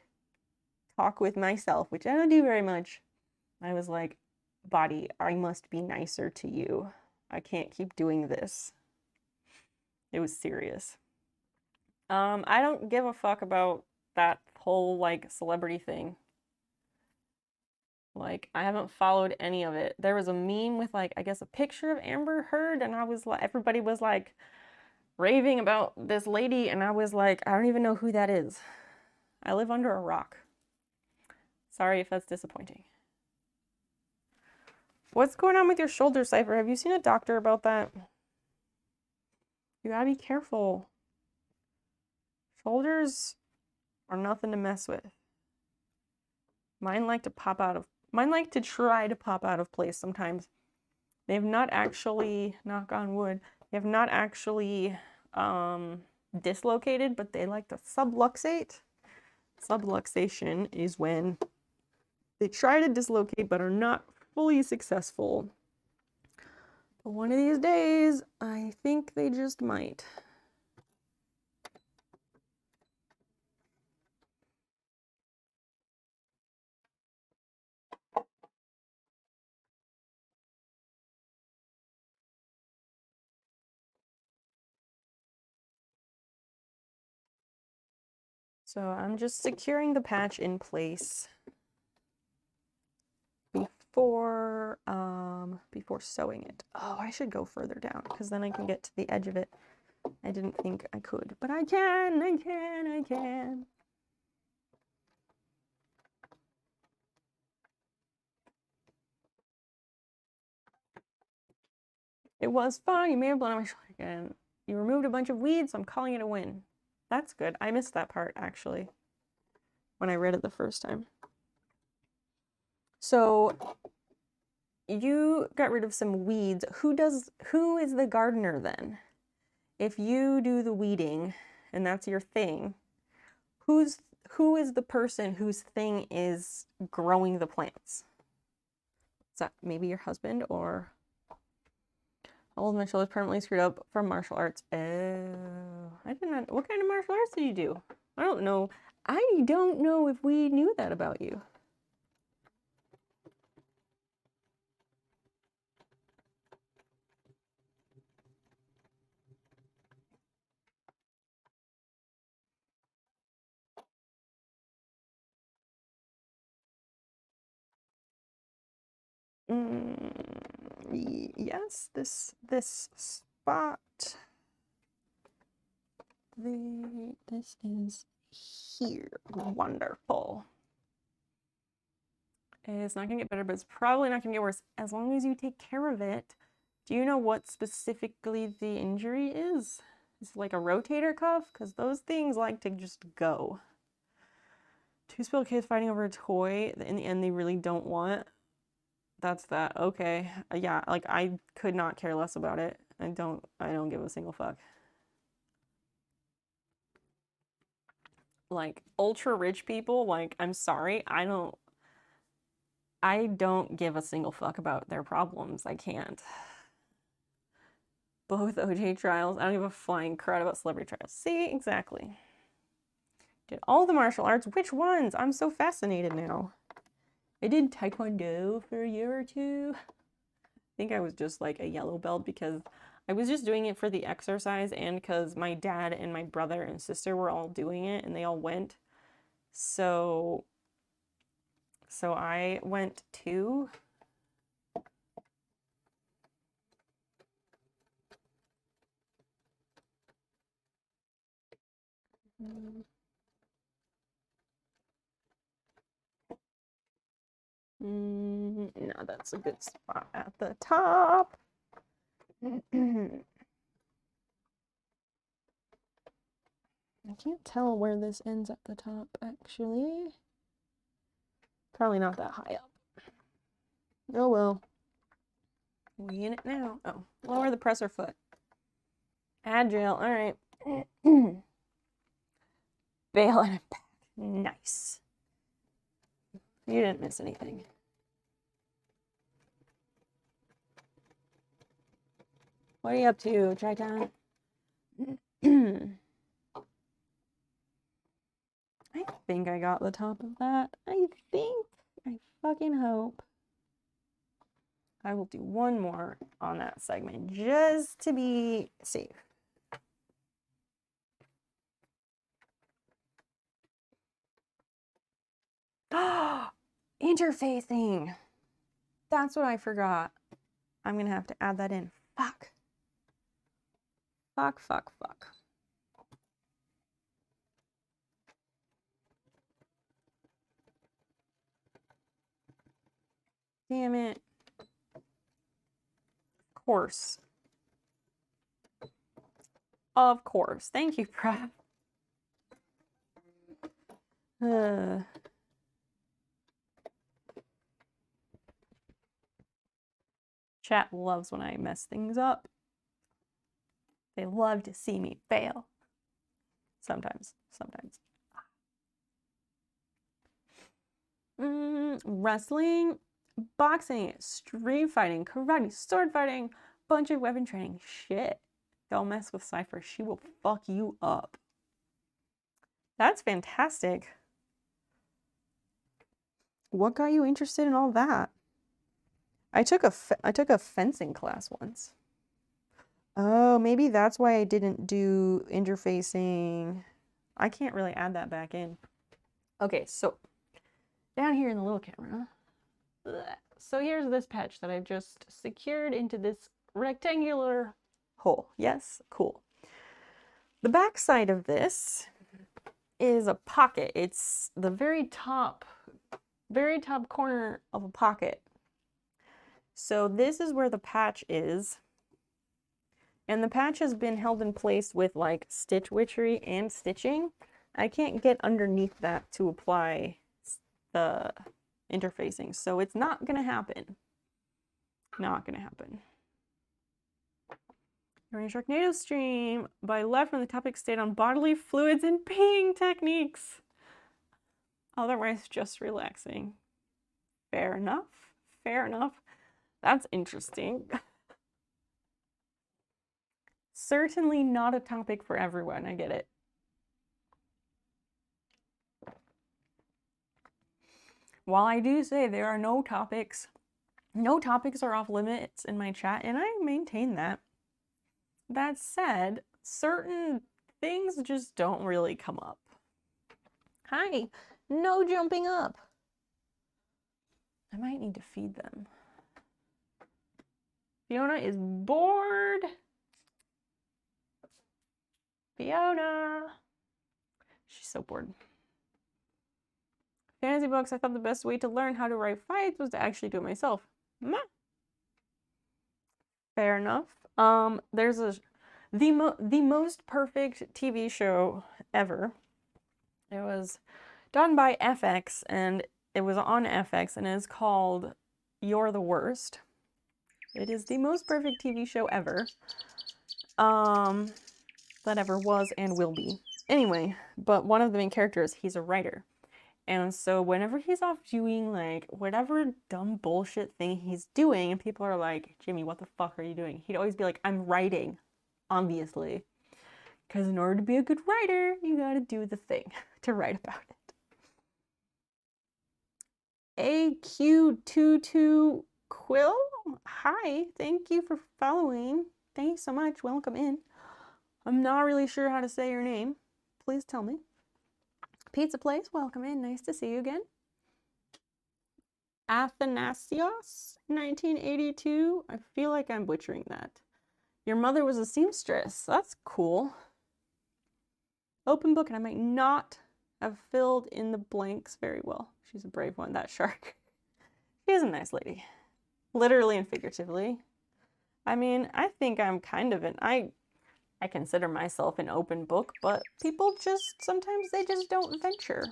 talk with myself, which I don't do very much. I was like, body, I must be nicer to you. I can't keep doing this. It was serious. I don't give a fuck about that whole like celebrity thing. Like, I haven't followed any of it. There was a meme with like, I guess a picture of Amber Heard, and I was like, everybody was like raving about this lady, and I was like, I don't even know who that is. I live under a rock. Sorry if that's disappointing. What's going on with your shoulder, Cypher? Have you seen a doctor about that? You gotta be careful. Shoulders are nothing to mess with. Mine like to try to pop out of place sometimes. They have not actually, knock on wood, they have not actually dislocated, but they like to subluxate. Subluxation is when they try to dislocate but are not fully successful. But one of these days, I think they just might. So I'm just securing the patch in place before sewing it. Oh, I should go further down because then I can get to the edge of it. I didn't think I could, but I can. It was fun. You may have blown on my shoulder again. You removed a bunch of weeds, so I'm calling it a win. That's good. I missed that part, actually, when I read it the first time. So you got rid of some weeds. Who is the gardener then? If you do the weeding and that's your thing, who is the person whose thing is growing the plants? Is that maybe your husband or... All of my shoulders permanently screwed up from martial arts. Oh, I did not. What kind of martial arts did you do? I don't know. I don't know if we knew that about you. Yes, this spot. This is here. Wonderful. It's not gonna get better, but it's probably not gonna get worse as long as you take care of it. Do you know what specifically the injury is? Is it like a rotator cuff? Because those things like to just go. Two spilled kids fighting over a toy that in the end they really don't want. That's that. Okay. Yeah, like I could not care less about it. I don't give a single fuck. Like ultra rich people, like I'm sorry, I don't give a single fuck about their problems. I can't. Both OJ trials. I don't give a flying crud about celebrity trials. See, exactly. Did all the martial arts. Which ones? I'm so fascinated now. I did Taekwondo for a year or two. I think I was just like a yellow belt because I was just doing it for the exercise and because my dad and my brother and sister were all doing it and they all went. So I went too. No, that's a good spot at the top. I can't tell where this ends at the top, actually. Probably not that high up. Oh well. We in it now. Oh, lower the presser foot. Agile, all right. Bail and back. Nice. You didn't miss anything. What are you up to, Triton? I think I got the top of that. I fucking hope. I will do one more on that segment just to be safe. Interfacing. That's what I forgot. I'm gonna have to add that in. Fuck. Fuck, fuck, fuck. Damn it. Of course. Of course. Thank you, Prep. Chat loves when I mess things up. They love to see me fail. Sometimes. Wrestling, boxing, street fighting, karate, sword fighting, bunch of weapon training. Shit. Don't mess with Cypher. She will fuck you up. That's fantastic. What got you interested in all that? I took a fencing class once. Oh, maybe that's why I didn't do interfacing. I can't really add that back in. Okay, so down here in the little camera. So here's this patch that I've just secured into this rectangular hole. Yes, cool. The back side of this is a pocket. It's the very top corner of a pocket. So this is where the patch is. And the patch has been held in place with like stitch witchery and stitching. I can't get underneath that to apply the interfacing. So it's not gonna happen. Not gonna happen. During Sharknado stream, by left when the topic stayed on bodily fluids and peeing techniques. Otherwise, just relaxing. Fair enough. Fair enough. That's interesting. Certainly not a topic for everyone. I get it. While I do say there are no topics are off limits in my chat, and I maintain that. That said, certain things just don't really come up. Hi, no jumping up. I might need to feed them. Fiona is bored. Fiona. She's so bored. Fantasy books, I thought the best way to learn how to write fights was to actually do it myself. Meh. Fair enough. There's the most perfect TV show ever. It was done by FX, and it was on FX, and it's called You're the Worst. It is the most perfect TV show ever. That ever was and will be. Anyway, but one of the main characters, he's a writer. And so whenever he's off doing like whatever dumb bullshit thing he's doing, and people are like, Jimmy, what the fuck are you doing? He'd always be like, I'm writing, obviously. Because in order to be a good writer, you gotta do the thing to write about it. AQ22 Quill? Hi, thank you for following. Thanks so much, welcome in. I'm not really sure how to say your name. Please tell me. Pizza Place, welcome in. Nice to see you again. Athanasios, 1982. I feel like I'm butchering that. Your mother was a seamstress. That's cool. Open book, and I might not have filled in the blanks very well. She's a brave one, that shark. She is a nice lady. Literally and figuratively. I mean, I think I'm kind of I consider myself an open book, but people just, sometimes they just don't venture.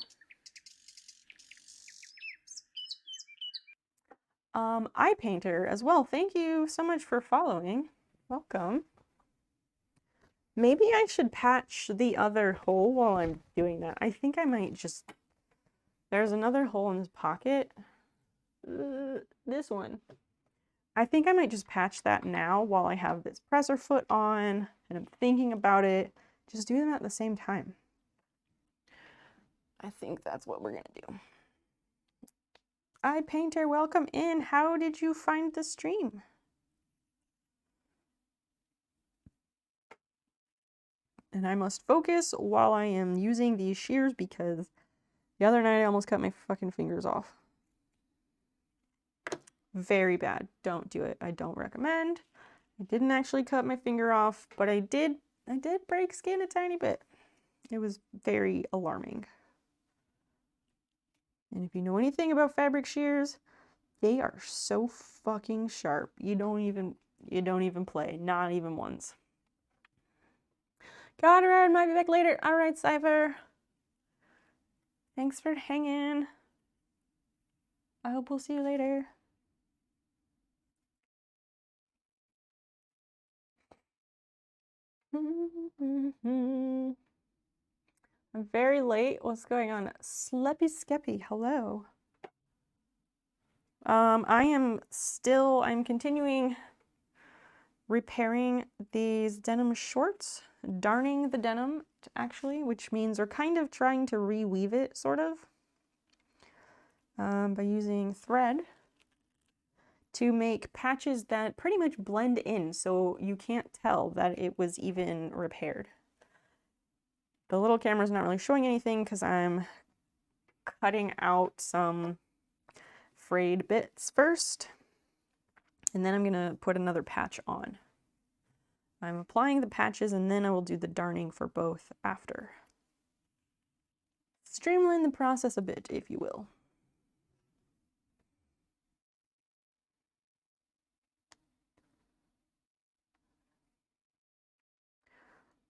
Eye painter as well. Thank you so much for following. Welcome. Maybe I should patch the other hole while I'm doing that. I think I might just, there's another hole in this pocket. This one. I think I might just patch that now while I have this presser foot on and I'm thinking about it. Just do them at the same time. I think that's what we're gonna do. Eye painter, welcome in. How did you find the stream? And I must focus while I am using these shears because The other night I almost cut my fucking fingers off. Very bad. Don't do it. I don't recommend. I didn't actually cut my finger off, but I did break skin a tiny bit. It was very alarming. And if you know anything about fabric shears, they are so fucking sharp. You don't even play, not even once. Got her, might be back later. All right, Cypher. Thanks for hanging. I hope we'll see you later. I'm very late. What's going on? Sleppy Skeppy, hello. I'm continuing repairing these denim shorts, darning the denim actually, which means we're kind of trying to reweave it, sort of, by using thread to make patches that pretty much blend in so you can't tell that it was even repaired. The little camera's not really showing anything because I'm cutting out some frayed bits first, and then I'm gonna put another patch on. I'm applying the patches and then I will do the darning for both after. Streamline the process a bit, if you will.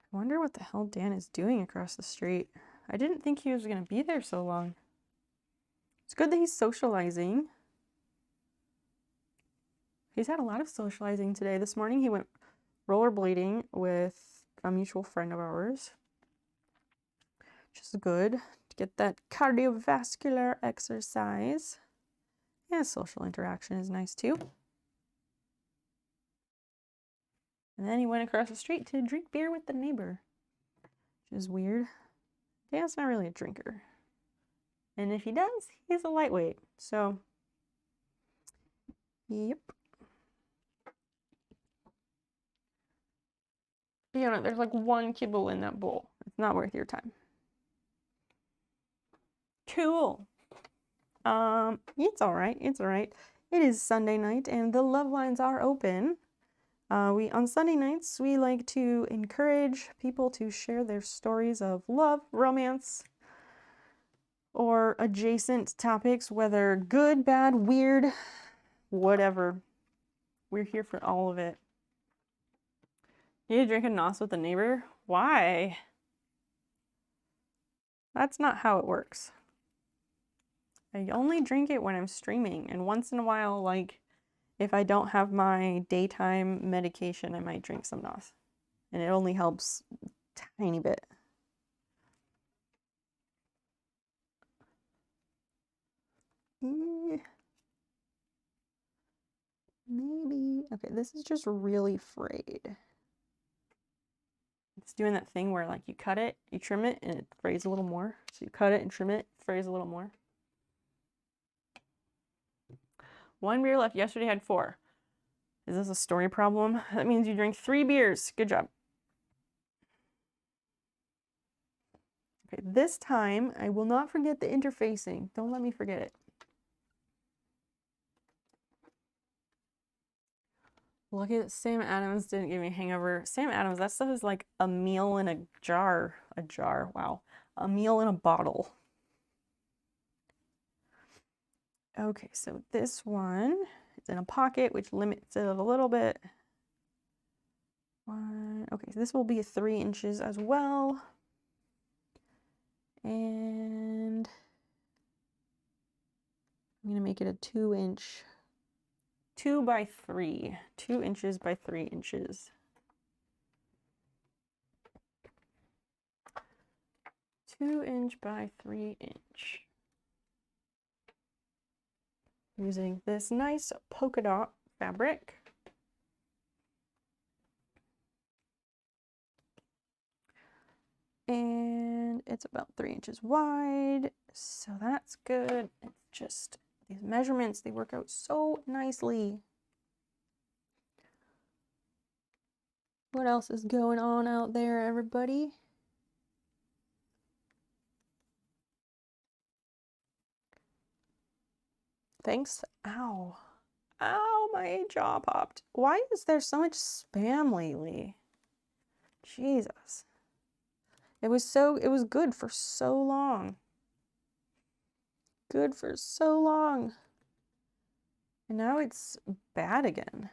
I wonder what the hell Dan is doing across the street. I didn't think he was gonna be there so long. It's good that he's socializing. He's had a lot of socializing today. This morning he went rollerblading with a mutual friend of ours, which is good to get that cardiovascular exercise. Yeah, social interaction is nice too. And then he went across the street to drink beer with the neighbor, which is weird. Dan's not really a drinker. And if he does, he's a lightweight. So, yep. You know, there's like one kibble in that bowl. It's not worth your time. Cool. It's all right. It's all right. It is Sunday night and the love lines are open. On Sunday nights, we like to encourage people to share their stories of love, romance, or adjacent topics, whether good, bad, weird, whatever. We're here for all of it. You drink a nos with a neighbor? Why? That's not how it works. I only drink it when I'm streaming, and once in a while, like, if I don't have my daytime medication, I might drink some nos. And it only helps a tiny bit. Maybe. Okay, this is just really frayed. It's doing that thing where, like, you cut it, you trim it, and it frays a little more. So you cut it and trim it, frays a little more. One beer left. Yesterday had 4. Is this a story problem? That means you drink 3 beers. Good job. Okay, this time I will not forget the interfacing. Don't let me forget it. Lucky that Sam Adams didn't give me a hangover. Sam Adams, that stuff is like a meal in a jar. A jar, wow. A meal in a bottle. Okay, so this one, it's in a pocket, which limits it a little bit. Okay, so this will be 3 inches as well. And I'm gonna make it a 2-inch, 2 by 3, 2 inches by 3 inches. 2-inch by 3-inch. Using this nice polka dot fabric. And it's about 3 inches wide, so that's good. It's just these measurements, they work out so nicely. What else is going on out there, everybody? Thanks. Ow. Ow, my jaw popped. Why is there so much spam lately? Jesus. It was good for so long. Good for so long. And now it's bad again.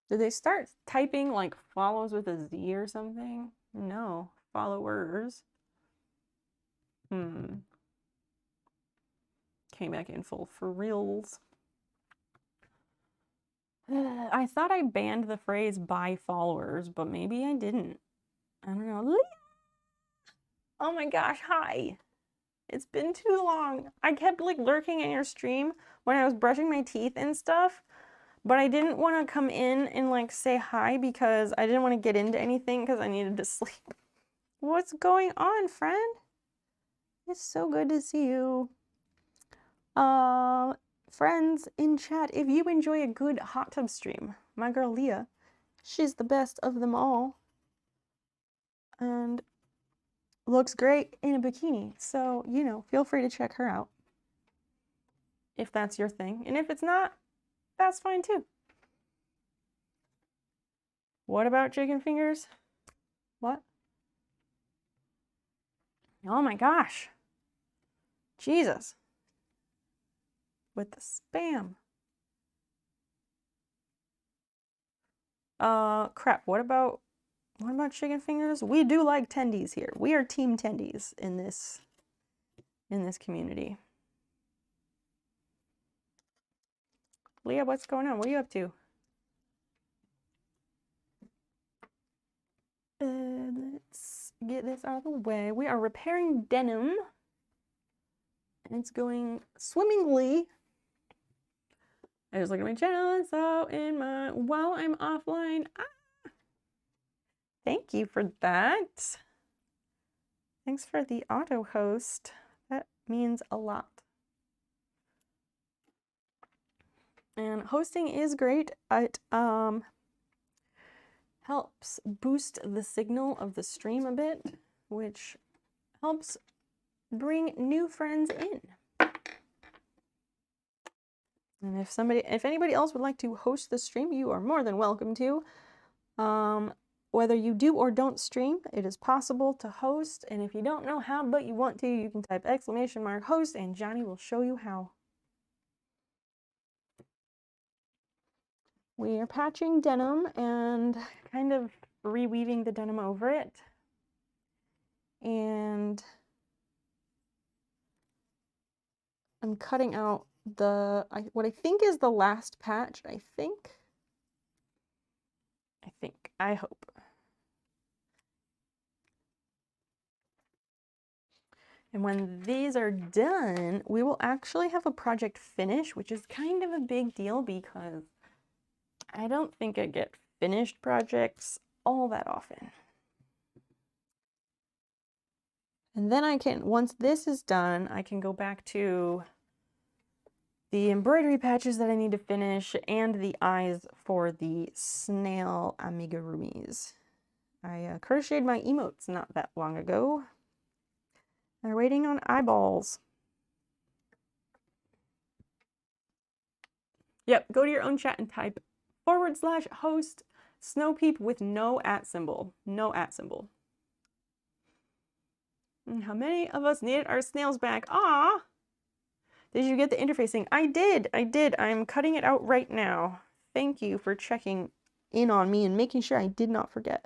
Did they start typing like follows with a Z or something? No. Followers. Came back in full for reals. I thought I banned the phrase by followers, but maybe I didn't. I don't know. Oh my gosh, hi. It's been too long. I kept like lurking in your stream when I was brushing my teeth and stuff, but I didn't want to come in and like say hi because I didn't want to get into anything because I needed to sleep. What's going on, friend? It's so good to see you. Friends in chat, if you enjoy a good hot tub stream, my girl Leah, she's the best of them all. And looks great in a bikini. So, you know, feel free to check her out if that's your thing. And if it's not, that's fine too. What about chicken fingers? What? Oh my gosh. Jesus. With the spam. Crap. What about chicken fingers? We do like tendies here. We are team tendies in this community. Leah, what's going on? What are you up to? Let's get this out of the way. We are repairing denim. And it's going swimmingly. I was looking at my channel and saw while I'm offline. Thank you for that. Thanks for the auto host. That means a lot. And hosting is great. It helps boost the signal of the stream a bit, which helps bring new friends in. And if anybody else would like to host the stream, you are more than welcome to. Whether you do or don't stream, it is possible to host. And if you don't know how, but you want to, you can type !host and Johnny will show you how. We are patching denim and kind of reweaving the denim over it. And I'm cutting out what I think is the last patch, I hope. And when these are done, we will actually have a project finish, which is kind of a big deal because I don't think I get finished projects all that often. And then once this is done, I can go back to the embroidery patches that I need to finish and the eyes for the snail amigurumis. I crocheted my emotes not that long ago. They're waiting on eyeballs. Yep, go to your own chat and type /host snowpeep with no @ symbol. No @ symbol. And how many of us needed our snails back? Ah! Did you get the interfacing? I did. I'm cutting it out right now. Thank you for checking in on me and making sure I did not forget.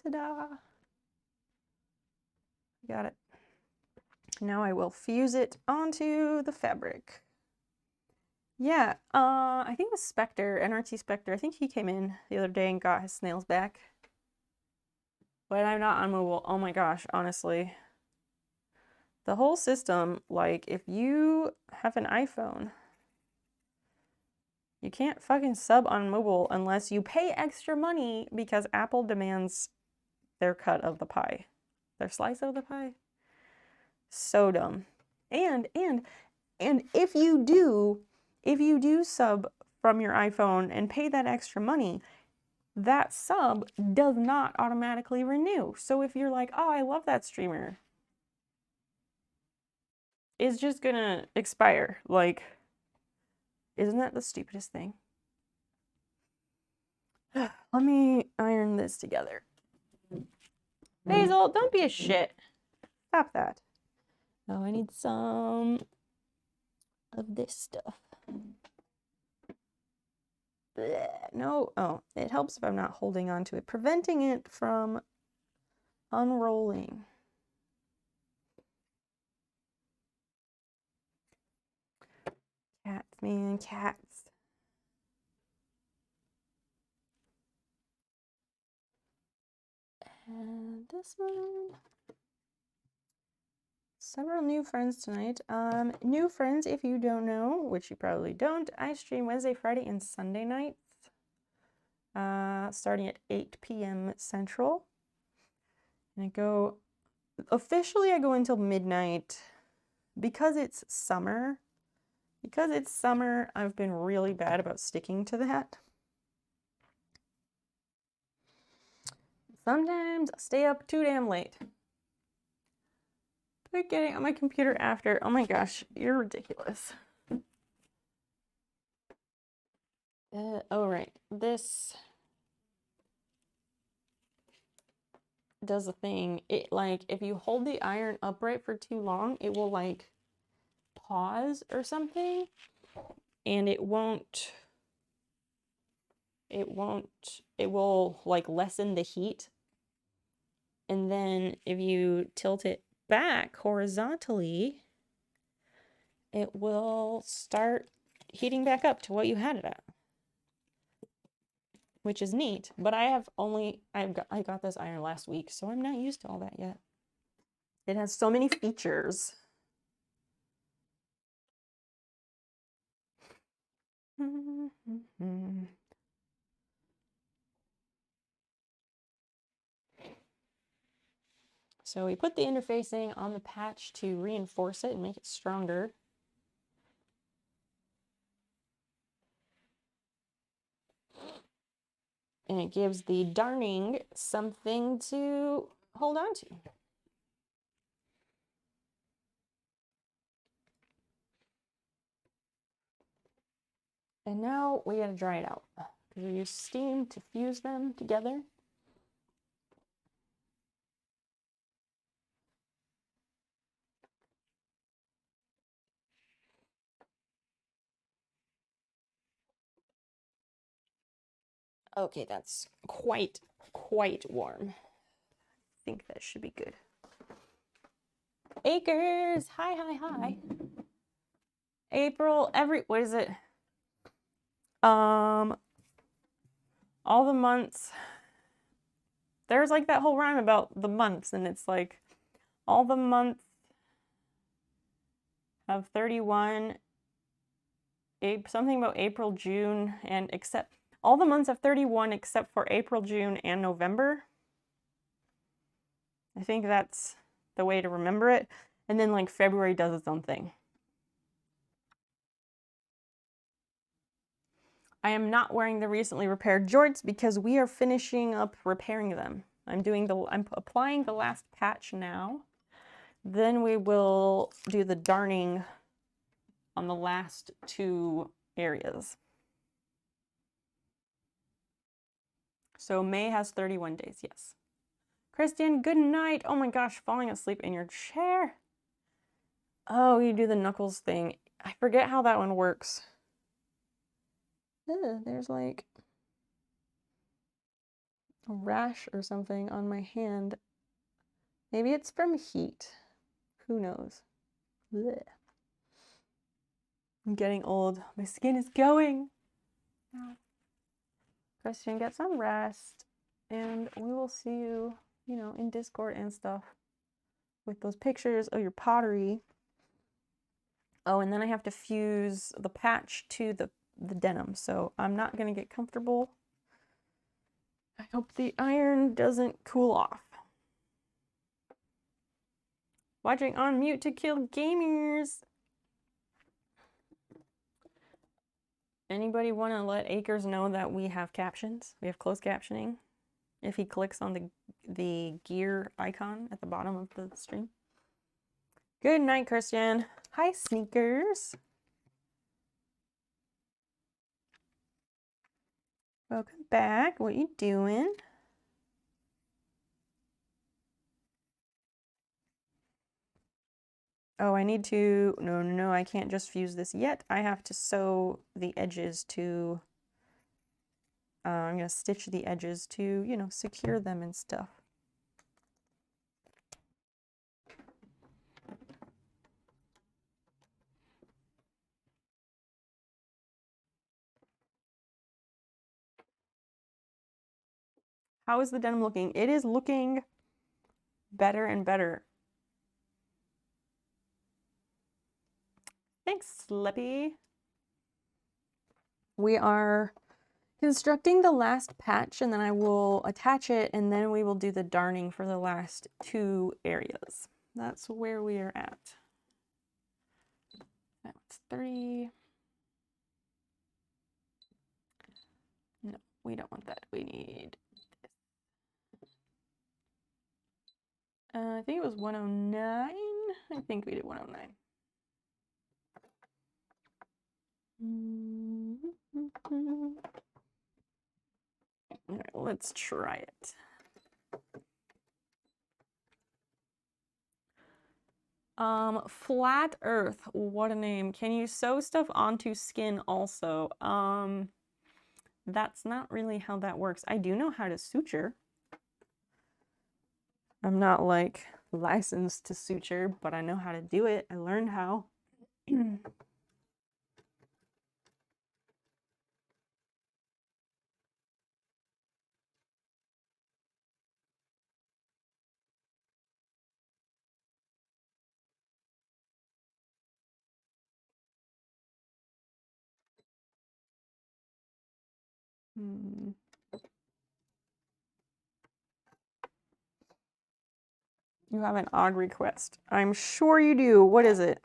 Ta-da! Got it. Now I will fuse it onto the fabric. Yeah, I think it was Spectre, NRT Spectre. I think he came in the other day and got his snails back. But I'm not on mobile. Oh my gosh, honestly. The whole system, like, if you have an iPhone, you can't fucking sub on mobile unless you pay extra money because Apple demands their cut of the pie. Their slice of the pie. So dumb. And if you do sub from your iPhone and pay that extra money, that sub does not automatically renew. So if you're like, oh, I love that streamer, it's just gonna expire. Like, isn't that the stupidest thing? Let me iron this together. Basil, don't be a shit. Stop that. Oh, I need some of this stuff. Blech. No, oh, it helps if I'm not holding on to it, preventing it from unrolling. Cats, man, cats. And this one. Several new friends tonight. New friends, if you don't know, which you probably don't, I stream Wednesday, Friday, and Sunday nights, starting at 8 p.m. Central. And officially I go until midnight. Because it's summer, I've been really bad about sticking to that. Sometimes I stay up too damn late. But getting on my computer after, oh my gosh, you're ridiculous. Oh right, this does a thing. It like, if you hold the iron upright for too long, it will like pause or something, and it will like lessen the heat. And then if you tilt it back horizontally, it will start heating back up to what you had it at, which is neat. But I got this iron last week, so I'm not used to all that yet. It has so many features. So we put the interfacing on the patch to reinforce it and make it stronger. And it gives the darning something to hold on to. And now we gotta dry it out, because we use steam to fuse them together. Okay, that's quite warm. I think that should be good. Acres, hi. April, what is it? All the months. There's like that whole rhyme about the months, and it's like all the months have 31, something about April, June, and all the months have 31 except for April, June, and November. I think that's the way to remember it. And then like February does its own thing. I am not wearing the recently repaired jorts because we are finishing up repairing them. I'm applying the last patch now. Then we will do the darning on the last 2 areas. So May has 31 days, yes. Christian, good night. Oh my gosh, falling asleep in your chair. Oh, you do the knuckles thing. I forget how that one works. There's like a rash or something on my hand. Maybe it's from heat. Who knows? Blech. I'm getting old. My skin is going. Christian, get some rest. And we will see you, in Discord and stuff with those pictures of your pottery. Oh, and then I have to fuse the patch to the denim, so I'm not going to get comfortable. I hope the iron doesn't cool off. Watching on mute to kill gamers. Anybody want to let Acres know that we have captions? We have closed captioning. If he clicks on the gear icon at the bottom of the stream. Good night, Christian. Hi, Sneakers. Welcome back. What you doing? Oh, I need to, no, I can't just fuse this yet. I have to sew the edges to, I'm going to stitch the edges to, you know, secure them and stuff. How is the denim looking? It is looking better and better. Thanks, Slippy. We are constructing the last patch and then I will attach it and then we will do the darning for the last 2 areas. That's where we are at. That's 3. No, we don't want that. We need this. I think it was 109. I think we did 109. All right, let's try it. Flat Earth, what a name. Can you sew stuff onto skin also? That's not really how that works. I do know how to suture. I'm not like licensed to suture, but I know how to do it. I learned how. You have an odd request. I'm sure you do. What is it?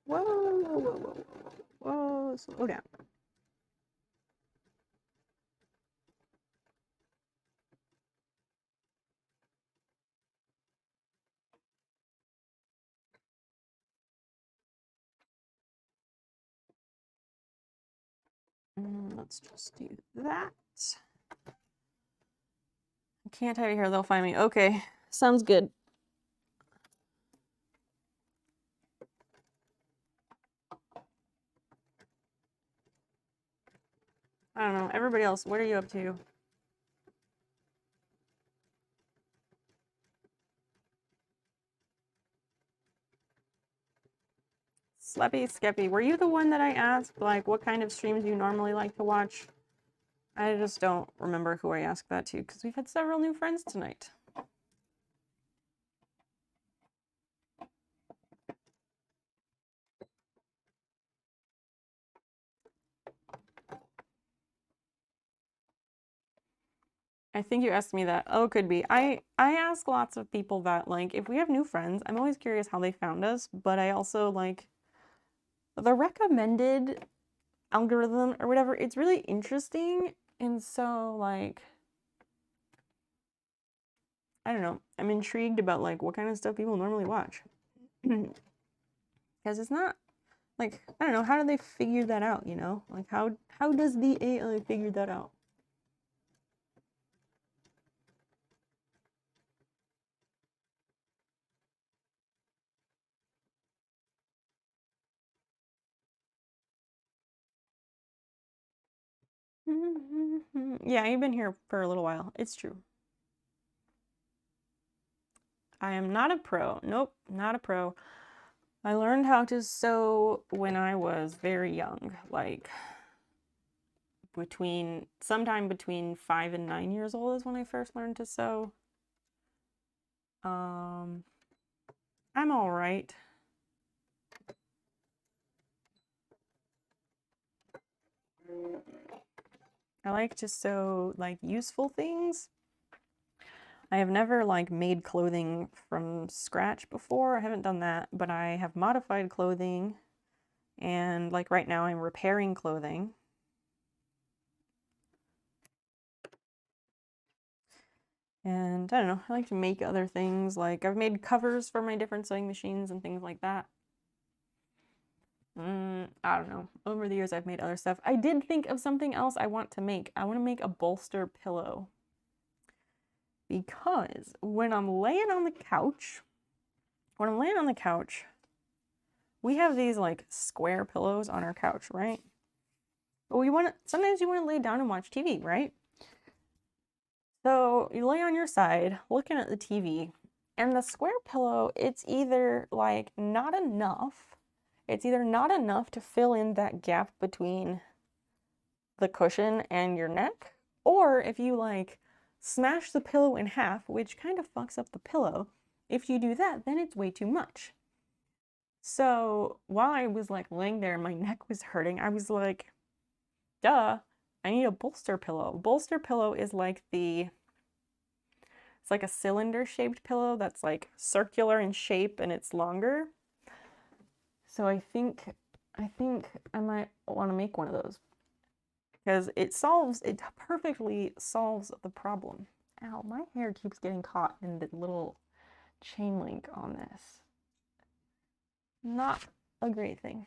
Whoa, whoa, whoa, whoa, whoa, slow down. Let's just do that. I can't hide here, they'll find me. Okay, sounds good. I don't know, everybody else, what are you up to? Sleppy Skeppy, were you the one that I asked, like, what kind of streams you normally like to watch? I just don't remember who I asked that to, because we've had several new friends tonight. I think you asked me that. Oh, could be. I ask lots of people that, like, if we have new friends, I'm always curious how they found us, but I also, like, the recommended algorithm or whatever, it's really interesting, and so, like, I don't know, I'm intrigued about, like, what kind of stuff people normally watch. Because it's not, like, I don't know, how do they figure that out, you know? Like, how does the AI figure that out? Yeah, you've been here for a little while. It's true. I am not a pro. Nope, not a pro. I learned how to sew when I was very young, like sometime between 5 and 9 years old is when I first learned to sew. I'm all right. I like to sew like useful things. I have never like made clothing from scratch before. I haven't done that, but I have modified clothing, and like right now I'm repairing clothing. And I don't know, I like to make other things. Like I've made covers for my different sewing machines and things like that. I don't know. Over the years I've made other stuff. I did think of something else I want to make. I want to make a bolster pillow. Because when I'm laying on the couch, we have these like square pillows on our couch, right? But sometimes you want to lay down and watch TV, right? So you lay on your side looking at the TV, and the square pillow, it's either like not enough. It's either not enough to fill in that gap between the cushion and your neck, or if you like smash the pillow in half, which kind of fucks up the pillow, if you do that, then it's way too much. So while I was like laying there and my neck was hurting, I was like, duh, I need a bolster pillow. Bolster pillow is like it's like a cylinder shaped pillow that's like circular in shape and it's longer. So I think I might want to make one of those because it perfectly solves the problem. Ow, my hair keeps getting caught in the little chain link on this. Not a great thing.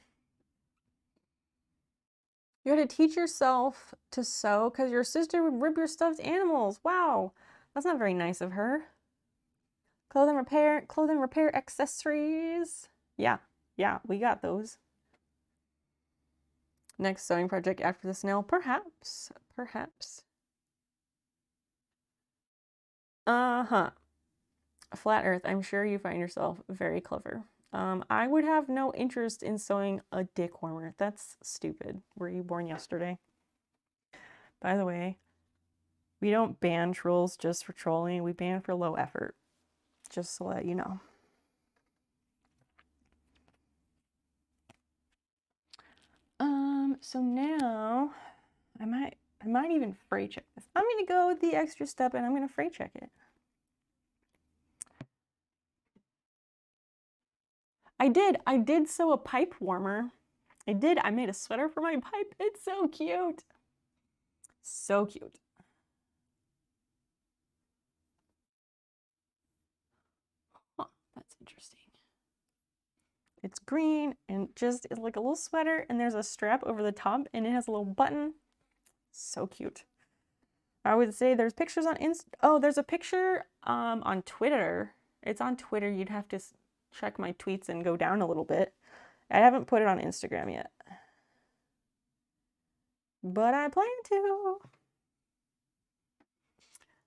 You had to teach yourself to sew because your sister would rip your stuffed animals. Wow, that's not very nice of her. Clothing repair accessories. Yeah, we got those. Next sewing project after the snail, perhaps. Uh-huh. Flat Earth, I'm sure you find yourself very clever. I would have no interest in sewing a dick warmer. That's stupid. Were you born yesterday? By the way, we don't ban trolls just for trolling. We ban for low effort. Just to let you know. So now I might even fray check this. I'm gonna go the extra step and I'm gonna fray check it. I did sew a pipe warmer. I made a sweater for my pipe. It's so cute. So cute. Huh, that's interesting. It's green and just it's like a little sweater and there's a strap over the top and it has a little button. So cute. I would say there's pictures on there's a picture on Twitter. It's on Twitter. You'd have to check my tweets and go down a little bit. I haven't put it on Instagram yet. But I plan to.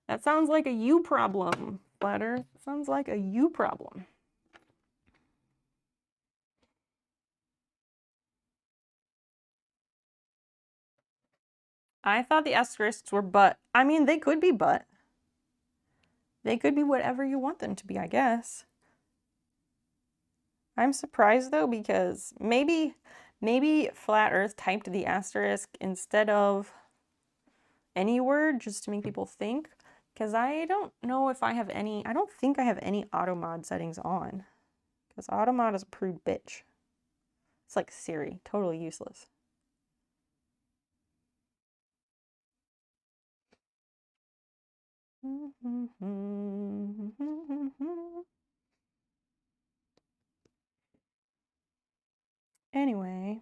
That sounds like a you problem, Flatter. Sounds like a you problem. I thought the asterisks were but. I mean, they could be but. They could be whatever you want them to be, I guess. I'm surprised though because maybe Flat Earth typed the asterisk instead of any word just to make people think. Because I don't know if I have any, I don't think I have any automod settings on. Because automod is a prude bitch. It's like Siri, totally useless. Anyway,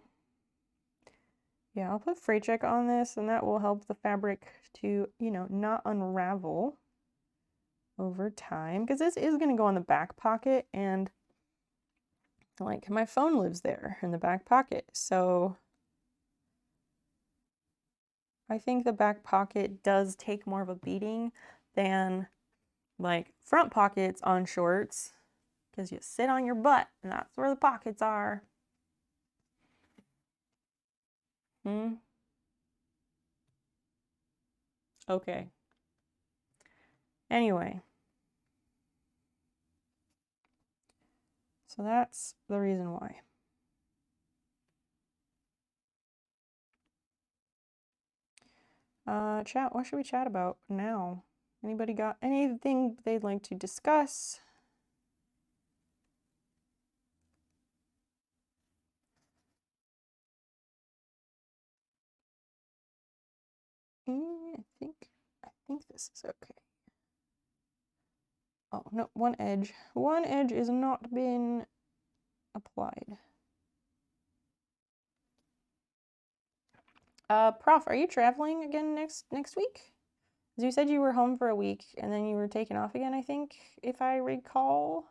yeah, I'll put fray check on this and that will help the fabric to, you know, not unravel over time because this is going to go on the back pocket and like my phone lives there in the back pocket. So I think the back pocket does take more of a beating than like front pockets on shorts because you sit on your butt and that's where the pockets are. Okay. Anyway. So that's the reason why. Chat, what should we chat about now? Anybody got anything they'd like to discuss? I think this is okay. Oh, no, one edge. One edge is not been applied. Prof, are you traveling again next week? As you said you were home for a week and then you were taken off again, I think, if I recall.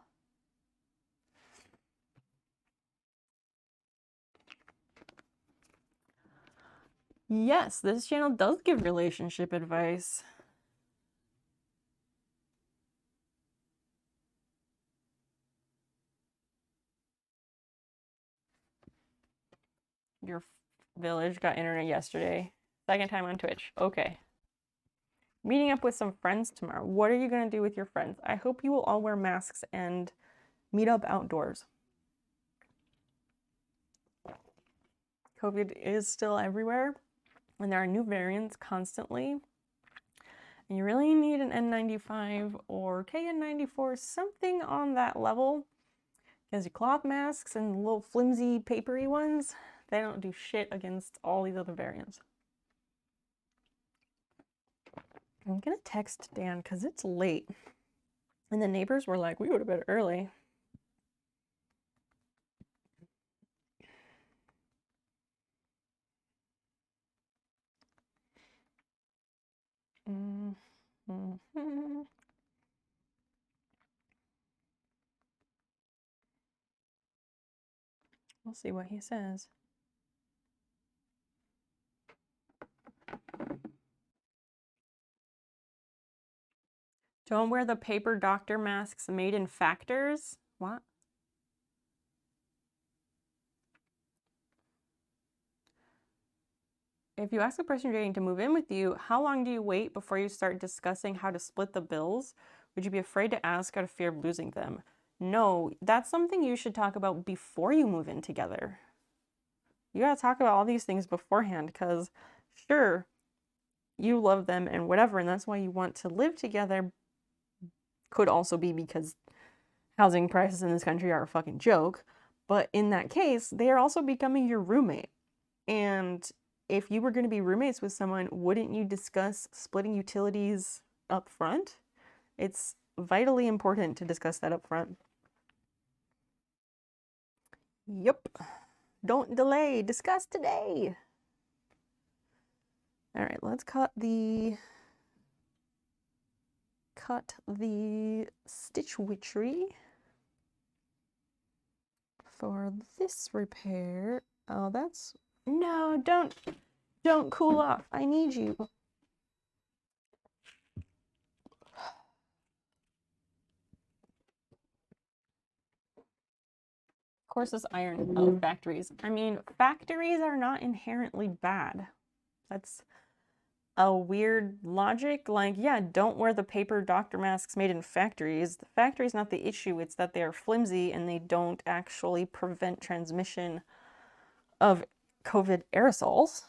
Yes, this channel does give relationship advice. Your village got internet yesterday. Second time on Twitch. Okay. Meeting up with some friends tomorrow. What are you going to do with your friends? I hope you will all wear masks and meet up outdoors. COVID is still everywhere, and there are new variants constantly. And you really need an N95 or KN94, something on that level. Because your cloth masks and little flimsy, papery ones, they don't do shit against all these other variants. I'm gonna text Dan because it's late. And the neighbors were like, we go to bed early. We'll see what he says. Don't wear the paper doctor masks made in factors. What? If you ask a person you're dating to move in with you, how long do you wait before you start discussing how to split the bills? Would you be afraid to ask out of fear of losing them? No, that's something you should talk about before you move in together. You gotta talk about all these things beforehand, because sure, you love them and whatever, and that's why you want to live together. Could also be because housing prices in this country are a fucking joke. But in that case, they are also becoming your roommate. And if you were going to be roommates with someone, wouldn't you discuss splitting utilities up front? It's vitally important to discuss that up front. Yep. Don't delay. Discuss today. All right, let's cut the stitch witchery for this repair. Oh, that's... No, don't cool off. I need you. Of course, this iron out factories. I mean, factories are not inherently bad. That's a weird logic. Like, yeah, don't wear the paper doctor masks made in factories. The factory's not the issue. It's that they are flimsy and they don't actually prevent transmission of COVID aerosols.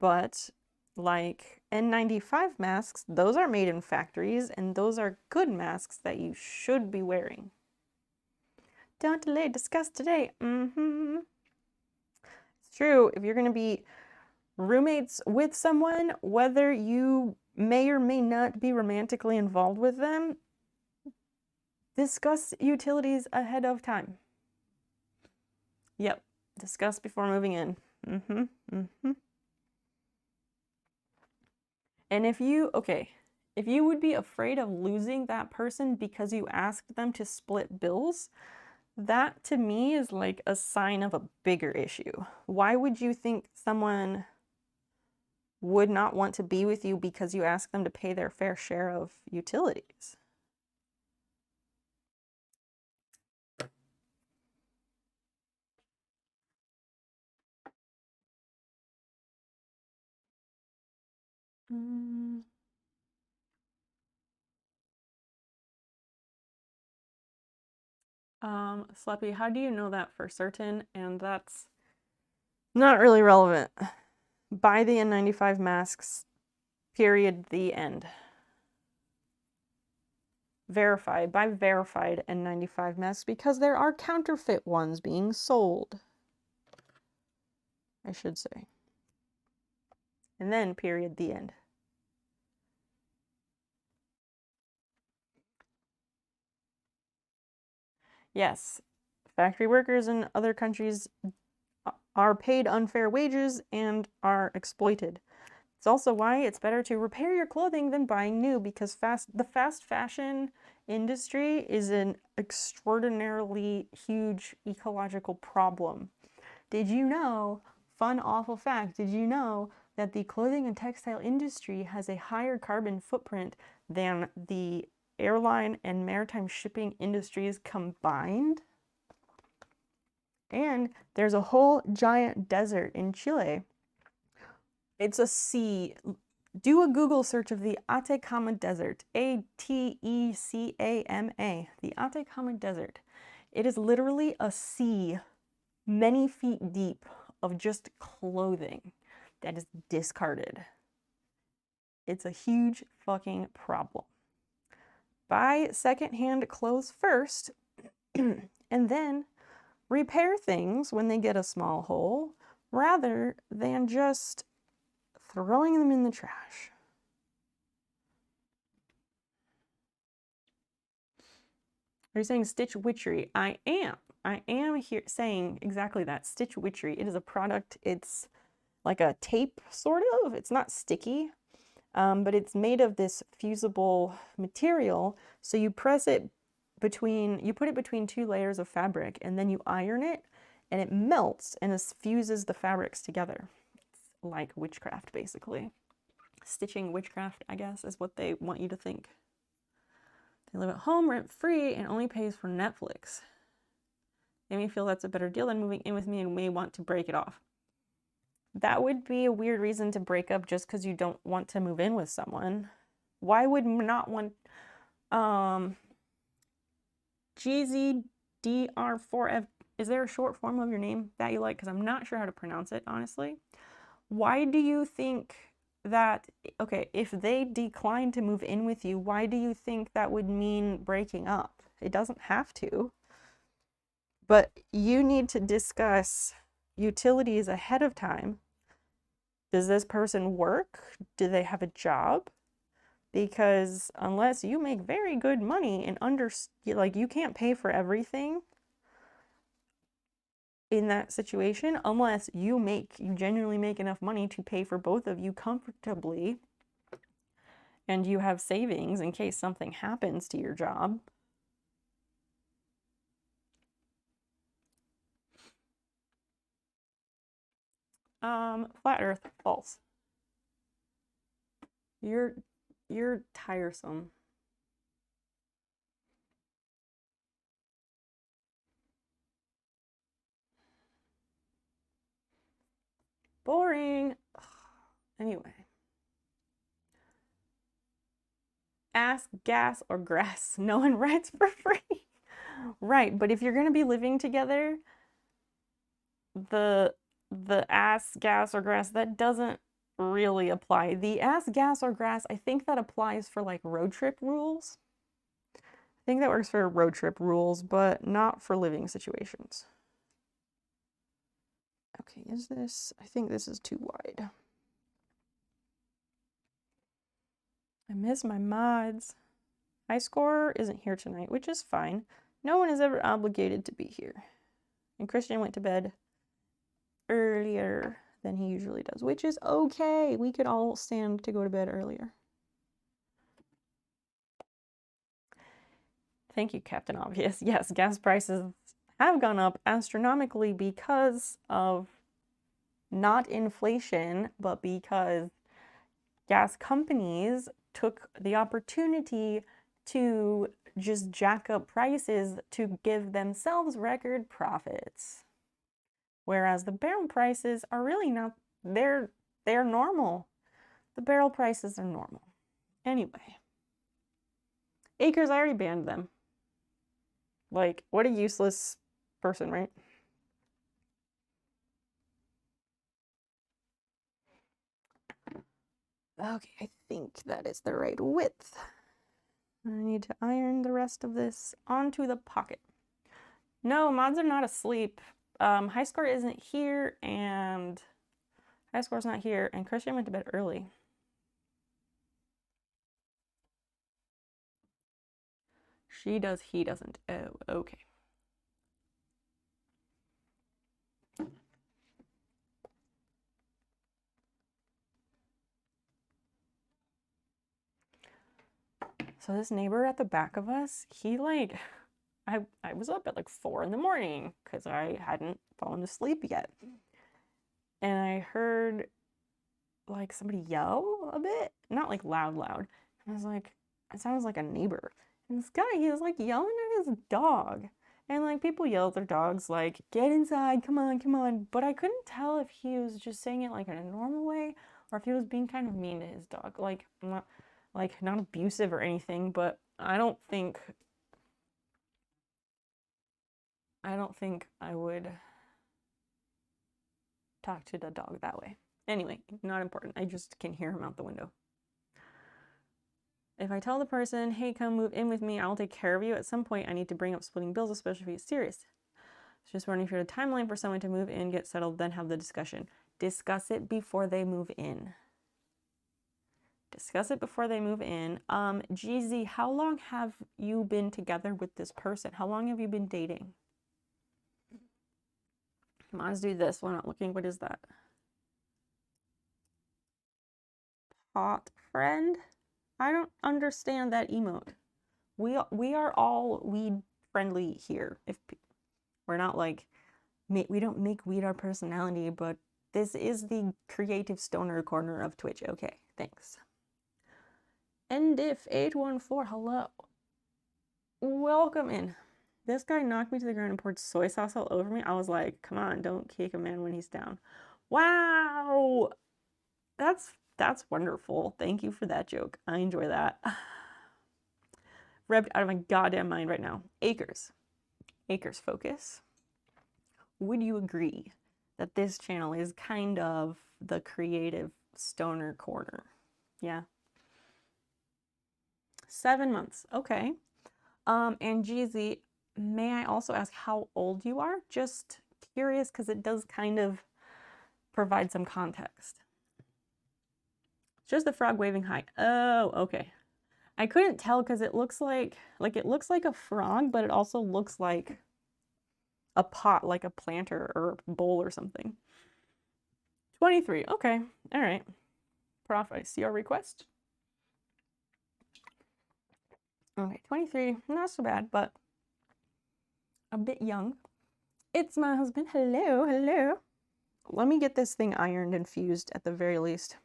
But like N95 masks, those are made in factories and those are good masks that you should be wearing. Don't delay, discuss today. It's true. If you're going to be roommates with someone, whether you may or may not be romantically involved with them, discuss utilities ahead of time. Yep, discuss before moving in. And if you would be afraid of losing that person because you asked them to split bills, that to me is like a sign of a bigger issue. Why would you think someone would not want to be with you because you ask them to pay their fair share of utilities? Sleppy, how do you know that for certain? And that's not really relevant. Buy the N95 masks period, the end. Verified by verified N95 masks because there are counterfeit ones being sold, I should say. And then period, the end. Yes, factory workers in other countries are paid unfair wages and are exploited. It's also why it's better to repair your clothing than buying new, because the fast fashion industry is an extraordinarily huge ecological problem. Did you know, fun awful fact, did you know that the clothing and textile industry has a higher carbon footprint than the airline and maritime shipping industries combined? And there's a whole giant desert in Chile. It's a sea. Do a Google search of the Atacama Desert, Atecama, the Atacama Desert. It is literally a sea many feet deep of just clothing that is discarded. It's a huge fucking problem. Buy secondhand clothes first and then repair things when they get a small hole rather than just throwing them in the trash. Are you saying stitch witchery? I am here saying exactly that. Stitch witchery. It is a product. It's like a tape, sort of. It's not sticky, but it's made of this fusible material. So you press it you put it between two layers of fabric, and then you iron it, and it melts and it fuses the fabrics together. It's like witchcraft, basically. Stitching witchcraft, I guess, is what they want you to think. They live at home rent-free and only pays for Netflix. They may feel that's a better deal than moving in with me and may want to break it off. That would be a weird reason to break up just because you don't want to move in with someone. Why would not want... GZDR4F, is there a short form of your name that you like? Because I'm not sure how to pronounce it, honestly. Why do you think that, okay, if they decline to move in with you, why do you think that would mean breaking up? It doesn't have to. But you need to discuss utilities ahead of time. Does this person work? Do they have a job? Because unless you make very good money and you can't pay for everything in that situation, unless you genuinely make enough money to pay for both of you comfortably, and you have savings in case something happens to your job. Flat Earth, false. You're tiresome. Boring. Anyway. Ask, gas, or grass. No one rents for free. Right, but if you're going to be living together, the ass, gas, or grass, that doesn't really apply. The ass, gas, or grass, I think that applies for like road trip rules. I think that works for road trip rules, but not for living situations. Okay, I think this is too wide. I miss my mods. High score isn't here tonight, which is fine. No one is ever obligated to be here. And Christian went to bed earlier than he usually does, which is okay. We could all stand to go to bed earlier. Thank you, Captain Obvious. Yes, gas prices have gone up astronomically because of not inflation, but because gas companies took the opportunity to just jack up prices to give themselves record profits. Whereas the barrel prices are really not, they're normal. The barrel prices are normal. Anyway. Acres, I already banned them. Like, what a useless person, right? Okay, I think that is the right width. I need to iron the rest of this onto the pocket. No, mods are not asleep. High score isn't here, and high score's not here, and Christian went to bed early. She does, he doesn't. Oh, okay. So this neighbor at the back of us, he like, I was up at like 4 in the morning because I hadn't fallen asleep yet. And I heard like somebody yell a bit, not like loud. And I was like, it sounds like a neighbor. And this guy, he was like yelling at his dog. And like people yell at their dogs like, get inside, come on. But I couldn't tell if he was just saying it like in a normal way or if he was being kind of mean to his dog. Not abusive or anything, but I don't think I would talk to the dog that way. Anyway, not important. I just can hear him out the window. If I tell the person, hey, come move in with me, I'll take care of you, at some point I need to bring up splitting bills, especially if it's serious. Just wondering if you had a timeline for someone to move in, get settled, then have the discussion. Discuss it before they move in. Discuss it before they move in. GZ, how long have you been together with this person? How long have you been dating? Let's do this. We're not looking. What is that? Hot friend? I don't understand that emote. We are all weed friendly here. If we're not like, we don't make weed our personality, but this is the creative stoner corner of Twitch. Okay, thanks. Ndif814, hello. Welcome in. This guy knocked me to the ground and poured soy sauce all over me. I was like, come on, don't kick a man when he's down. Wow. That's wonderful. Thank you for that joke. I enjoy that. Revved out of my goddamn mind right now. Acres focus. Would you agree that this channel is kind of the creative stoner corner? Yeah. 7 months. Okay. And GZ, may I also ask how old you are? Just curious because it does kind of provide some context. Just the frog waving hi. Oh, okay. I couldn't tell because it looks like it looks like a frog, but it also looks like a pot, like a planter or a bowl or something. 23. Okay. All right. Prof, I see your request. Okay, 23. Not so bad, but a bit young. It's my husband. Hello. Let me get this thing ironed and fused at the very least.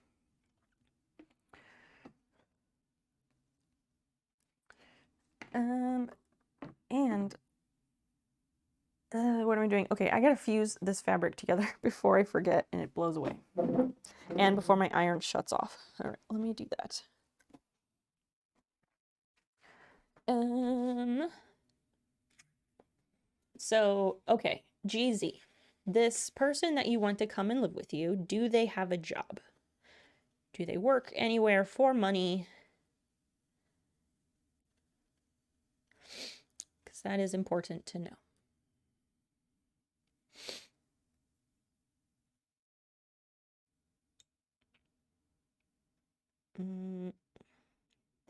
What am I doing? Okay, I gotta fuse this fabric together before I forget and it blows away. And before my iron shuts off. All right, let me do that. So, okay, GZ. This person that you want to come and live with you, do they have a job? Do they work anywhere for money? Because that is important to know.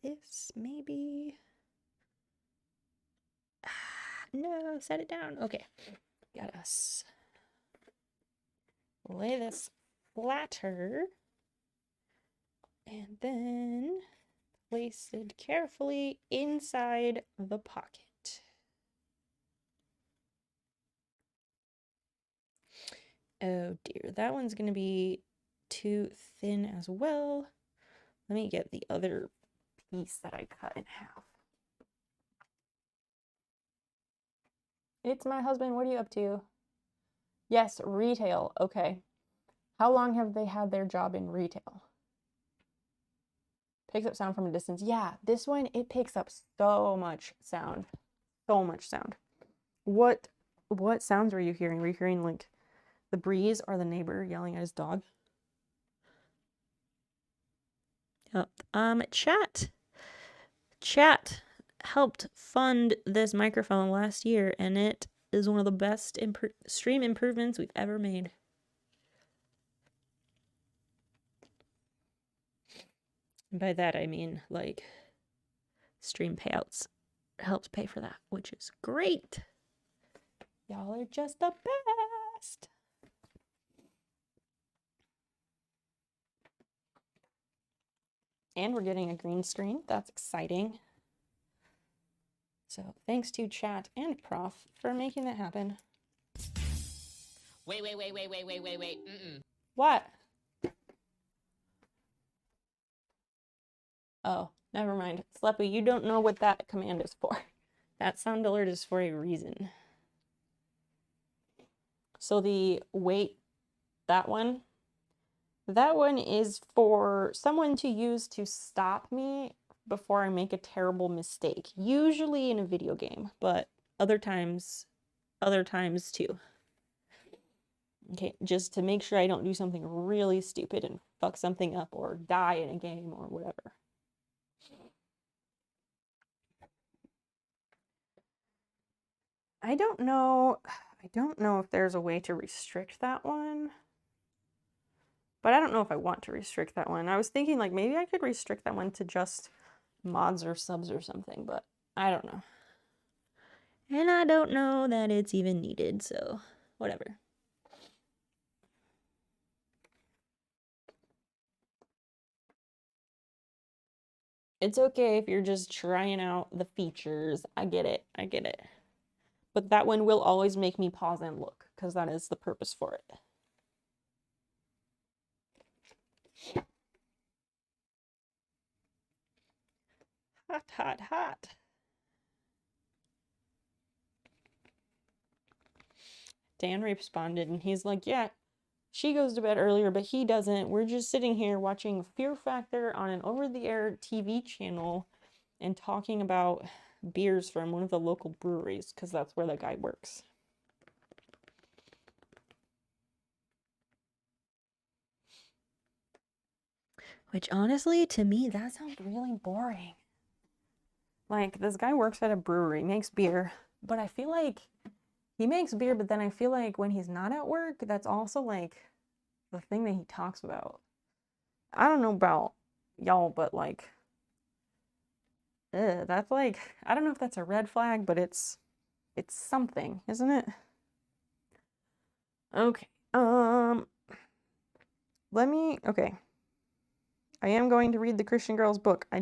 This maybe. No, set it down. Okay, got us. Lay this flatter. And then place it carefully inside the pocket. Oh dear, that one's gonna be too thin as well. Let me get the other piece that I cut in half. It's my husband. What are you up to? Yes, retail. Okay. How long have they had their job in retail? Picks up sound from a distance. Yeah, this one, it picks up so much sound. So much sound. What sounds were you hearing? Were you hearing like the breeze or the neighbor yelling at his dog? Chat helped fund this microphone last year, and it is one of the best stream improvements we've ever made. And by that I mean, like, stream payouts helped pay for that, which is great. Y'all are just the best. And we're getting a green screen. That's exciting. So thanks to chat and Prof for making that happen. Wait. Mm-mm. What? Oh, never mind. Sleppy, you don't know what that command is for. That sound alert is for a reason. So the wait, that one is for someone to use to stop me before I make a terrible mistake. Usually in a video game, but other times too. Okay, just to make sure I don't do something really stupid and fuck something up or die in a game or whatever. I don't know if there's a way to restrict that one. But I don't know if I want to restrict that one. I was thinking like maybe I could restrict that one to just mods or subs or something, but I don't know. And I don't know that it's even needed, so whatever. It's okay if you're just trying out the features. I get it. But that one will always make me pause and look, because that is the purpose for it. Hot. Dan responded and he's like, yeah, she goes to bed earlier, but he doesn't. We're just sitting here watching Fear Factor on an over-the-air TV channel and talking about beers from one of the local breweries, because that's where the guy works. Which honestly, to me, that sounds really boring. Like, this guy works at a brewery, makes beer, but I feel like he makes beer, but then I feel like when he's not at work, that's also like the thing that he talks about. I don't know about y'all, but like, that's like, I don't know if that's a red flag, but it's something, isn't it? Okay. Okay. I am going to read the Christian Girl's book. I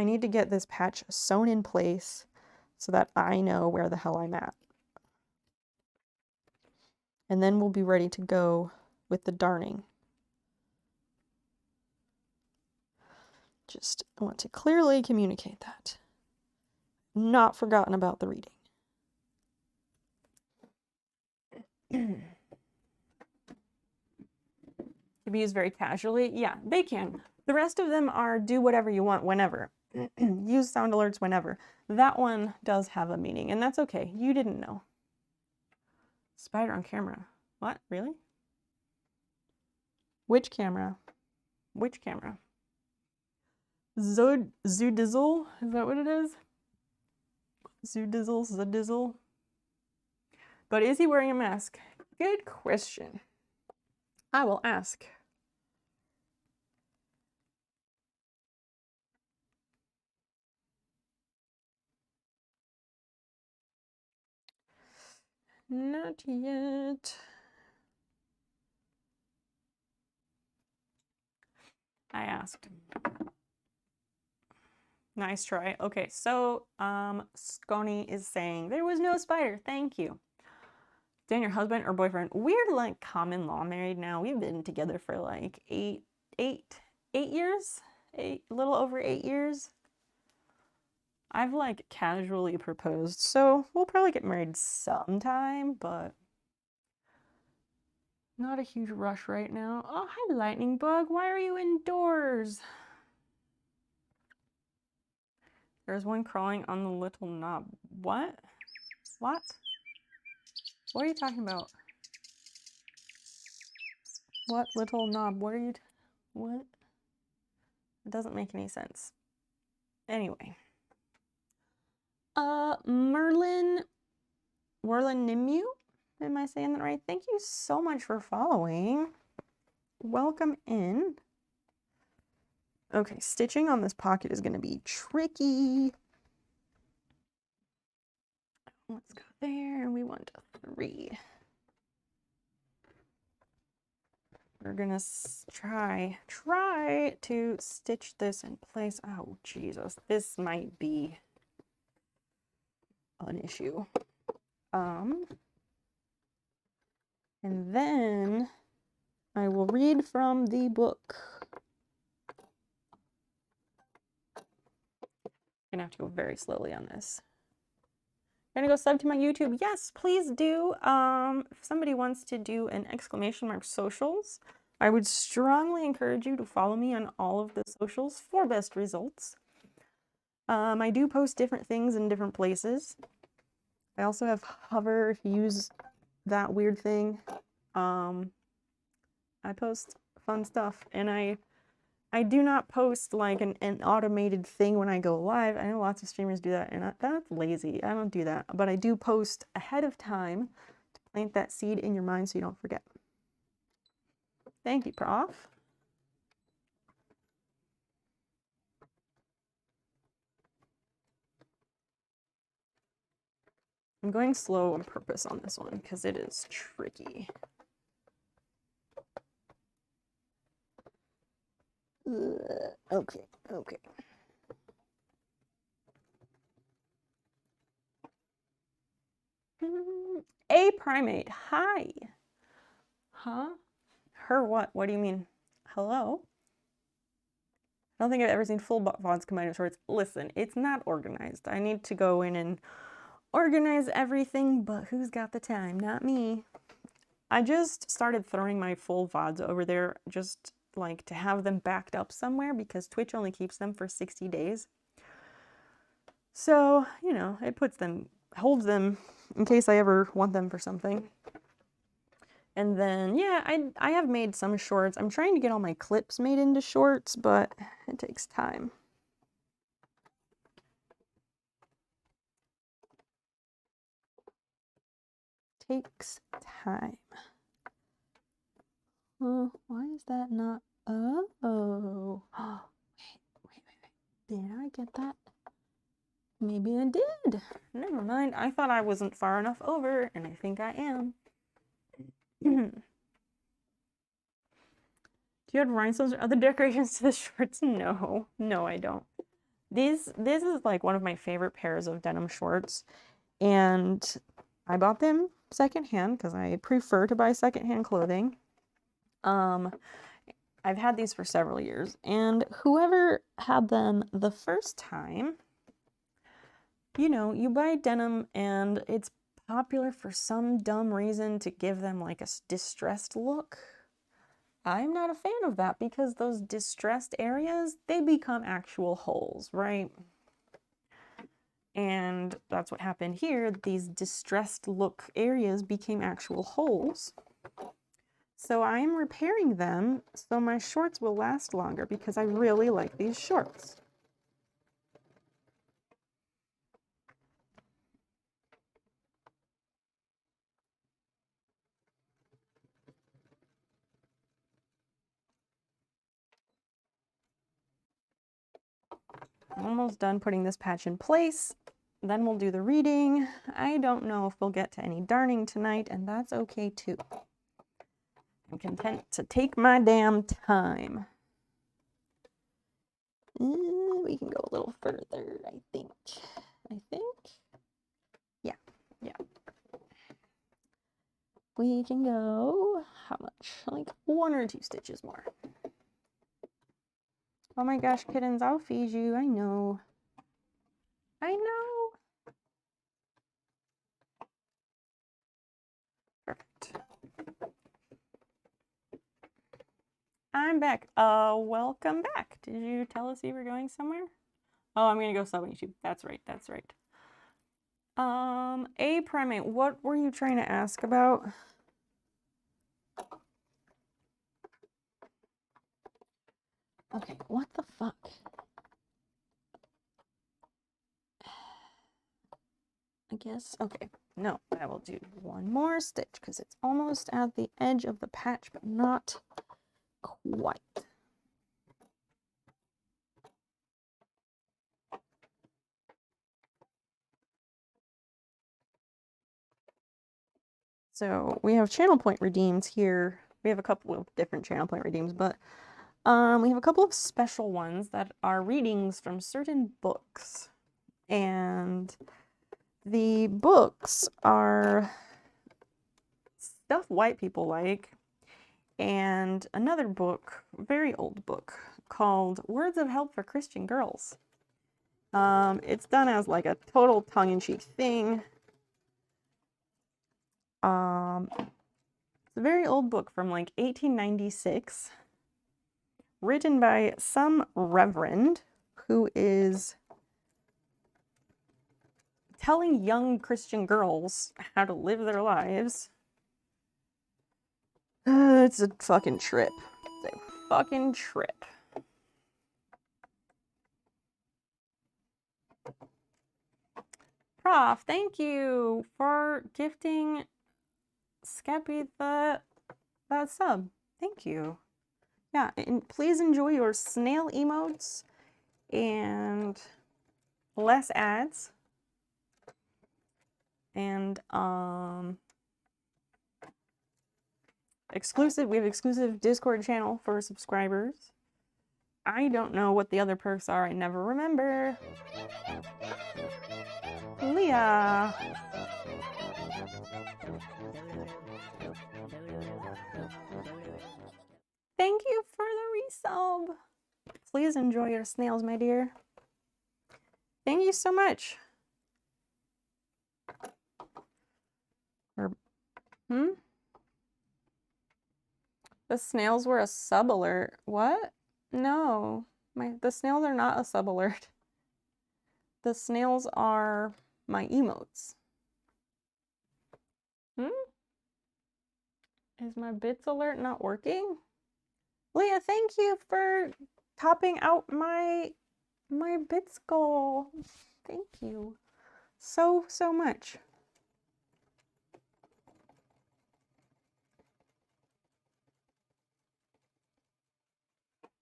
need to get this patch sewn in place so that I know where the hell I'm at. And then we'll be ready to go with the darning. Just want to clearly communicate that. Not forgotten about the reading. Can be used very casually. Yeah, they can. The rest of them are do whatever you want whenever. Use sound alerts whenever. That one does have a meaning, and that's okay. You didn't know. Spider on camera. What? Really? Which camera? Which camera? Zodizzle? Is that what it is? Zodizzle? But is he wearing a mask? Good question. I will ask. Not yet. I asked. Nice try. Okay, so Scony is saying there was no spider. Thank you. Dan, your husband or boyfriend? We're like common law married now. We've been together for like eight years. A little over 8 years. I've like casually proposed, so we'll probably get married sometime, but not a huge rush right now. Oh, hi, Lightning Bug. Why are you indoors? There's one crawling on the little knob. What? What? What are you talking about? What little knob? What are you... What? It doesn't make any sense. Anyway. Merlin Nimu? Am I saying that right? Thank you so much for following. Welcome in. Okay, stitching on this pocket is going to be tricky. Let's go there, and we want 3. We're gonna try to stitch this in place. Oh, Jesus, this might be an issue. And then I will read from the book. I'm gonna have to go very slowly on this. Gonna go sub to my YouTube. Yes, please do. If somebody wants to do an exclamation mark socials, I would strongly encourage you to follow me on all of the socials for best results. I do post different things in different places. I also have Hover if you use that weird thing. I post fun stuff, and I do not post like an automated thing when I go live. I know lots of streamers do that, and that's lazy. I don't do that, but I do post ahead of time to plant that seed in your mind so you don't forget. Thank you, Prof. I'm going slow on purpose on this one because it is tricky. Okay. A primate, hi. Huh? Her what? What do you mean? Hello? I don't think I've ever seen full VODs combined with shorts. Listen, it's not organized. I need to go in and organize everything, but who's got the time? Not me. I just started throwing my full VODs over there just like to have them backed up somewhere because Twitch only keeps them for 60 days. So, you know, it holds them in case I ever want them for something. And then, yeah, I have made some shorts. I'm trying to get all my clips made into shorts, but it takes time. Takes time. Why is that not? Oh. Wait. Did I get that? Maybe I did. Never mind. I thought I wasn't far enough over, and I think I am. Do you have rhinestones or other decorations to the shorts? No, I don't. This is like one of my favorite pairs of denim shorts, and I bought them secondhand because I prefer to buy secondhand clothing. I've had these for several years, and whoever had them the first time, you know, you buy denim and it's popular for some dumb reason to give them like a distressed look. I'm not a fan of that because those distressed areas, they become actual holes, right? And that's what happened here. These distressed look areas became actual holes. So I'm repairing them so my shorts will last longer because I really like these shorts. Almost done putting this patch in place. Then we'll do the reading. I don't know if we'll get to any darning tonight, and that's okay too. I'm content to take my damn time. We can go a little further, I think. Yeah. We can go, how much? Like 1 or 2 stitches more. Oh my gosh, kittens, I'll feed you. I know. Perfect. I'm back. Welcome back. Did you tell us you were going somewhere? Oh, I'm gonna go sub on YouTube. That's right. A primate, what were you trying to ask about? Okay, what the fuck? I guess, okay. No, I will do one more stitch because it's almost at the edge of the patch, but not quite. So we have channel point redeems here. We have a couple of different channel point redeems, but we have a couple of special ones that are readings from certain books. And the books are stuff white people like, and another book, very old book, called Words of Help for Christian Girls. It's done as like a total tongue-in-cheek thing. It's a very old book from like 1896, written by some reverend who is telling young Christian girls how to live their lives. It's a fucking trip. It's a fucking trip. Prof, thank you for gifting Skeppy that sub. Thank you. Yeah, and please enjoy your snail emotes and less ads. And we have exclusive Discord channel for subscribers. I don't know what the other perks are. I never remember. Leah. Thank you for the resub. Please enjoy your snails, my dear. Thank you so much. The snails were a sub alert. What? No. The snails are not a sub alert. The snails are my emotes. Is my bits alert not working? Leah, thank you for topping out my bits goal. Thank you so much.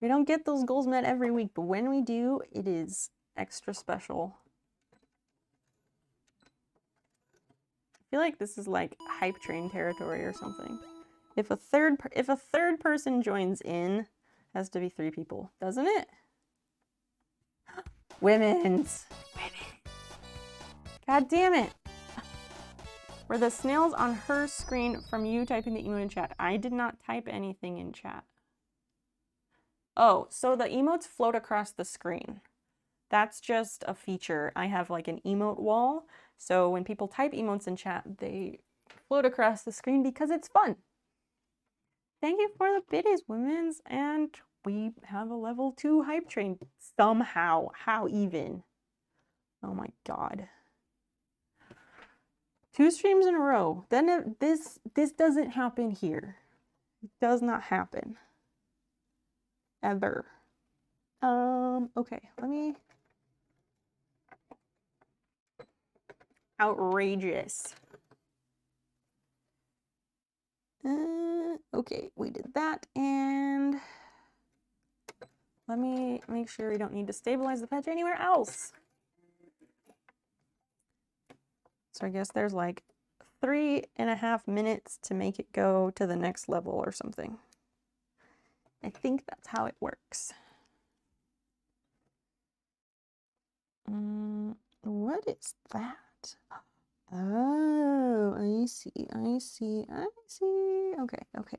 We don't get those goals met every week, but when we do, it is extra special. I feel like this is like hype train territory or something. If a third person joins in, it has to be 3 people, doesn't it? Women's. God damn it. Were the snails on her screen from you typing the emote in chat? I did not type anything in chat. Oh, so the emotes float across the screen. That's just a feature. I have like an emote wall. So when people type emotes in chat, they float across the screen because it's fun. Thank you for the biddies, women's. And we have a level 2 hype train somehow. How even? Oh my god. 2 streams in a row. Then this doesn't happen here. It does not happen. Ever. Okay, let me... Outrageous. Okay, we did that, and let me make sure we don't need to stabilize the patch anywhere else. So I guess there's like 3.5 minutes to make it go to the next level or something. I think that's how it works. What is that? Oh, I see. Okay.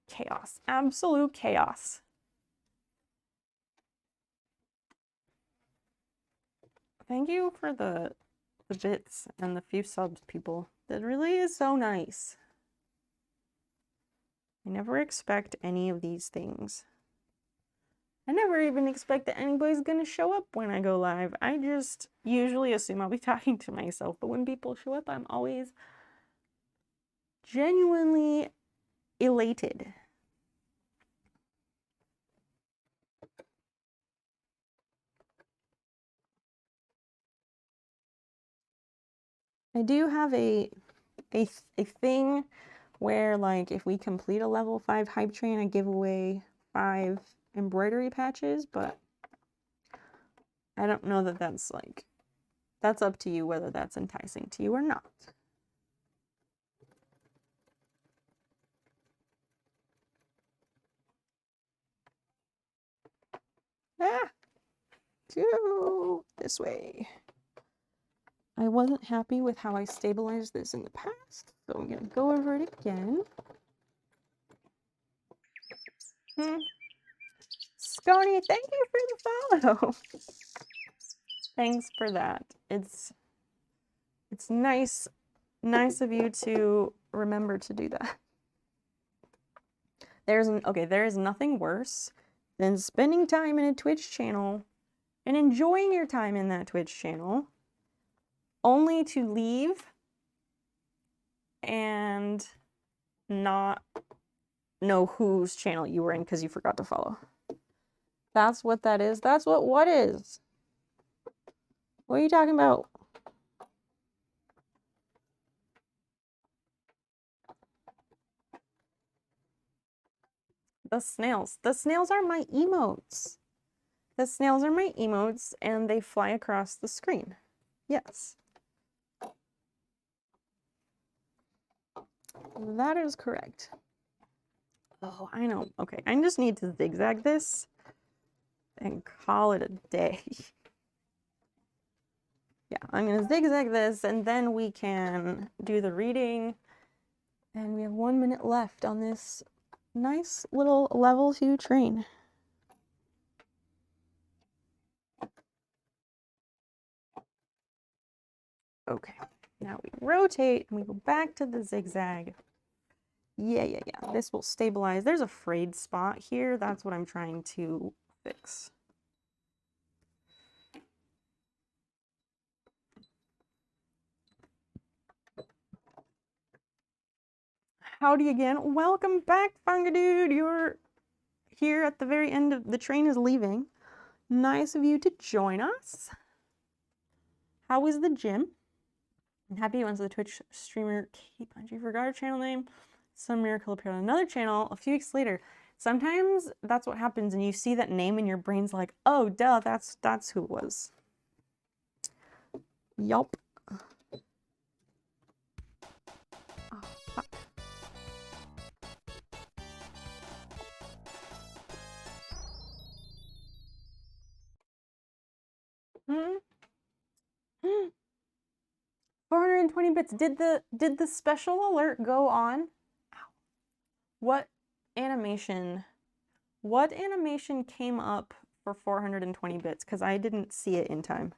Chaos. Absolute chaos. Thank you for the bits and the few subs, people. That really is so nice. I never expect any of these things. I never even expect that anybody's gonna show up when I go live. I just usually assume I'll be talking to myself, but when people show up, I'm always genuinely elated. I do have a thing where, like, if we complete a level 5 hype train, I give away 5 embroidery patches, but I don't know that that's, like, that's up to you whether that's enticing to you or not. Ah! This way. I wasn't happy with how I stabilized this in the past, so I'm gonna go over it again. Scony, thank you for the follow. Thanks for that. It's nice of you to remember to do that. There is nothing worse than spending time in a Twitch channel and enjoying your time in that Twitch channel only to leave and not know whose channel you were in because you forgot to follow. That's what that is. That's what is. What are you talking about? The snails. The snails are my emotes. The snails are my emotes and they fly across the screen. Yes. That is correct. Oh, I know. Okay, I just need to zigzag this and call it a day. Yeah, I'm gonna zigzag this and then we can do the reading. And we have 1 minute left on this nice little level 2 train. Okay, now we rotate and we go back to the zigzag. Yeah. This will stabilize. There's a frayed spot here. That's what I'm trying to fix. Howdy again. Welcome back, Fungadude. You're here at the very end of the train is leaving. Nice of you to join us. How was the gym? I'm happy you went to the Twitch streamer Kate Bungie. You forgot her channel name. Some miracle appeared on another channel a few weeks later. Sometimes that's what happens and you see that name and your brain's like, oh duh, that's who it was. Yup. Oh, fuck. Hmm? 420 bits. Did the special alert go on? Ow. What animation came up for 420 bits? Because I didn't see it in time.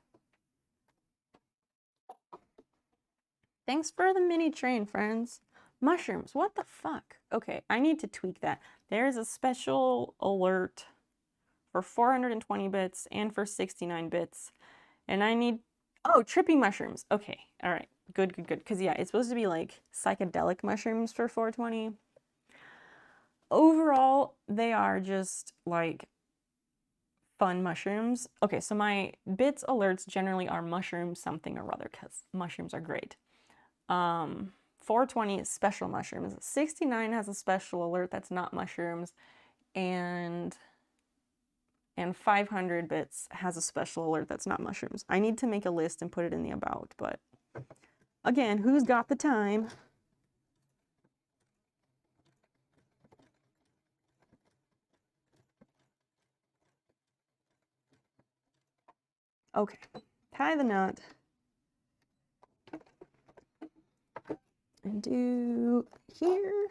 Thanks for the mini train, friends. Mushrooms, what the fuck? Okay, I need to tweak that. There's a special alert for 420 bits and for 69 bits. And I need, oh, trippy mushrooms. Okay, all right, good. Because yeah, it's supposed to be like psychedelic mushrooms for 420. Overall, they are just like fun mushrooms. Okay, so my bits alerts generally are mushrooms something or other because mushrooms are great. 420 is special mushrooms. 69 has a special alert that's not mushrooms, and 500 bits has a special alert that's not mushrooms. I need to make a list and put it in the about, but again, who's got the time? Okay, tie the knot. And do here.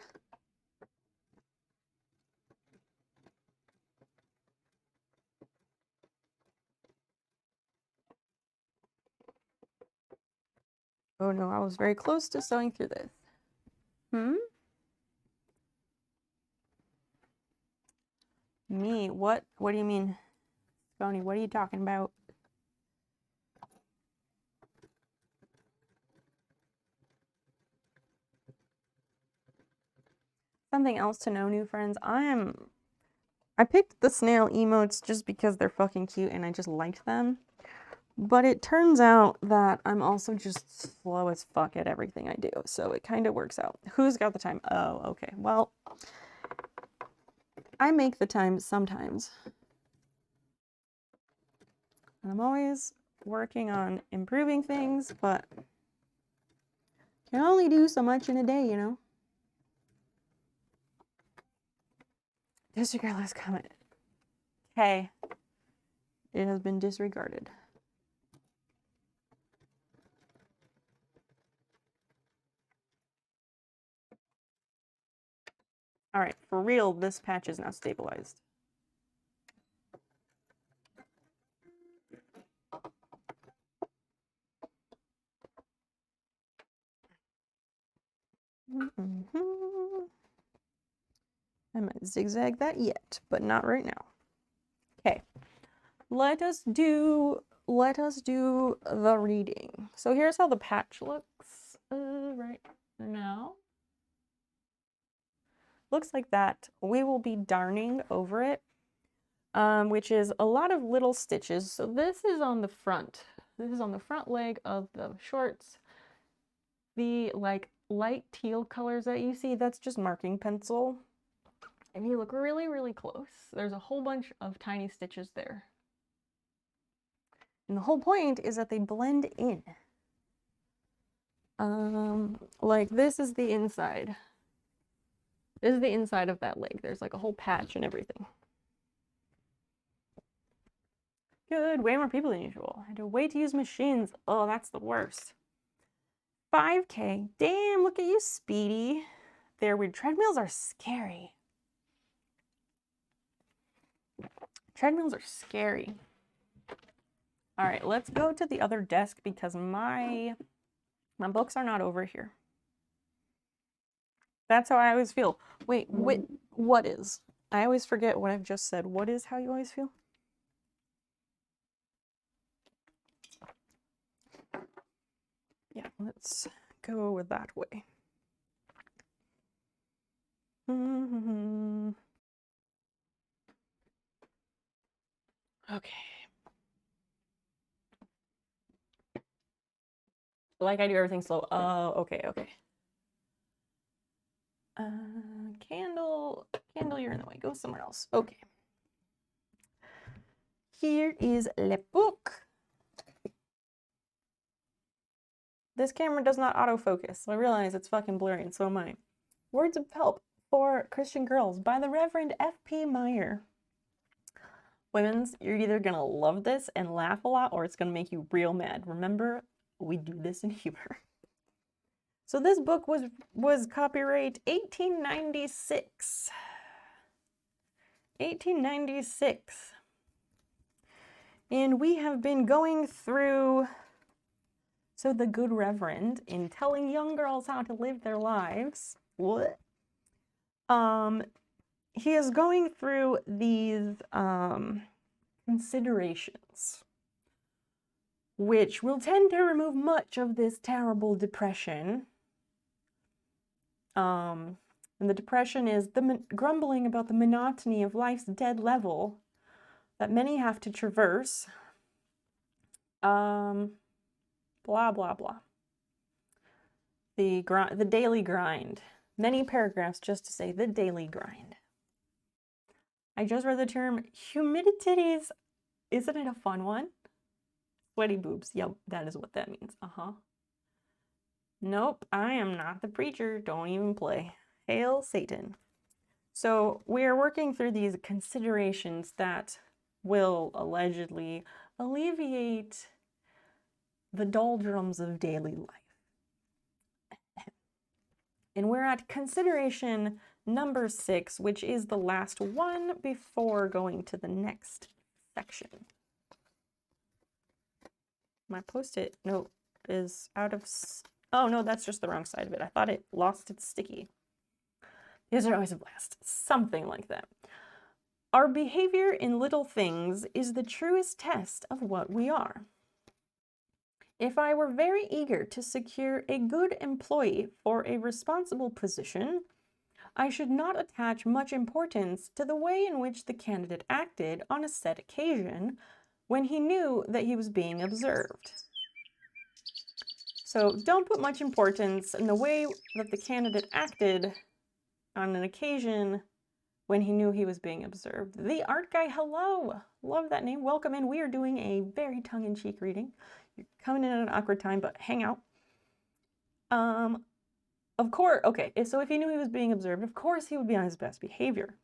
Oh no, I was very close to sewing through this. Me? What do you mean? Scony, what are you talking about? Something else to know, new friends. I picked the snail emotes just because they're fucking cute and I just liked them. But it turns out that I'm also just slow as fuck at everything I do, so it kind of works out. Who's got the time? Oh, okay. Well, I make the time sometimes. And I'm always working on improving things, but can only do so much in a day, you know? Disregard last comment. Okay. It has been disregarded. All right, for real, this patch is now stabilized. I might zigzag that yet, but not right now. Okay, let us do the reading. So here's how the patch looks right now. Looks like that. We will be darning over it, which is a lot of little stitches. So this is on the front. This is on the front leg of the shorts. The like light teal colors that you see, that's just marking pencil. And you look really, really close. There's a whole bunch of tiny stitches there. And the whole point is that they blend in. Like this is the inside. This is the inside of that leg. There's like a whole patch and everything. Good, way more people than usual. I had to wait to use machines. Oh, that's the worst. 5K. Damn, look at you, Speedy. Their weird treadmills are scary. Treadmills are scary. All right, let's go to the other desk because my books are not over here. That's how I always feel. Wait, what is? I always forget what I've just said. What is how you always feel? Yeah, let's go with that way. Okay. Like I do everything slow. Oh, okay. Candle, you're in the way. Go somewhere else. Okay. Here is le book. This camera does not autofocus, so I realize it's fucking blurry, and so am I. Words of Help for Christian Girls by the Reverend F.P. Meyer. Women's, you're either gonna love this and laugh a lot, or it's gonna make you real mad. Remember, we do this in humor. So this book was copyright 1896. 1896. And we have been going through, so the good Reverend, in telling young girls how to live their lives, he is going through these considerations, which will tend to remove much of this terrible depression. And the depression is the grumbling about the monotony of life's dead level that many have to traverse. Blah, blah, blah. The daily grind. Many paragraphs just to say the daily grind. I just read the term humidities. Isn't it a fun one? Sweaty boobs. Yep, that is what that means. Nope, I am not the preacher. Don't even play. Hail Satan. So we are working through these considerations that will allegedly alleviate the doldrums of daily life. And we're at consideration number 6, which is the last one before going to the next section. My post-it note is out of... Oh, no, that's just the wrong side of it. I thought it lost its sticky. These are always a blast. Something like that. Our behavior in little things is the truest test of what we are. If I were very eager to secure a good employee for a responsible position, I should not attach much importance to the way in which the candidate acted on a set occasion, when he knew that he was being observed. So don't put much importance in the way that the candidate acted on an occasion when he knew he was being observed. The art guy, hello. Love that name. Welcome in. We are doing a very tongue-in-cheek reading. You're coming in at an awkward time, but hang out. Of course, okay, so if he knew he was being observed, of course he would be on his best behavior.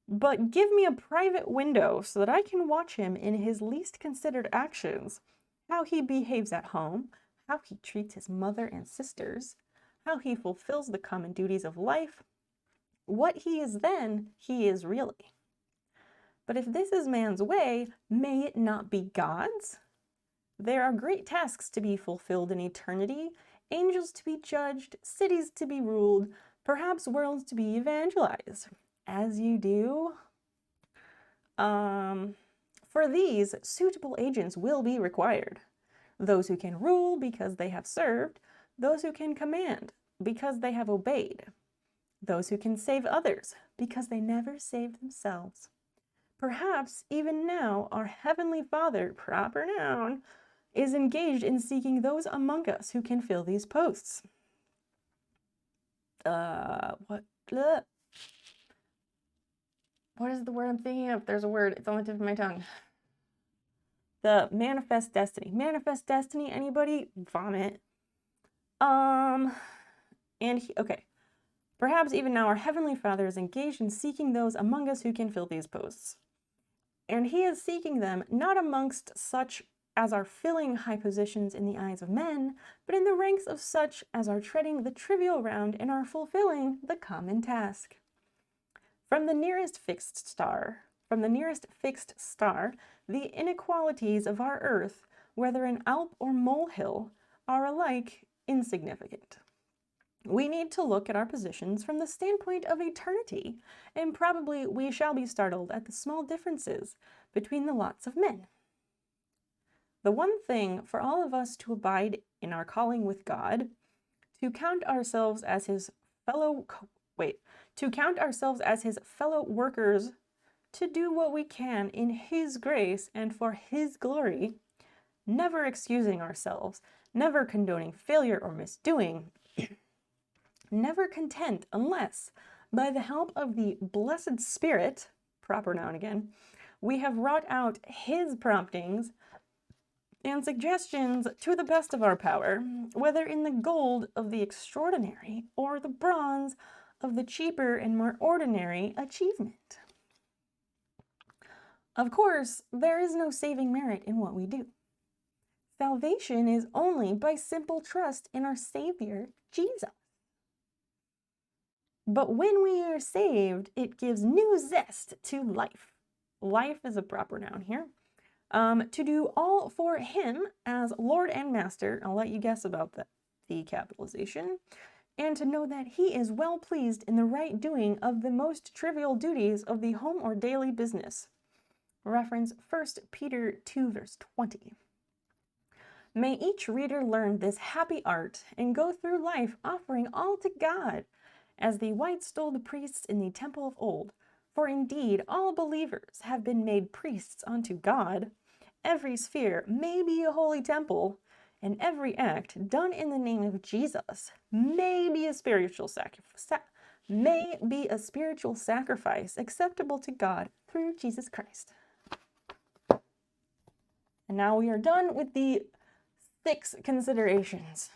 But give me a private window so that I can watch him in his least considered actions, how he behaves at home, how he treats his mother and sisters, how he fulfills the common duties of life. What he is then, he is really. But if this is man's way, may it not be God's? There are great tasks to be fulfilled in eternity, angels to be judged, cities to be ruled, perhaps worlds to be evangelized. As you do. For these, suitable agents will be required. Those who can rule because they have served, those who can command because they have obeyed, those who can save others because they never saved themselves. Perhaps even now our Heavenly Father, proper noun, is engaged in seeking those among us who can fill these posts. What is the word I'm thinking of? There's a word. It's on the tip of my tongue. The manifest destiny. Manifest destiny, anybody? Vomit. Okay. Perhaps even now our Heavenly Father is engaged in seeking those among us who can fill these posts. And he is seeking them not amongst such as are filling high positions in the eyes of men, but in the ranks of such as are treading the trivial round and are fulfilling the common task. From the nearest fixed star, the inequalities of our earth, whether an Alp or molehill, are alike insignificant. We need to look at our positions from the standpoint of eternity, and probably we shall be startled at the small differences between the lots of men. The one thing for all of us to abide in our calling with God, to count ourselves as his fellow workers, to do what we can in his grace and for his glory, never excusing ourselves, never condoning failure or misdoing, never content unless, by the help of the blessed Spirit, proper noun again, we have wrought out his promptings and suggestions to the best of our power, whether in the gold of the extraordinary or the bronze of the cheaper and more ordinary achievement. Of course, there is no saving merit in what we do. Salvation is only by simple trust in our Savior, Jesus. But when we are saved, it gives new zest to life. Life is a proper noun here. To do all for him as Lord and Master, I'll let you guess about the capitalization, and to know that he is well pleased in the right doing of the most trivial duties of the home or daily business. Reference 1 Peter 2 verse 20. May each reader learn this happy art and go through life offering all to God, as the white-stoled priests in the temple of old. For indeed all believers have been made priests unto God. Every sphere may be a holy temple, and every act done in the name of Jesus may be a spiritual sacrifice acceptable to God through Jesus Christ. And now we are done with the 6 considerations.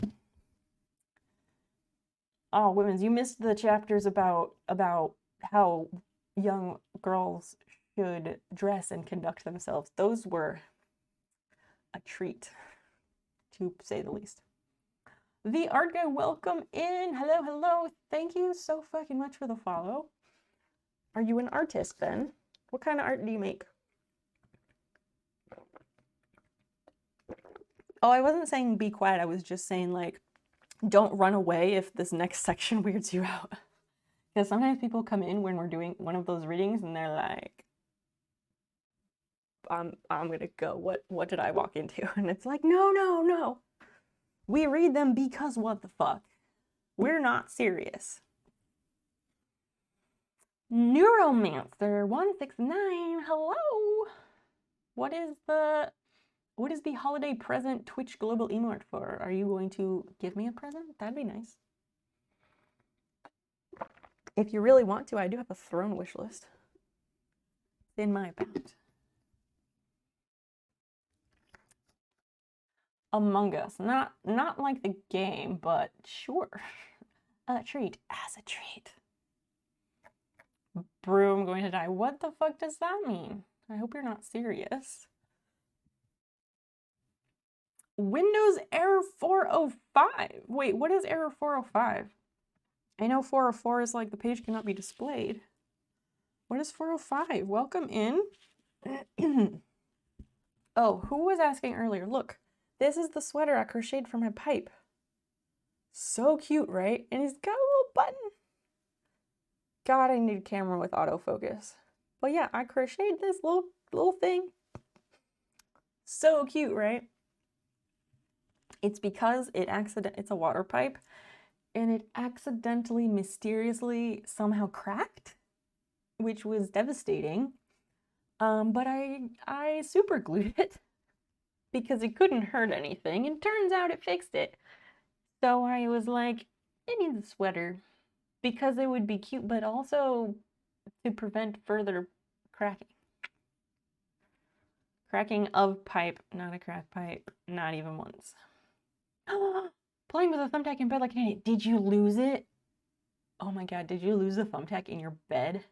Oh, women's, you missed the chapters about how young girls should dress and conduct themselves. Those were a treat, to say the least. The art guy, welcome in. Hello, hello. Thank you so fucking much for the follow. Are you an artist then? What kind of art do you make? Oh, I wasn't saying be quiet. I was just saying, like, don't run away if this next section weirds you out. Because sometimes people come in when we're doing one of those readings and they're like, I'm gonna go. What did I walk into? And it's like, no. We read them because what the fuck? We're not serious. Neuromancer 169, hello. What is the holiday present Twitch global emote for? Are you going to give me a present? That'd be nice. If you really want to, I do have a throne wish list. It's in my account. Among Us. Not like the game, but sure. A treat as a treat. Brew, I'm going to die. What the fuck does that mean? I hope you're not serious. Windows error 405. Wait, what is error 405? I know 404 is like the page cannot be displayed. What is 405? Welcome in. Oh, who was asking earlier? Look, this is the sweater I crocheted for my pipe. So cute, right? And he's got a little button. God, I need a camera with autofocus. But yeah, I crocheted this little thing. So cute, right? It's because it's a water pipe and it accidentally, mysteriously somehow cracked, which was devastating. But I super glued it because it couldn't hurt anything, and turns out it fixed it. So I was like, it needs a sweater because it would be cute, but also to prevent further cracking. Cracking of pipe, not a crack pipe, not even once. Playing with a thumbtack in bed like an idiot. Did you lose it? Oh my god, did you lose the thumbtack in your bed?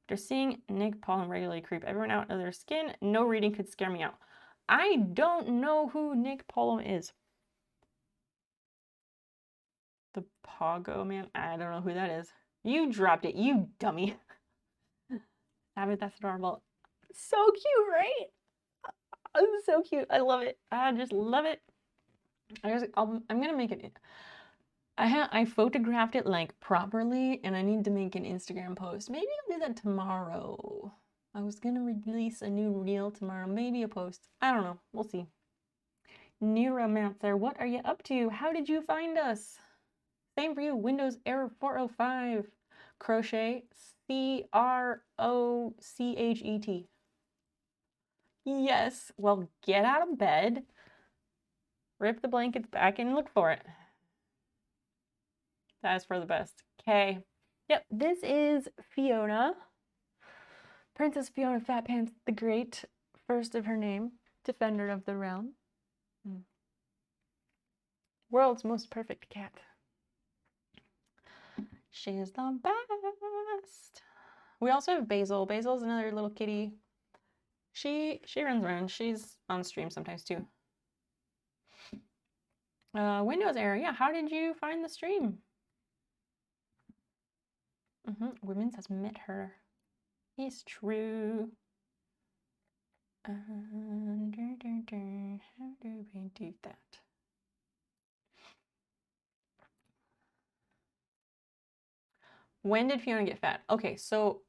After seeing Nick Paul regularly creep everyone out of their skin, no reading could scare me out. I don't know who Nick Paul is. The Pogo Man? I don't know who that is. You dropped it, you dummy. That's adorable. So cute, right? Oh, so cute. I love it. I just love it. I'm gonna make it. I photographed it like properly, and I need to make an Instagram post. Maybe I'll do that tomorrow. I was gonna release a new reel tomorrow, maybe a post. I don't know. We'll see. Neuromancer, what are you up to? How did you find us? Same for you. Windows error 405. Crochet CROCHET. Yes. Well, get out of bed. Rip the blankets back and look for it. That is for the best. Okay. Yep, this is Fiona. Princess Fiona Fat Pants the Great, first of her name, defender of the realm. World's most perfect cat. She is the best. We also have Basil. Basil's another little kitty. She runs around. She's on stream sometimes too. Windows error. Yeah, how did you find the stream? Women's has met her. It's true. How do we do that? When did Fiona get fat? Okay, so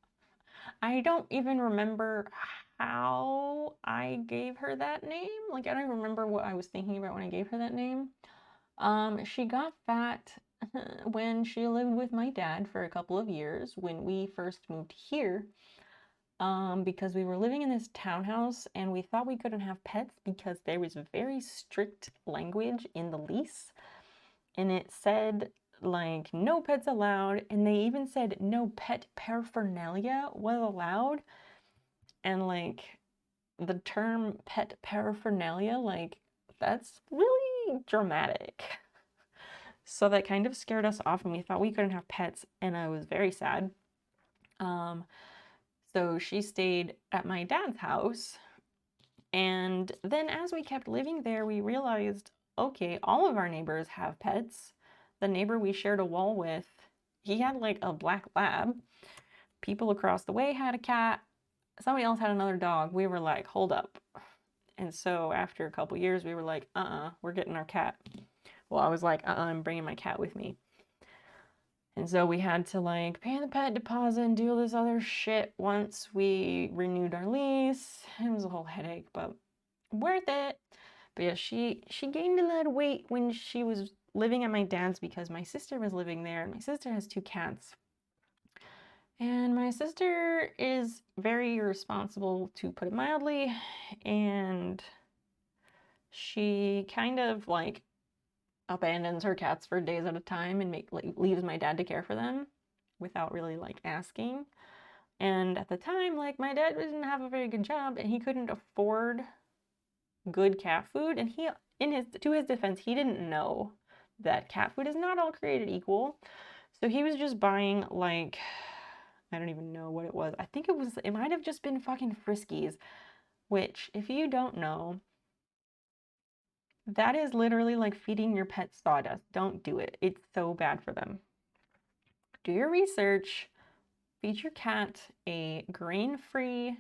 I don't even remember how I gave her that name. Like, I don't even remember what I was thinking about when I gave her that name. She got fat when she lived with my dad for a couple of years when we first moved here. Because we were living in this townhouse and we thought we couldn't have pets because there was very strict language in the lease. And it said, like, no pets allowed. And they even said no pet paraphernalia was allowed. And, like, the term pet paraphernalia, like, that's really dramatic. So that kind of scared us off and we thought we couldn't have pets. And I was very sad. So she stayed at my dad's house. And then as we kept living there, we realized, okay, all of our neighbors have pets. The neighbor we shared a wall with, he had like a black lab. People across the way had a cat. Somebody else had another dog. We were like, hold up. And so after a couple years, we were like, we're getting our cat. Well, I was like, I'm bringing my cat with me. And so we had to like pay the pet deposit and do all this other shit once we renewed our lease. It was a whole headache, but worth it. But yeah, she gained a lot of weight when she was living at my dad's because my sister was living there. My sister has 2 cats. And my sister is very irresponsible, to put it mildly, and she kind of like abandons her cats for days at a time and leaves my dad to care for them without really like asking. And at the time, like, my dad didn't have a very good job and he couldn't afford good cat food, and to his defense, he didn't know that cat food is not all created equal. So he was just buying, like, I don't even know what it was. I think it might have just been fucking Friskies, which, if you don't know, that is literally like feeding your pet sawdust. Don't do it. It's so bad for them. Do your research. Feed your cat a grain-free,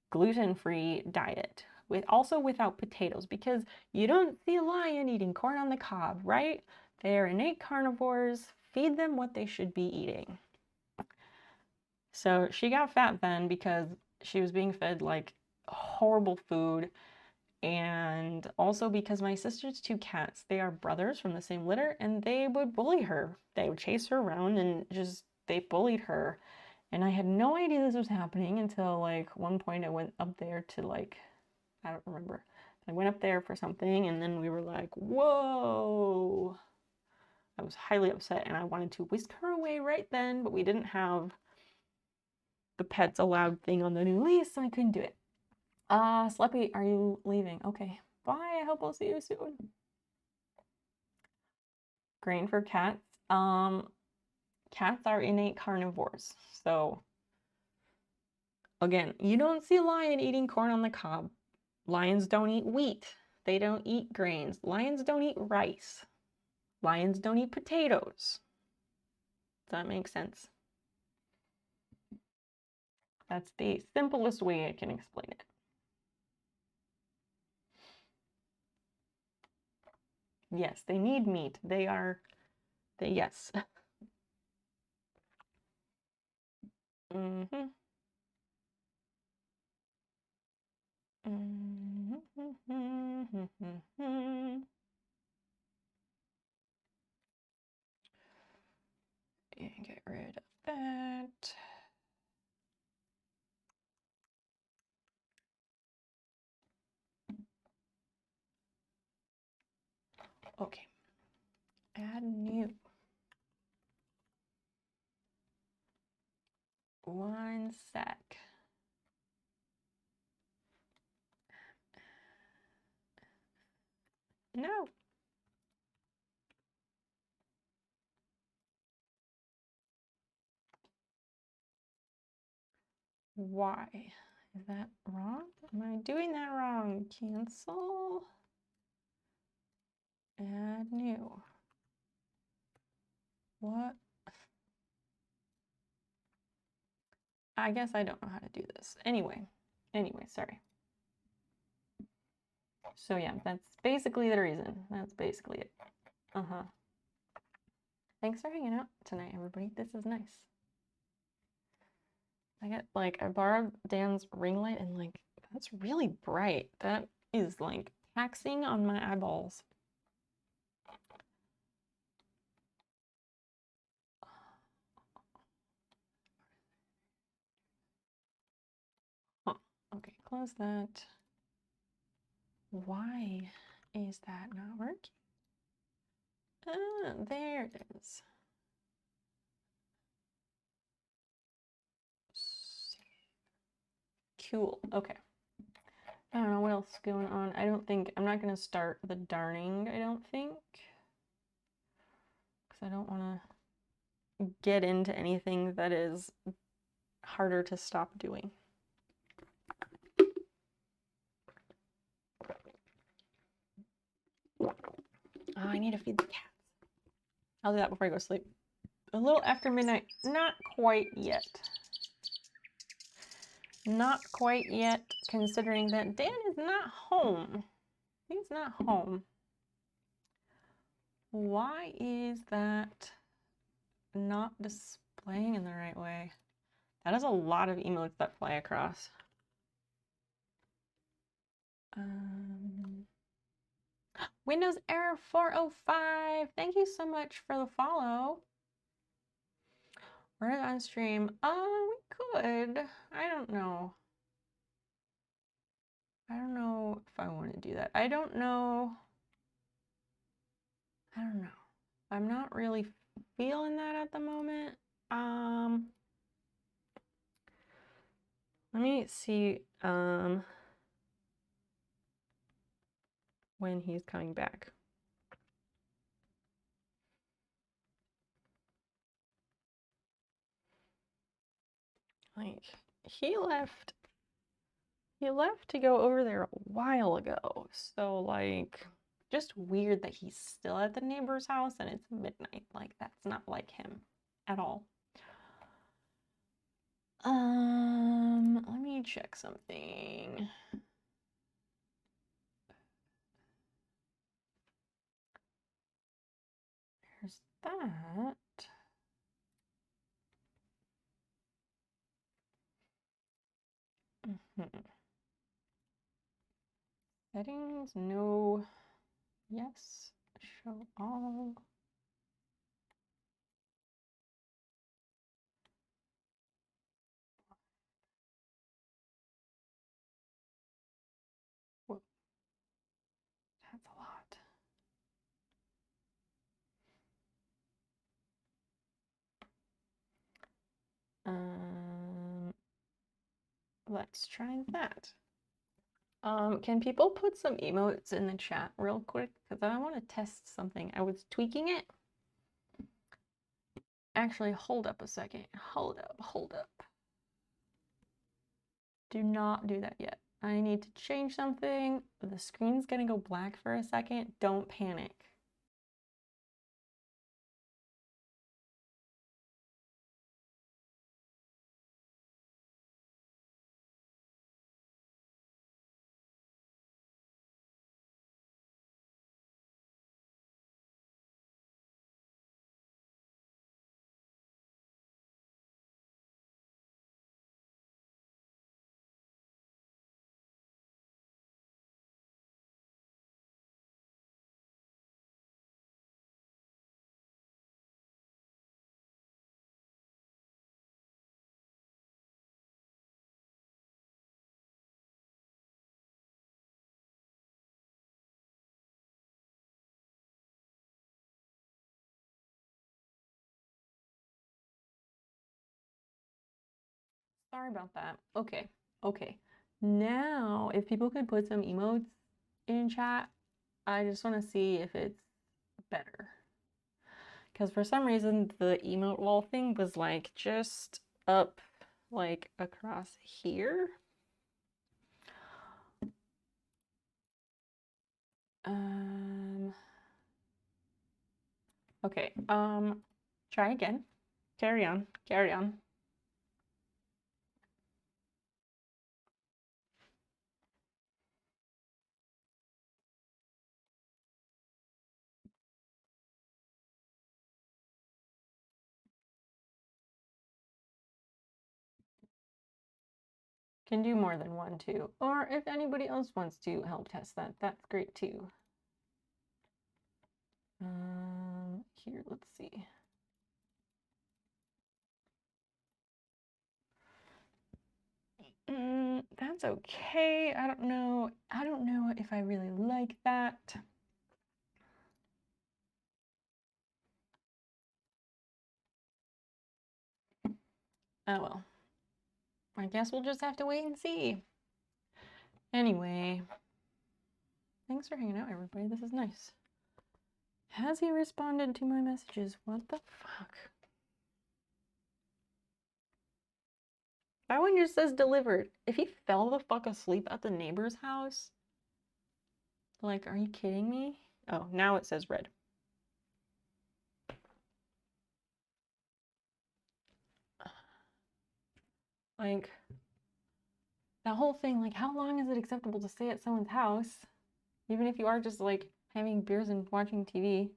gluten-free diet, also without potatoes, because you don't see a lion eating corn on the cob, right? They are innate carnivores. Feed them what they should be eating. So she got fat then because she was being fed like horrible food, and also because my sister's two cats, they are brothers from the same litter, and they would bully her. They would chase her around and they bullied her. And I had no idea this was happening until like one point I went up there to like, I don't remember. I went up there for something and then we were like, whoa. I was highly upset and I wanted to whisk her away right then, but we didn't have the pets allowed thing on the new lease, so I couldn't do it. Sleppy, are you leaving? Okay. Bye. I hope I'll see you soon. Grain for cats. Cats are innate carnivores. So again, you don't see a lion eating corn on the cob. Lions don't eat wheat. They don't eat grains. Lions don't eat rice. Lions don't eat potatoes. Does that make sense? That's the simplest way I can explain it. Yes, they need meat. Yes. Mm-hmm. And get rid of that. Okay. Add new. One sec. No. Why? Is that wrong? Am I doing that wrong? Cancel. Add new. What? I guess I don't know how to do this. Anyway, sorry. So yeah, that's basically the reason. That's basically it. Uh-huh. Thanks for hanging out tonight, everybody. This is nice. I borrowed Dan's ring light and like, that's really bright. That is like taxing on my eyeballs. Huh. Okay, close that. Why is that not working? There it is. Cool. Okay. I don't know what else is going on. I'm not going to start the darning, I don't think. Because I don't want to get into anything that is harder to stop doing. Oh, I need to feed the cats. I'll do that before I go to sleep. A little after midnight. Not quite yet. Not quite yet, considering that Dan is not home. He's not home. Why is that not displaying in the right way? That is a lot of emotes that fly across. Windows error 405. Thank you so much for the follow. Run it on stream. We could. I don't know. I don't know if I want to do that. I don't know. I'm not really feeling that at the moment. Let me see when he's coming back. Like he left to go over there a while ago. So like just weird that he's still at the neighbor's house and it's midnight. Like that's not like him at all. Let me check something. There's that. Settings, no. Yes, show all. Whoa, that's a lot. Let's try that. Can people put some emotes in the chat real quick? Because I want to test something. I was tweaking it. Actually, hold up a second. Hold up. Do not do that yet. I need to change something. The screen's gonna go black for a second. Don't panic. Sorry about that. Okay. Now, if people could put some emotes in chat, I just want to see if it's better. Because for some reason, the emote wall thing was like just up like across here. Okay, try again. Carry on. Can do more than one too. Or if anybody else wants to help test that, that's great too. Here, let's see. That's okay. I don't know if I really like that. Oh well. I guess we'll just have to wait and see. Anyway, thanks for hanging out, everybody. This is nice. Has he responded to my messages? What the fuck? That one just says delivered. If he fell the fuck asleep at the neighbor's house, like, are you kidding me? Oh, now it says red. Like, that whole thing, like, how long is it acceptable to stay at someone's house? Even if you are just, like, having beers and watching TV.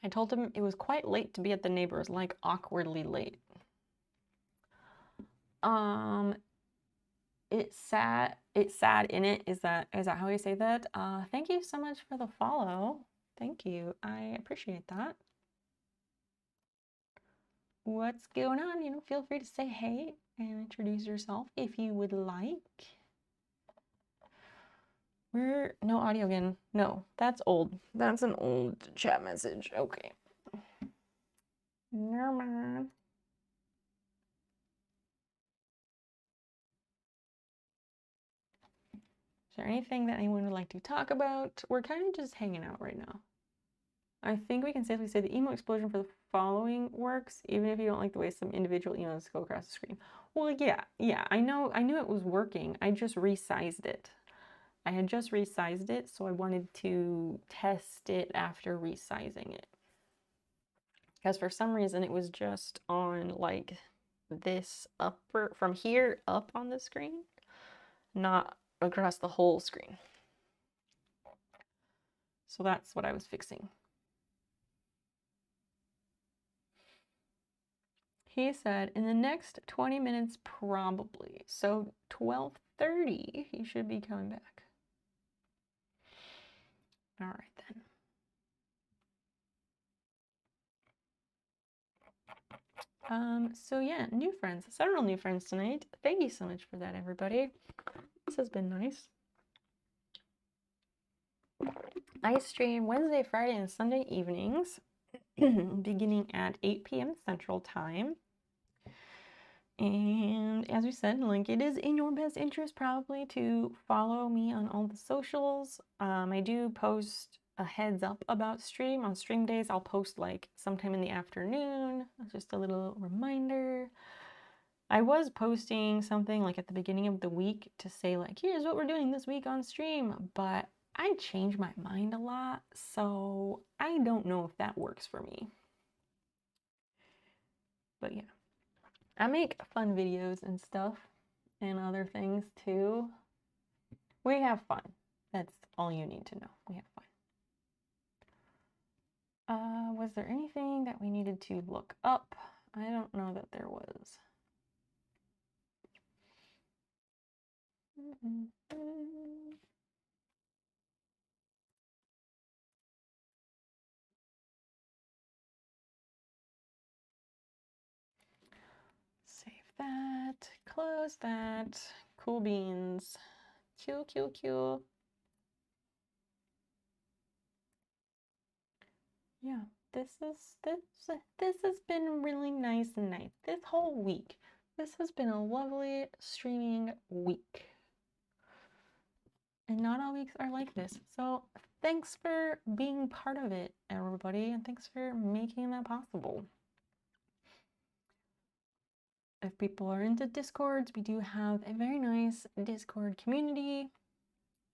I told him it was quite late to be at the neighbors, like awkwardly late. It's sad in it. Is that how you say that? Thank you so much for the follow. Thank you. I appreciate that. What's going on? You know, feel free to say hey and introduce yourself if you would like. We're no audio again. No, that's old. That's an old chat message. Okay. Never mind. Is there anything that anyone would like to talk about? We're kind of just hanging out right now. I think we can safely say the emo explosion for the following works, even if you don't like the way some individual emos go across the screen. Well, yeah, I knew it was working. I just resized it. I had just resized it, so I wanted to test it after resizing it. Because for some reason it was just on like this upper, from here up on the screen, not across the whole screen. So that's what I was fixing. He said in the next 20 minutes probably. So 12:30 he should be coming back. All right then. So yeah, new friends, several new friends tonight. Thank you so much for that, everybody. This has been nice. I stream Wednesday, Friday, and Sunday evenings, beginning at 8 p.m. Central Time. And as we said, like, it is in your best interest probably to follow me on all the socials. I do post a heads up about stream. On stream days, I'll post like sometime in the afternoon. Just a little reminder. I was posting something like at the beginning of the week to say like, here's what we're doing this week on stream, but I change my mind a lot, so I don't know if that works for me. But yeah, I make fun videos and stuff and other things too. We have fun. That's all you need to know. We have fun. Was there anything that we needed to look up? I don't know that there was. Save that, close that. Cool beans. Cool. Yeah, this has been really nice and nice. This whole week. This has been a lovely streaming week. And not all weeks are like this. So thanks for being part of it, everybody, and thanks for making that possible. If people are into Discords, we do have a very nice Discord community.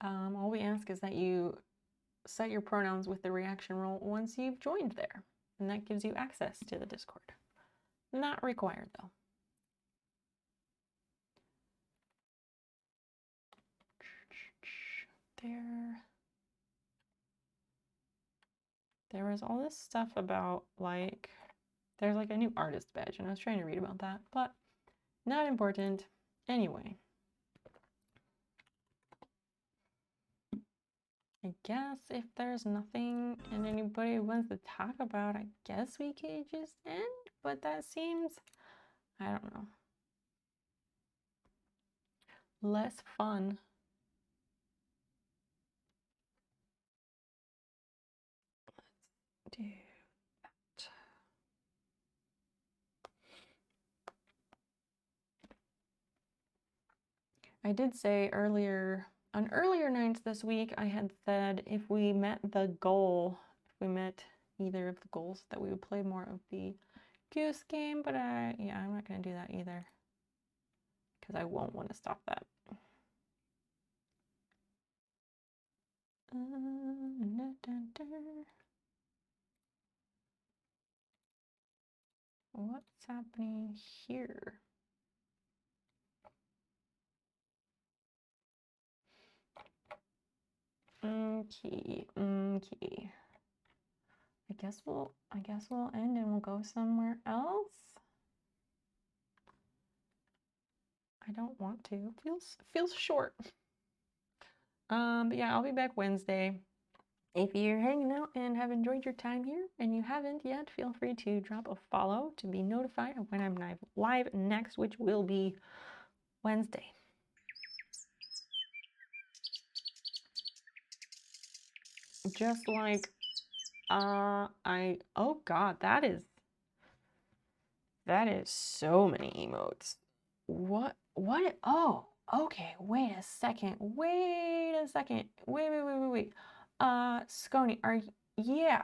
All we ask is that you set your pronouns with the reaction role once you've joined there, and that gives you access to the Discord. Not required though. There was all this stuff about like, there's like a new artist badge, and I was trying to read about that, but not important. Anyway, I guess if there's nothing and anybody wants to talk about, I guess we could just end, but that seems, I don't know, less fun. Let's do that. I did say earlier, on earlier nights this week, I had said if we met the goal, if we met either of the goals, that we would play more of the Goose Game, but yeah, I'm not going to do that either, because I won't want to stop that. What's happening here? Okay. I I guess we'll end and we'll go somewhere else. I don't want to. Feels short. But yeah, I'll be back Wednesday. If you're hanging out and have enjoyed your time here and you haven't yet, feel free to drop a follow to be notified of when I'm live next, which will be Wednesday. Just like oh God, that is so many emotes. What? Oh, okay, wait a second. Wait. Scony, yeah.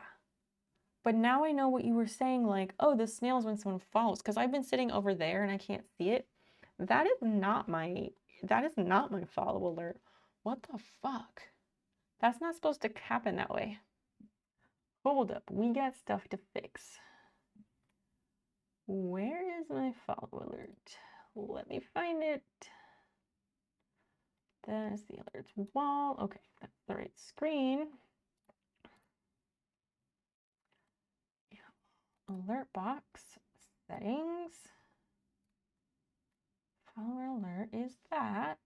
But now I know what you were saying, like, oh, the snails when someone follows, because I've been sitting over there and I can't see it. That is not my follow alert. What the fuck? That's not supposed to happen that way. Hold up, we got stuff to fix. Where is my follow alert? Let me find it. That is the alerts wall. Okay, that's the right screen. Yeah. Alert box, settings. Follower alert is that.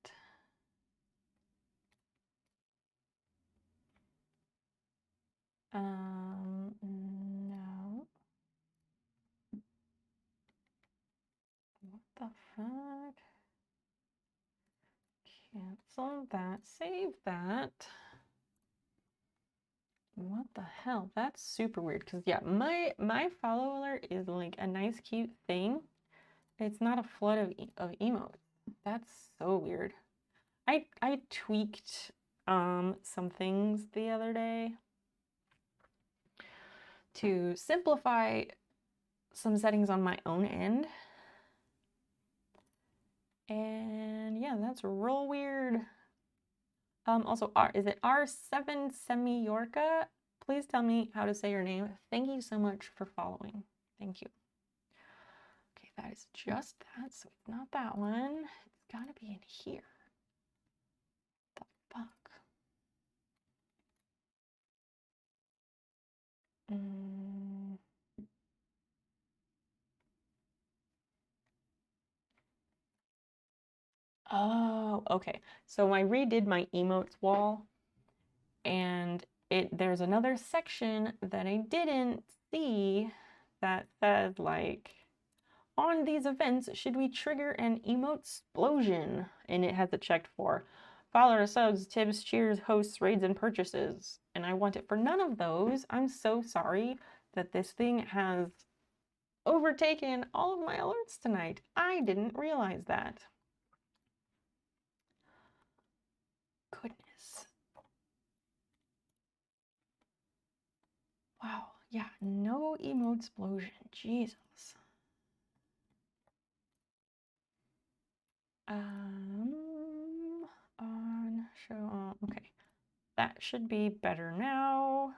No. What the fuck? Cancel that, save that. What the hell? That's super weird because yeah, my follow alert is like a nice cute thing. It's not a flood of emotes. That's so weird. I tweaked some things the other day to simplify some settings on my own end. And yeah, that's real weird. Also, is it R7 Semiorca? Please tell me how to say your name. Thank you so much for following. Thank you. Okay, that is just that, so it's not that one. It's gotta be in here. What the fuck? Oh, okay. So I redid my emotes wall, and there's another section that I didn't see that says like, on these events, should we trigger an emote explosion? And it has it checked for followers, subs, tips, cheers, hosts, raids, and purchases. And I want it for none of those. I'm so sorry that this thing has overtaken all of my alerts tonight. I didn't realize that. Goodness. Wow, yeah, no emote explosion. Jesus. On show, okay. That should be better now.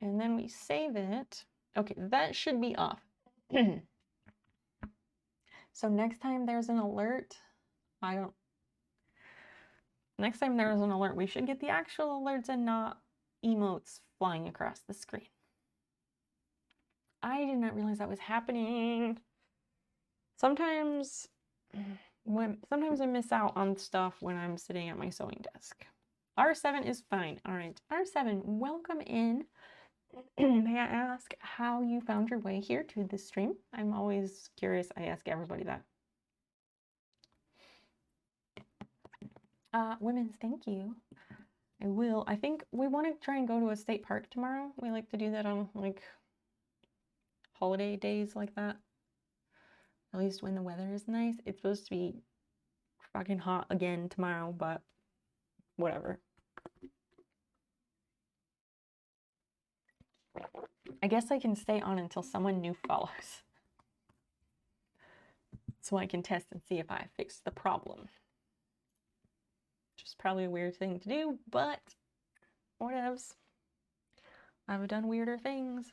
And then we save it. Okay, that should be off. So next time there's an alert, next time there's an alert, we should get the actual alerts and not emotes flying across the screen. I did not realize that was happening. Sometimes I miss out on stuff when I'm sitting at my sewing desk. R7 is fine. All right, R7, welcome in. May I ask how you found your way here to this stream? I'm always curious. I ask everybody that. Women's, thank you. I will. I think we want to try and go to a state park tomorrow. We like to do that on like holiday days like that. At least when the weather is nice. It's supposed to be fucking hot again tomorrow, but whatever. I guess I can stay on until someone new follows. So I can test and see if I fixed the problem. Which is probably a weird thing to do, but whatevs. I've done weirder things.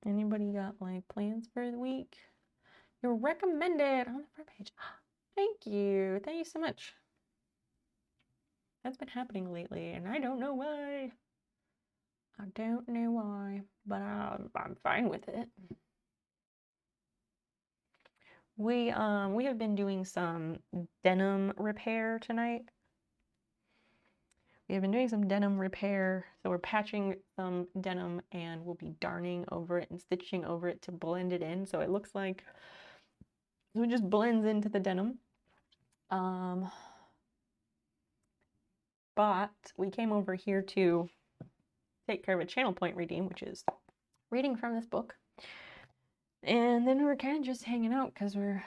Anybody got like plans for the week? You're recommended on the front page. Thank you so much. That's been happening lately, and I don't know why. I don't know why, but I'm fine with it. We have been doing some denim repair tonight. We have been doing some denim repair, so we're patching some denim and we'll be darning over it and stitching over it to blend it in, so it looks like it just blends into the denim. But we came over here to take care of a channel point reading, which is reading from this book. And then we're kind of just hanging out because we're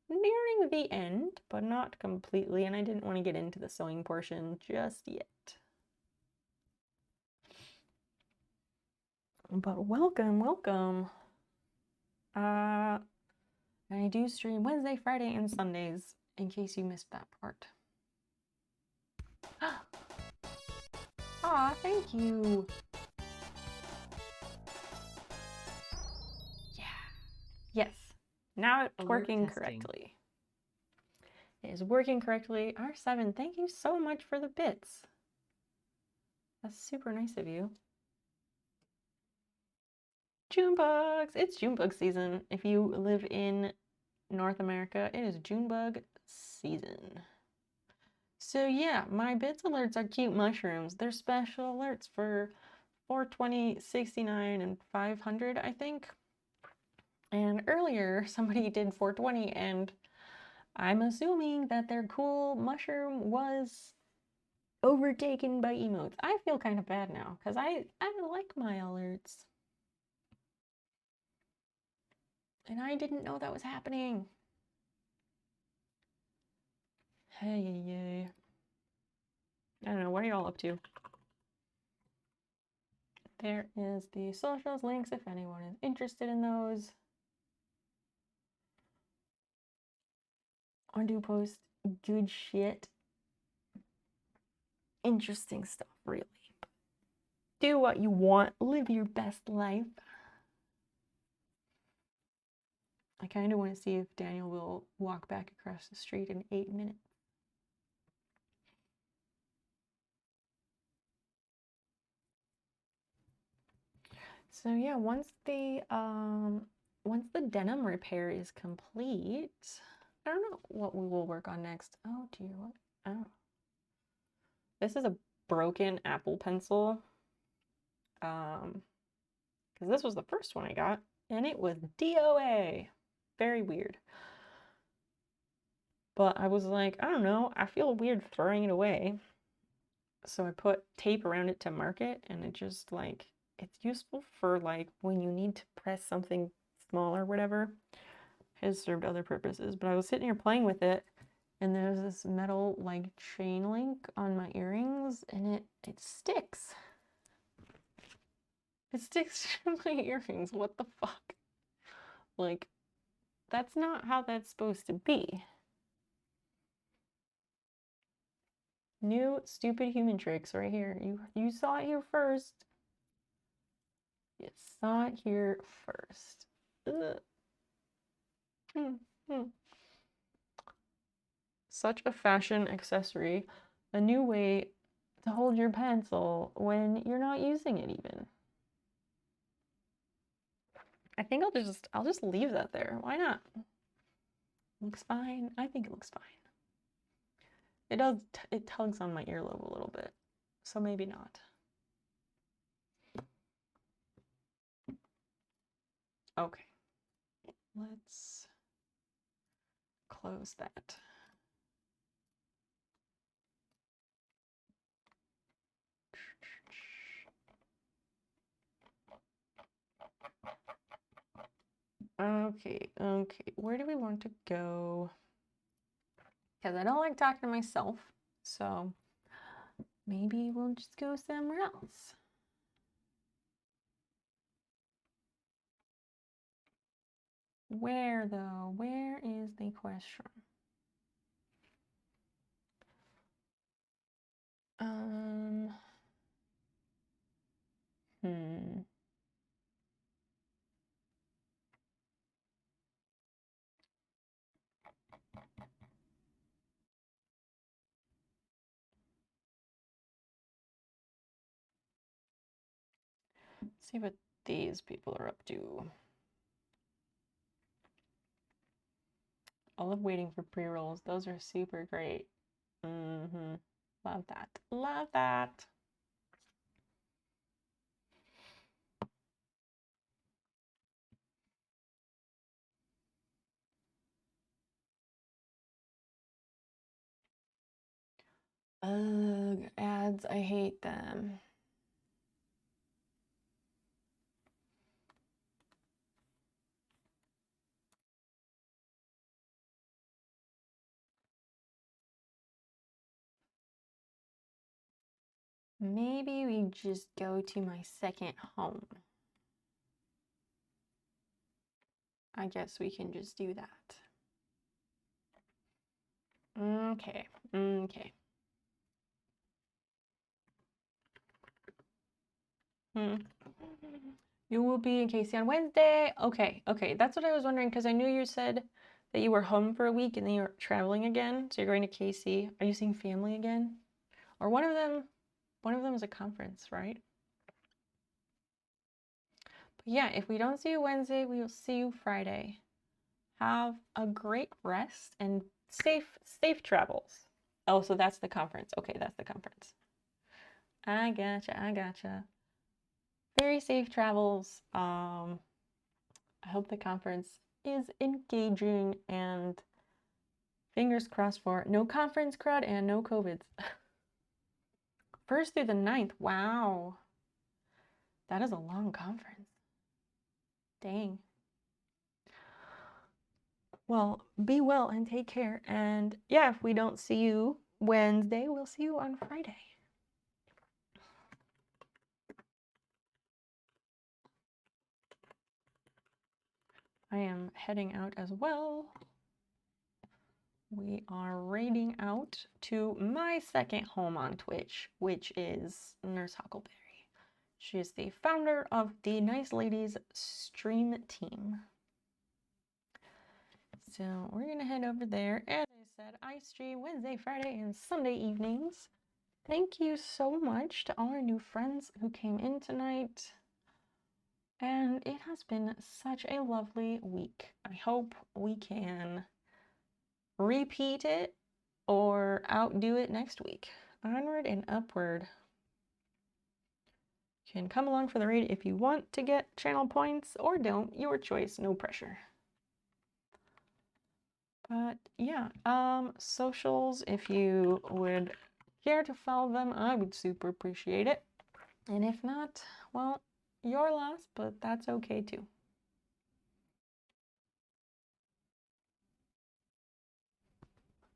nearing the end, but not completely, and I didn't want to get into the sewing portion just yet. But welcome, welcome. I do stream Wednesday, Friday, and Sundays, in case you missed that part. Aw, thank you. Yeah. Yes. Now it's working correctly. It is working correctly. R7, thank you so much for the bits. That's super nice of you. Junebugs! It's Junebug season. If you live in North America, it is Junebug season. So yeah, my bits alerts are cute mushrooms. They're special alerts for 420, 69, and 500, I think. And earlier, somebody did 420, and I'm assuming that their cool mushroom was overtaken by emotes. I feel kind of bad now, because I like my alerts. And I didn't know that was happening. Hey. I don't know, what are y'all up to? There is the socials links if anyone is interested in those. I do post good shit. Interesting stuff, really. Do what you want. Live your best life. I kind of want to see if Daniel will walk back across the street in 8 minutes. So yeah, once the denim repair is complete, I don't know what we will work on next. Oh dear, what? Oh. This is a broken Apple Pencil. Because this was the first one I got, and it was DOA. Very weird. But I was like, I don't know, I feel weird throwing it away. So I put tape around it to mark it, and it just like, it's useful for like when you need to press something small or whatever. It has served other purposes, but I was sitting here playing with it, and there's this metal like chain link on my earrings, and it sticks. It sticks to my earrings. What the fuck? Like, that's not how that's supposed to be. New stupid human tricks right here. You saw it here first. You saw it here first. Such a fashion accessory. A new way to hold your pencil when you're not using it even. I think I'll just leave that there. Why not? Looks fine. I think it looks fine. It does, it tugs on my earlobe a little bit, so maybe not. Okay, let's close that. Okay, where do we want to go? Because I don't like talking to myself, so maybe we'll just go somewhere else. Where though? Where is the question? see what these people are up to. I love waiting for pre-rolls. Those are super great. Love that. Love that. Ugh, ads, I hate them. Maybe we just go to my second home. I guess we can just do that. Okay, okay. You will be in KC on Wednesday. Okay, okay. That's what I was wondering because I knew you said that you were home for a week and then you're traveling again. So you're going to KC. Are you seeing family again? Or one of them is a conference, right? But yeah, if we don't see you Wednesday, we will see you Friday. Have a great rest and safe travels. Oh, so that's the conference. Okay, that's the conference. I gotcha. Very safe travels. I hope the conference is engaging and fingers crossed for no conference crud and no COVIDs. 1st through the 9th. Wow. That is a long conference. Dang. Well, be well and take care. And yeah, if we don't see you Wednesday, we'll see you on Friday. I am heading out as well. We are raiding out to my second home on Twitch, which is Nurse Huckleberry. She is the founder of the Nice Ladies stream team. So we're gonna head over there. As I said, I stream Wednesday, Friday, and Sunday evenings. Thank you so much to all our new friends who came in tonight. And it has been such a lovely week. I hope we can repeat it or outdo it next week. Onward and upward. You can come along for the raid if you want to get channel points or don't. Your choice, no pressure. But yeah, socials, if you would care to follow them, I would super appreciate it. And if not, well, your loss, but that's okay too.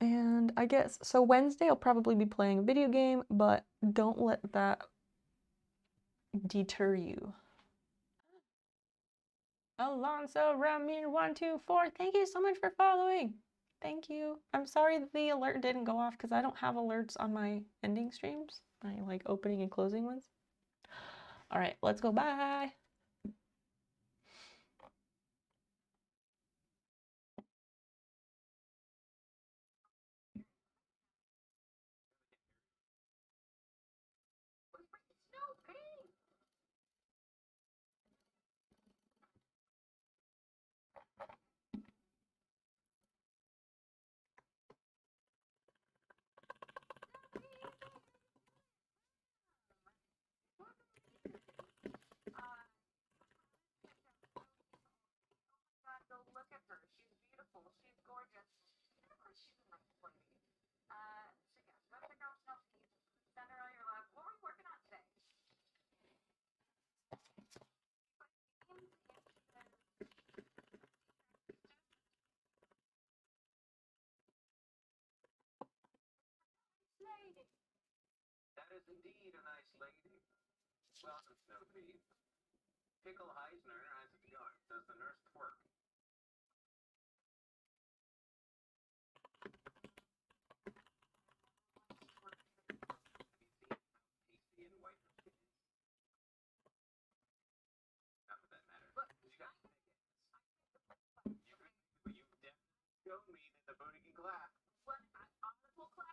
And I guess, so Wednesday I'll probably be playing a video game, but don't let that deter you. Alonso Ramin 124, thank you so much for following. Thank you. I'm sorry the alert didn't go off because I don't have alerts on my ending streams. I like opening and closing ones. All right, let's go. Bye. That is indeed a nice lady. Welcome, Snoopy. Pickle Heisner has it going. Does the nurse twerk? Pasty and white her skin is. Not for that matter. Look, you got to make it. You definitely showed me that the booty can clap. What? On the full clap?